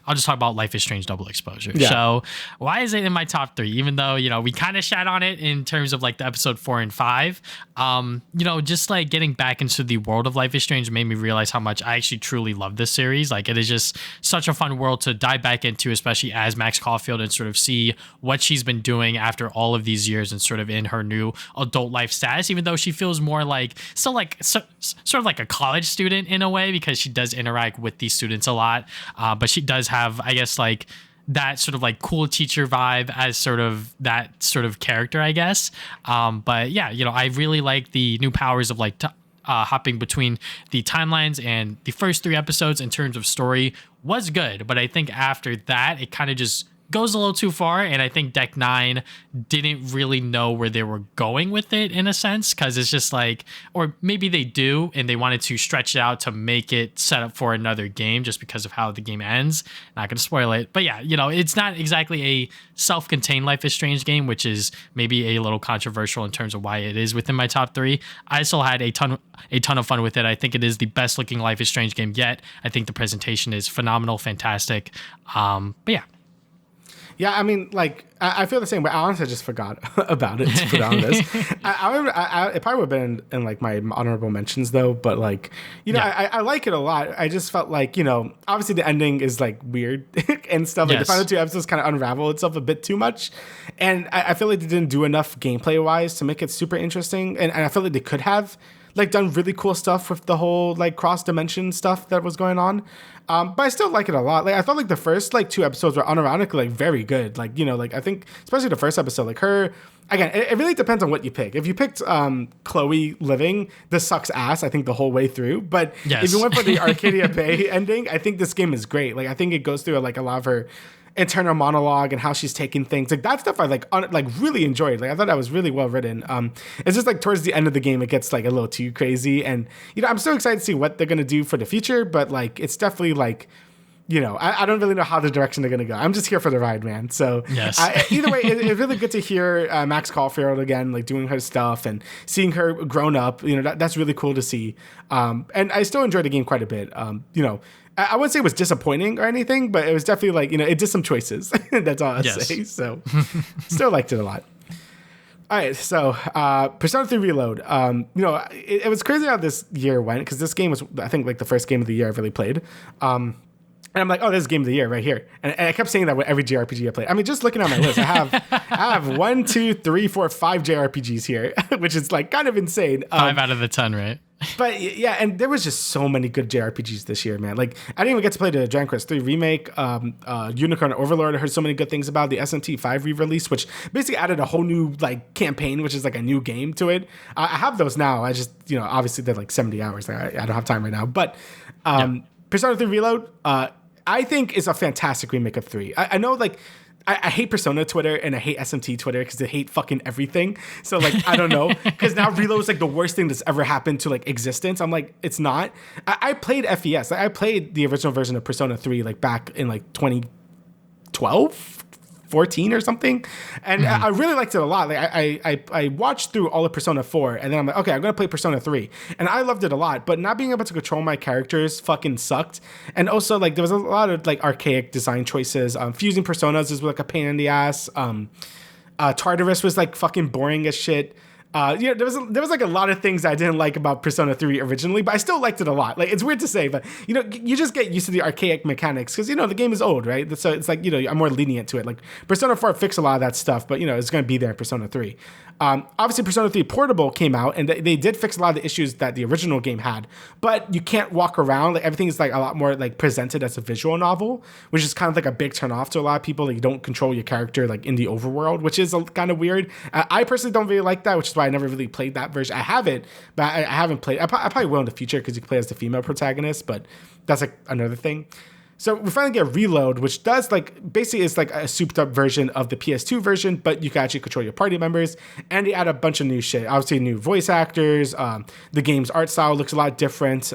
I'll just talk about Life is Strange Double Exposure. Yeah. So why is it in my top 3? Even though, you know, we kind of shat on it in terms of like the episode 4 and 5, you know, just like getting back into the world of Life is Strange made me realize how much I actually truly love this series. Like it is just such a fun world to dive back into, especially as Max Caulfield, and sort of see what she's been doing after all of these years and sort of in her new adult life status, even though she feels more like sort of like a college student in a way, because she does interact with these students a lot, but she does have, I guess, like that sort of like cool teacher vibe as sort of that sort of character, I guess. But yeah, you know, I really like the new powers of like hopping between the timelines, and the first 3 episodes in terms of story was good, but I think after that it kind of just goes a little too far, and I think Deck 9 didn't really know where they were going with it in a sense, because it's just like, or maybe they do and they wanted to stretch it out to make it set up for another game just because of how the game ends. Not gonna spoil it, but yeah, you know, it's not exactly a self-contained Life is Strange game, which is maybe a little controversial in terms of why it is within my top 3. I still had a ton of fun with it. I think it is the best looking Life is Strange game yet. I think the presentation is phenomenal, fantastic. But yeah. Yeah, I mean, like, I feel the same way. I honestly just forgot about it to put on this. It probably would have been in, like, my honorable mentions, though. But, like, you know, yeah. I like it a lot. I just felt like, you know, obviously the ending is, like, weird and stuff. Like, the final 2 episodes kind of unravel itself a bit too much. And I feel like they didn't do enough gameplay-wise to make it super interesting. And I feel like they could have, like, done really cool stuff with the whole, like, cross-dimension stuff that was going on. But I still like it a lot. Like, I felt like the first, like, 2 episodes were unironically, like, very good. Like, you know, like, I think, especially the first episode, like, her, again, it really depends on what you pick. If you picked Chloe living, this sucks ass, I think, the whole way through. But if you went for the Arcadia Bay ending, I think this game is great. Like, I think it goes through, like, a lot of her internal monologue and how she's taking things, like that stuff I like really enjoyed. Like I thought that was really well written. It's just like towards the end of the game it gets like a little too crazy, and you know I'm so excited to see what they're gonna do for the future, but like it's definitely like, you know, I don't really know how the direction they're gonna go. I'm just here for the ride, man. So yes. Either way, it's really good to hear Max Caulfield again, like doing her stuff and seeing her grown up. You know, that's really cool to see. And I still enjoyed the game quite a bit. You know, I wouldn't say it was disappointing or anything, but it was definitely like, you know, it did some choices. That's all I'll say. So still liked it a lot. All right, so Persona 3 Reload. You know, it was crazy how this year went, because this game was, I think, like the first game of the year I've really played. And I'm like, oh, this is game of the year right here. And I kept saying that with every JRPG I played. I mean, just looking at my list, I have 1, 2, 3, 4, 5 JRPGs here, which is like kind of insane. 5 out of the 10, right? But yeah, and there was just so many good JRPGs this year, man. Like I didn't even get to play the Dragon Quest 3 remake. Unicorn Overlord, I heard so many good things about. The SMT 5 re-release, which basically added a whole new like campaign, which is like a new game to it. I have those now. I just, you know, obviously they're like 70 hours. Like, I don't have time right now. But Persona 3 Reload, I think is a fantastic remake of 3. I know, like, I hate Persona Twitter and I hate SMT Twitter because they hate fucking everything. So, like, I don't know. Because now Reload is, like, the worst thing that's ever happened to, like, existence. I'm like, it's not. I played FES. Like, I played the original version of Persona 3, like, back in, like, 2012? 2014 or something, and I really liked it a lot. Like I watched through all of Persona 4, and then I'm like, okay, I'm gonna play Persona 3, and I loved it a lot. But not being able to control my characters fucking sucked, and also like there was a lot of like archaic design choices. Fusing personas is like a pain in the ass. Tartarus was like fucking boring as shit. There was like a lot of things I didn't like about Persona 3 originally, but I still liked it a lot. Like, it's weird to say, but you just get used to the archaic mechanics because the game is old, right? So it's like I'm more lenient to it. Like Persona 4 fixed a lot of that stuff, but it's going to be there in Persona 3. Obviously, Persona 3 Portable came out, and they did fix a lot of the issues that the original game had. But you can't walk around. Like everything is like a lot more like presented as a visual novel, which is kind of like a big turnoff to a lot of people. Like you don't control your character like in the overworld, which is kind of weird. I personally don't really like that, which is why I never really played that version. I have it, but I haven't played. I probably will in the future because you can play as the female protagonist, but that's like another thing. So we finally get Reload, which does like basically is like a souped up version of the PS2 version, but you can actually control your party members, and they add a bunch of new shit. Obviously, new voice actors. The game's art style looks a lot different.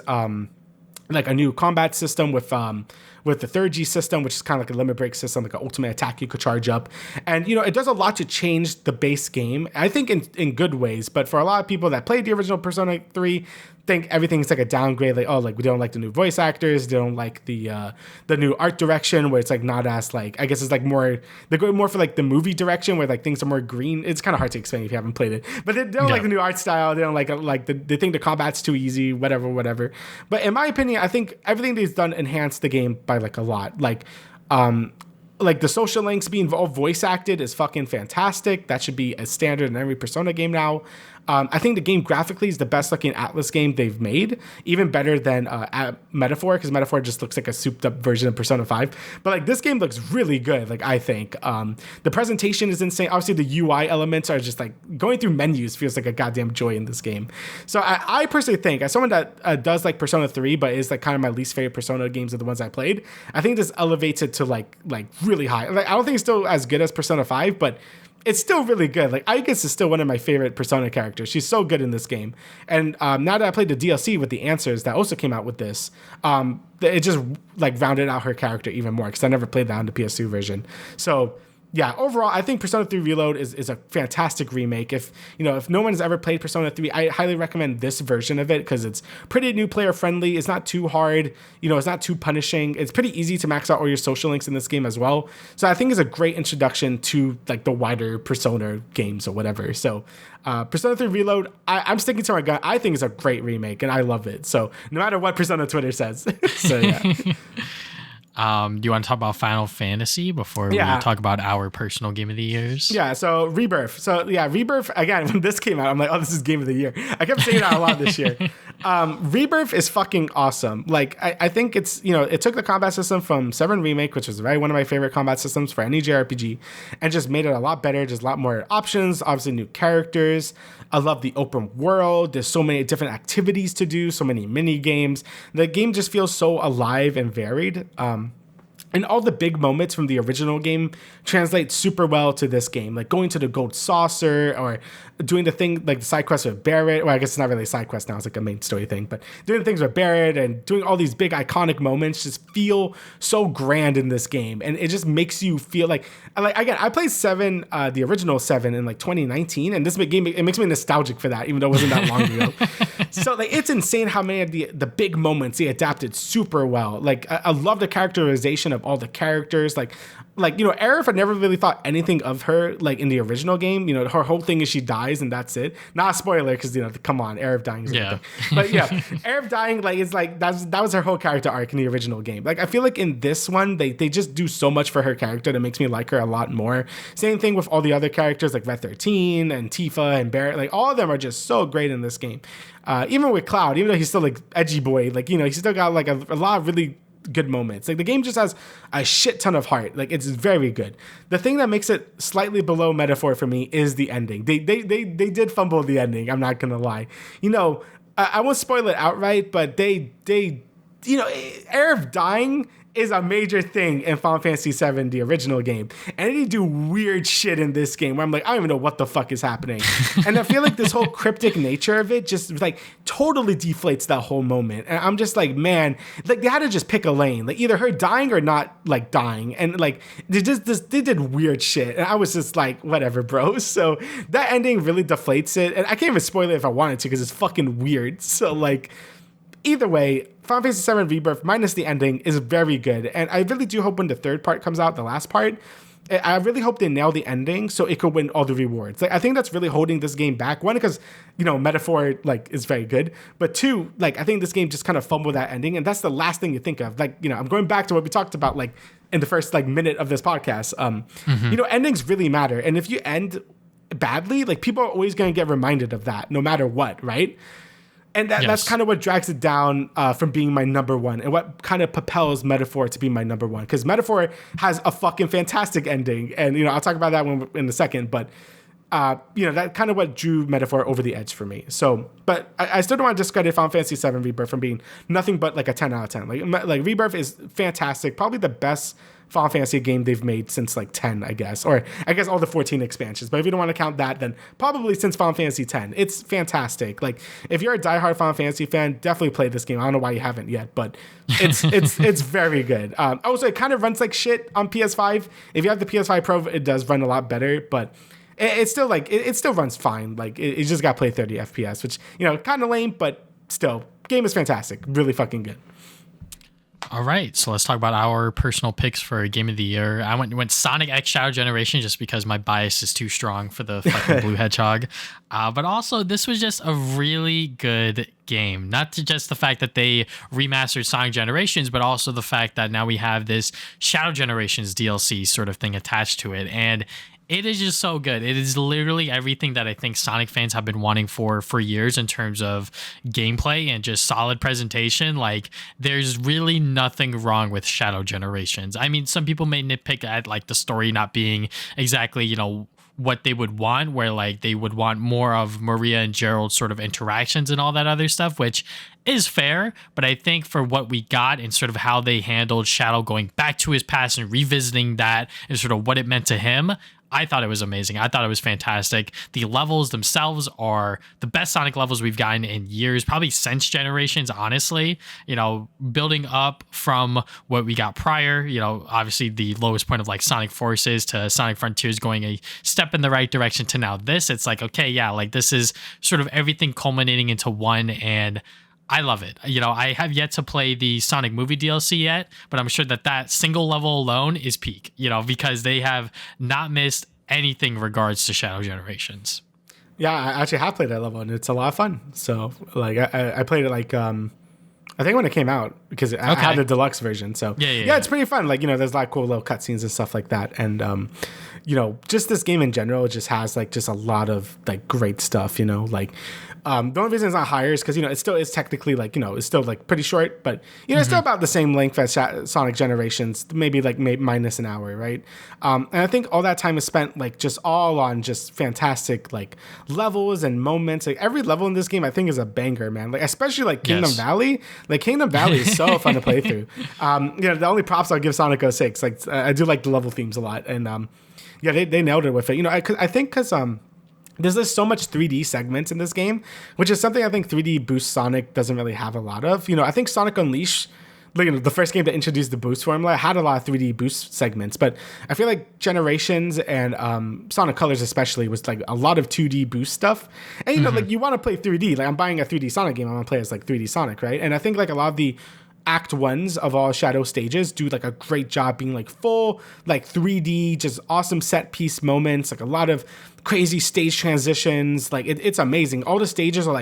Like a new combat system with the third G system, which is kind of like a limit break system, like an ultimate attack you could charge up. And, it does a lot to change the base game, I think in good ways. But for a lot of people that played the original Persona 3, think everything's like a downgrade. Like, oh, like we don't like the new voice actors. They don't like the new art direction where it's like not as like, I guess it's like more, they're going more for like the movie direction where like things are more green. It's kind of hard to explain if you haven't played it. But they don't like the new art style. They don't they think the combat's too easy, whatever. But in my opinion, I think everything they've done enhanced the game by like a lot. Like the social links being all voice acted is fucking fantastic. That should be a standard in every Persona game now. I think the game graphically is the best looking Atlas game they've made, even better than Metaphor, because Metaphor just looks like a souped up version of Persona 5. But like this game looks really good, like I think. The presentation is insane. Obviously the UI elements are just like going through menus feels like a goddamn joy in this game. So I personally think, as someone that does like Persona 3, but is like kind of my least favorite Persona games of the ones I played, I think this elevates it to like really high. Like I don't think it's still as good as Persona 5, but it's still really good. Like Icus is still one of my favorite Persona characters. She's so good in this game. And now that I played the DLC with the answers that also came out with this, it just like rounded out her character even more because I never played that on the PS2 version. So yeah, overall, I think Persona 3 Reload is a fantastic remake. If no one has ever played Persona 3, I highly recommend this version of it because it's pretty new player friendly. It's not too hard. It's not too punishing. It's pretty easy to max out all your social links in this game as well. So I think it's a great introduction to like the wider Persona games or whatever. So Persona 3 Reload, I'm sticking to my gun. I think it's a great remake and I love it. So no matter what Persona Twitter says. So yeah. Do you want to talk about Final Fantasy before we talk about our personal game of the years? Yeah, so Rebirth. So yeah, Rebirth, again, when this came out, I'm like, oh, this is game of the year. I kept saying that a lot this year. Rebirth is fucking awesome. Like, I think it's, it took the combat system from 7 Remake, which was one of my favorite combat systems for any JRPG, and just made it a lot better. Just a lot more options, obviously new characters. I love the open world. There's so many different activities to do, so many mini games. The game just feels so alive and varied. And all the big moments from the original game translate super well to this game, like going to the gold saucer or doing the thing like the side quest with Barrett. Well, I guess it's not really a side quest now, it's like a main story thing, but doing things with Barrett and doing all these big iconic moments just feel so grand in this game. And it just makes you feel like again, I played 7, the original 7 in like 2019, and this game, it makes me nostalgic for that, even though it wasn't that long ago. So like, it's insane how many of the big moments they adapted super well. Like I love the characterization of all the characters. Like Aerith, I never really thought anything of her like in the original game. Her whole thing is she dies and that's it. Not a spoiler because come on, Aerith dying is everything. But yeah, Aerith dying, like it's like that was her whole character arc in the original game. Like I feel like in this one they just do so much for her character that makes me like her a lot more. Same thing with all the other characters like Red 13 and Tifa and Barrett. Like all of them are just so great in this game. Even with Cloud, even though he's still like edgy boy, like he's still got like a lot of really good moments. Like the game just has a shit ton of heart. Like it's very good. The thing that makes it slightly below Metaphor for me is the ending. They did fumble the ending. I'm not gonna lie. I won't spoil it outright, but they Aerith dying is a major thing in Final Fantasy VII, the original game. And they do weird shit in this game where I'm like, I don't even know what the fuck is happening. And I feel like this whole cryptic nature of it just like totally deflates that whole moment. And I'm just like, man, like they had to just pick a lane, like either her dying or not like dying. And like they did weird shit. And I was just like, whatever, bro. So that ending really deflates it. And I can't even spoil it if I wanted to because it's fucking weird. So like, either way, Final Fantasy VII Rebirth, minus the ending, is very good. And I really do hope when the third part comes out, the last part, I really hope they nail the ending so it could win all the rewards. Like, I think that's really holding this game back. One, because, you know, Metaphor, like, is very good. But two, like, I think this game just kind of fumbled that ending. And that's the last thing you think of. Like, you know, I'm going back to what we talked about, like, in the first, like, minute of this podcast. You know, endings really matter. And if you end badly, like, people are always going to get reminded of that, no matter what, right? And that's kind of what drags it down from being my number one and what kind of propels Metaphor to be my number one. Because Metaphor has a fucking fantastic ending. And, you know, I'll talk about that one in a second. But, you know, that kind of what drew Metaphor over the edge for me. So, but I still don't want to discredit Final Fantasy VII Rebirth from being nothing but like a 10 out of 10. Like Rebirth is fantastic. Probably the best Final Fantasy game they've made since like 10, I guess. Or I guess all the 14 expansions. But if you don't want to count that, then probably since Final Fantasy 10. It's fantastic. Like if you're a diehard Final Fantasy fan, definitely play this game. I don't know why you haven't yet, but it's very good. Also, it kind of runs like shit on PS5. If you have the PS5 Pro, it does run a lot better, but it's still like it still runs fine. Like it just got to play 30 FPS, which, you know, kind of lame, but still, game is fantastic. Really fucking good. All right, so let's talk about our personal picks for Game of the Year. I went Sonic X Shadow Generation just because my bias is too strong for the fucking Blue Hedgehog. But also, this was just a really good game. Not to just the fact that they remastered Sonic Generations, but also the fact that now we have this Shadow Generations DLC sort of thing attached to it. And it is just so good. It is literally everything that I think Sonic fans have been wanting for years in terms of gameplay and just solid presentation. Like, there's really nothing wrong with Shadow Generations. I mean, some people may nitpick at like the story not being exactly, you know, what they would want, where like they would want more of Maria and Gerald's sort of interactions and all that other stuff, which is fair. But I think for what we got and sort of how they handled Shadow going back to his past and revisiting that and sort of what it meant to him, I thought it was amazing. I thought it was fantastic. The levels themselves are the best Sonic levels we've gotten in years, probably since Generations, honestly. You know, building up from what we got prior, you know, obviously the lowest point of like Sonic Forces to Sonic Frontiers going a step in the right direction to now this. It's like, okay, yeah, like this is sort of everything culminating into one, and I love it. You know, I have yet to play the Sonic movie DLC yet, but I'm sure that single level alone is peak, you know, because they have not missed anything in regards to Shadow Generations. Yeah, I actually have played that level and it's a lot of fun. So like I played it like I think when it came out because I had the deluxe version. So yeah, it's pretty fun. Like, you know, there's a lot of cool little cutscenes and stuff like that. And you know, just this game in general just has like just a lot of like great stuff, you know, like the only reason it's not higher is because, you know, it still is technically like, you know, it's still like pretty short, but, you know, it's still about the same length as Sonic Generations, maybe like minus an hour, right? And I think all that time is spent like just all on just fantastic like levels and moments. Like every level in this game I think is a banger, man. Like especially like Kingdom Valley. Like Kingdom Valley is so fun to play through. You know, the only props I'll give Sonic 06, like I do like the level themes a lot, and yeah, they nailed it with it. You know, I think because there's so much 3D segments in this game, which is something I think 3D Boost Sonic doesn't really have a lot of. You know, I think Sonic Unleashed, you know, the first game that introduced the boost formula, had a lot of 3D boost segments, but I feel like Generations and Sonic Colors especially was like a lot of 2D boost stuff. And, you know, like you want to play 3D. Like I'm buying a 3D Sonic game, I want to play as like 3D Sonic, right? And I think like a lot of the Act 1s of all Shadow stages do like a great job being like full like 3D, just awesome set piece moments, like a lot of crazy stage transitions. Like it's amazing. All the stages are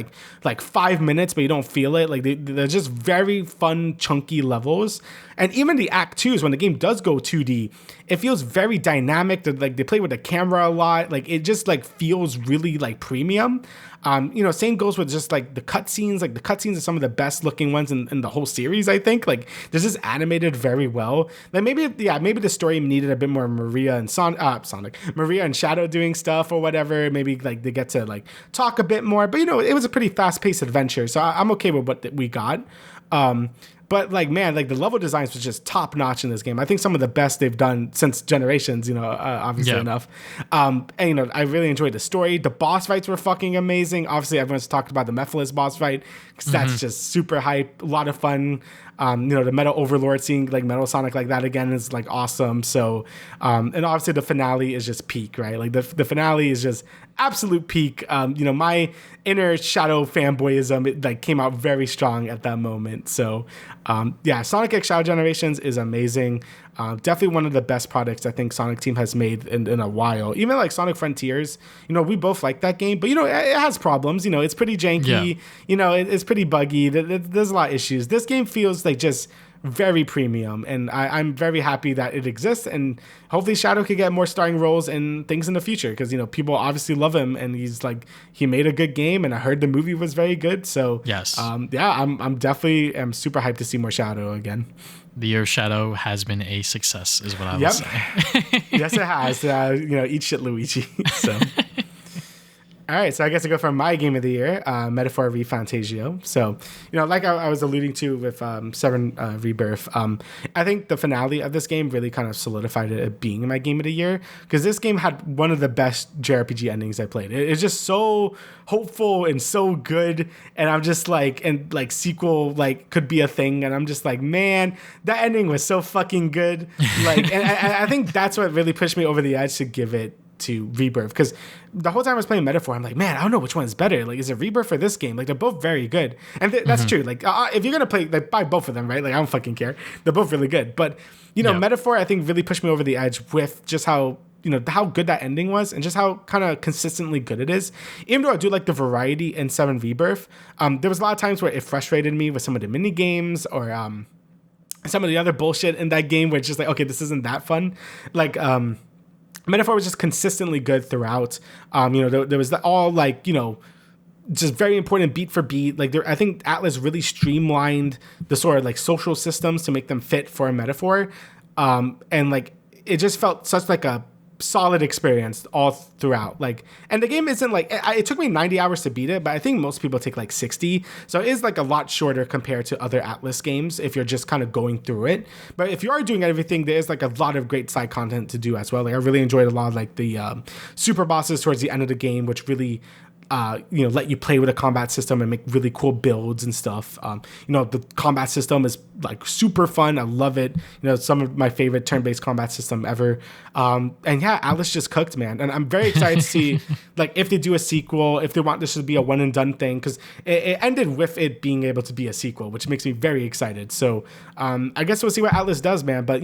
like 5 minutes, but you don't feel it. Like they're just very fun, chunky levels. And even the Act 2s, when the game does go 2D, it feels very dynamic. They play with the camera a lot. Like it just like feels really like premium. You know, same goes with just like the cutscenes. Like the cutscenes are some of the best looking ones in the whole series, I think. Like this is animated very well. Like maybe the story needed a bit more Maria and Maria and Shadow doing stuff or whatever. Maybe like they get to like talk a bit more. But you know, it was a pretty fast paced adventure, so I'm okay with what we got. But like, man, like the level designs was just top notch in this game. I think some of the best they've done since Generations, obviously enough. And, I really enjoyed the story. The boss fights were fucking amazing. Obviously, everyone's talked about the Mephiles boss fight because that's just super hype. A lot of fun. The Metal Overlord, seeing like Metal Sonic like that again is like awesome. So, and obviously the finale is just peak, right? Like the finale is just absolute peak. My inner Shadow fanboyism, it like came out very strong at that moment. So, Sonic X Shadow Generations is amazing. Definitely one of the best products I think Sonic Team has made in a while. Even like Sonic Frontiers, we both like that game, but it has problems. It's pretty janky. It's pretty buggy. There's a lot of issues. This game feels like just very premium, and I'm very happy that it exists, and hopefully Shadow could get more starring roles and things in the future, because people obviously love him, and he made a good game, and I heard the movie was very good. So yes, I'm definitely am super hyped to see more Shadow again. The Year of Shadow has been a success, is what I would say. Yes, it has. Eat shit, Luigi. So. All right, so I guess I go for my game of the year, Metaphor ReFantazio. So, like I was alluding to with Seven Rebirth, I think the finale of this game really kind of solidified it being my game of the year, because this game had one of the best JRPG endings I played. It's just so hopeful and so good, and I'm just like, and like sequel like could be a thing, and I'm just like, man, that ending was so fucking good. Like, and I think that's what really pushed me over the edge to give it to Rebirth, because the whole time I was playing Metaphor, I'm like, man, I don't know which one is better. Like, is it Rebirth or this game? Like, they're both very good, and that's true. Like, if you're gonna play, like, buy both of them, right? Like, I don't fucking care. They're both really good, but Metaphor, I think, really pushed me over the edge with just how how good that ending was, and just how kind of consistently good it is. Even though I do like the variety in Seven Rebirth, there was a lot of times where it frustrated me with some of the mini games or some of the other bullshit in that game, where it's just like, okay, this isn't that fun. Like, Metaphor was just consistently good throughout. There was all like, just very important beat for beat. Like, I think Atlas really streamlined the sort of like social systems to make them fit for a Metaphor. And like, it just felt such like a solid experience all throughout. Like, and the game isn't like, it took me 90 hours to beat it, but I think most people take like 60. So it is like a lot shorter compared to other Atlas games if you're just kind of going through it. But if you are doing everything, there is like a lot of great side content to do as well. Like, I really enjoyed a lot of like the super bosses towards the end of the game, which really let you play with a combat system and make really cool builds and stuff. The combat system is like super fun. I love it. Some of my favorite turn-based combat system ever. Atlas just cooked, man. And I'm very excited to see like if they do a sequel, if they want this to be a one and done thing, because it ended with it being able to be a sequel, which makes me very excited. So I guess we'll see what Atlas does, man. But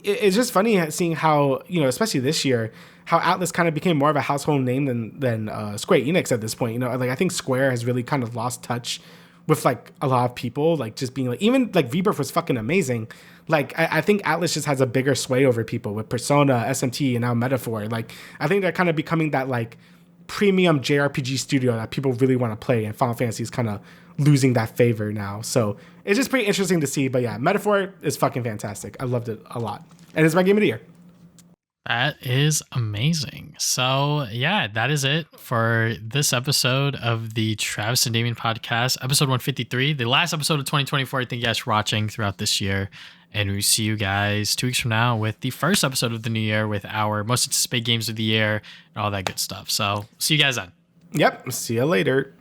it's just funny seeing how, especially this year, how Atlas kind of became more of a household name than Square Enix at this point. Like, I think Square has really kind of lost touch with like a lot of people, like just being like, even like Rebirth was fucking amazing. Like, I think Atlas just has a bigger sway over people with Persona, SMT, and now Metaphor. Like, I think they're kind of becoming that like premium JRPG studio that people really want to play, and Final Fantasy is kind of losing that favor now. So it's just pretty interesting to see. But yeah, Metaphor is fucking fantastic. I loved it a lot, and it's my game of the year. That is amazing. So, yeah, that is it for this episode of the Travis and Damian podcast, episode 153, the last episode of 2024. Thank you guys for watching throughout this year. And we see you guys 2 weeks from now with the first episode of the new year with our most anticipated games of the year and all that good stuff. So, see you guys then. Yep. See you later.